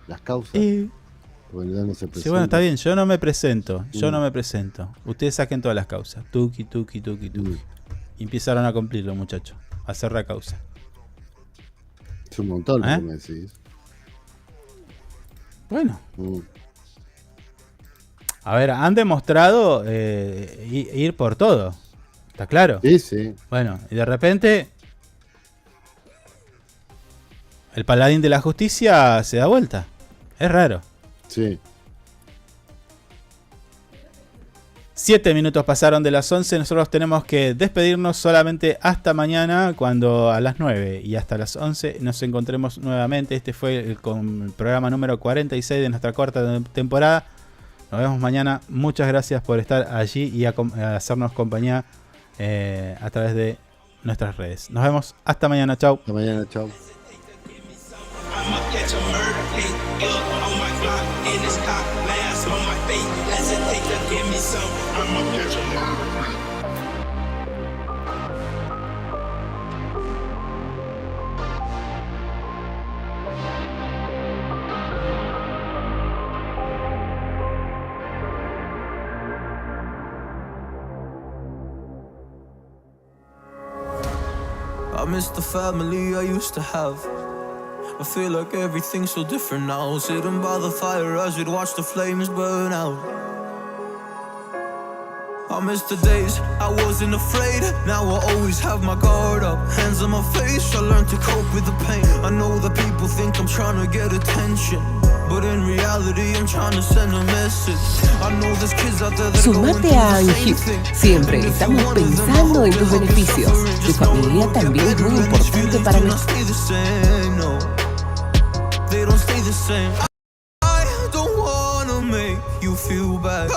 C: las causas. Porque ya no se presenta.
B: Sí, bueno, está bien, yo no me presento. Ustedes saquen todas las causas. Tuki. Y empezaron a cumplir los muchachos. A cerrar causa.
C: Es un montón lo que me decís.
B: Bueno. A ver, han demostrado ir por todo. ¿Está claro?
C: Sí, sí.
B: Bueno, y de repente el paladín de la justicia se da vuelta. Es raro.
C: Sí.
B: 7 minutos pasaron de las 11. Nosotros tenemos que despedirnos solamente hasta mañana, cuando a las 9 y hasta las 11 nos encontremos nuevamente. Este fue el programa número 46 de nuestra cuarta temporada. Nos vemos mañana. Muchas gracias por estar allí y a hacernos compañía a través de nuestras redes. Nos vemos hasta mañana. Chau.
C: Hasta mañana. Chau.
N: I miss the family I used to have. I feel like everything's so different now. Sitting by the fire as we'd watch the flames burn out. I miss the days I wasn't afraid. Now I always have my guard up. Hands on my face, I learned to cope with the pain. I know that people think I'm trying to get attention, but in reality I'm trying to send a message. I know there's kids out there that are going through
D: Sumate a
N: the same
D: Angip.
N: thing.
D: Siempre estamos pensando en tus beneficios. Tu familia también es muy importante para nosotros.
N: They don't stay the same. I don't wanna make you feel bad.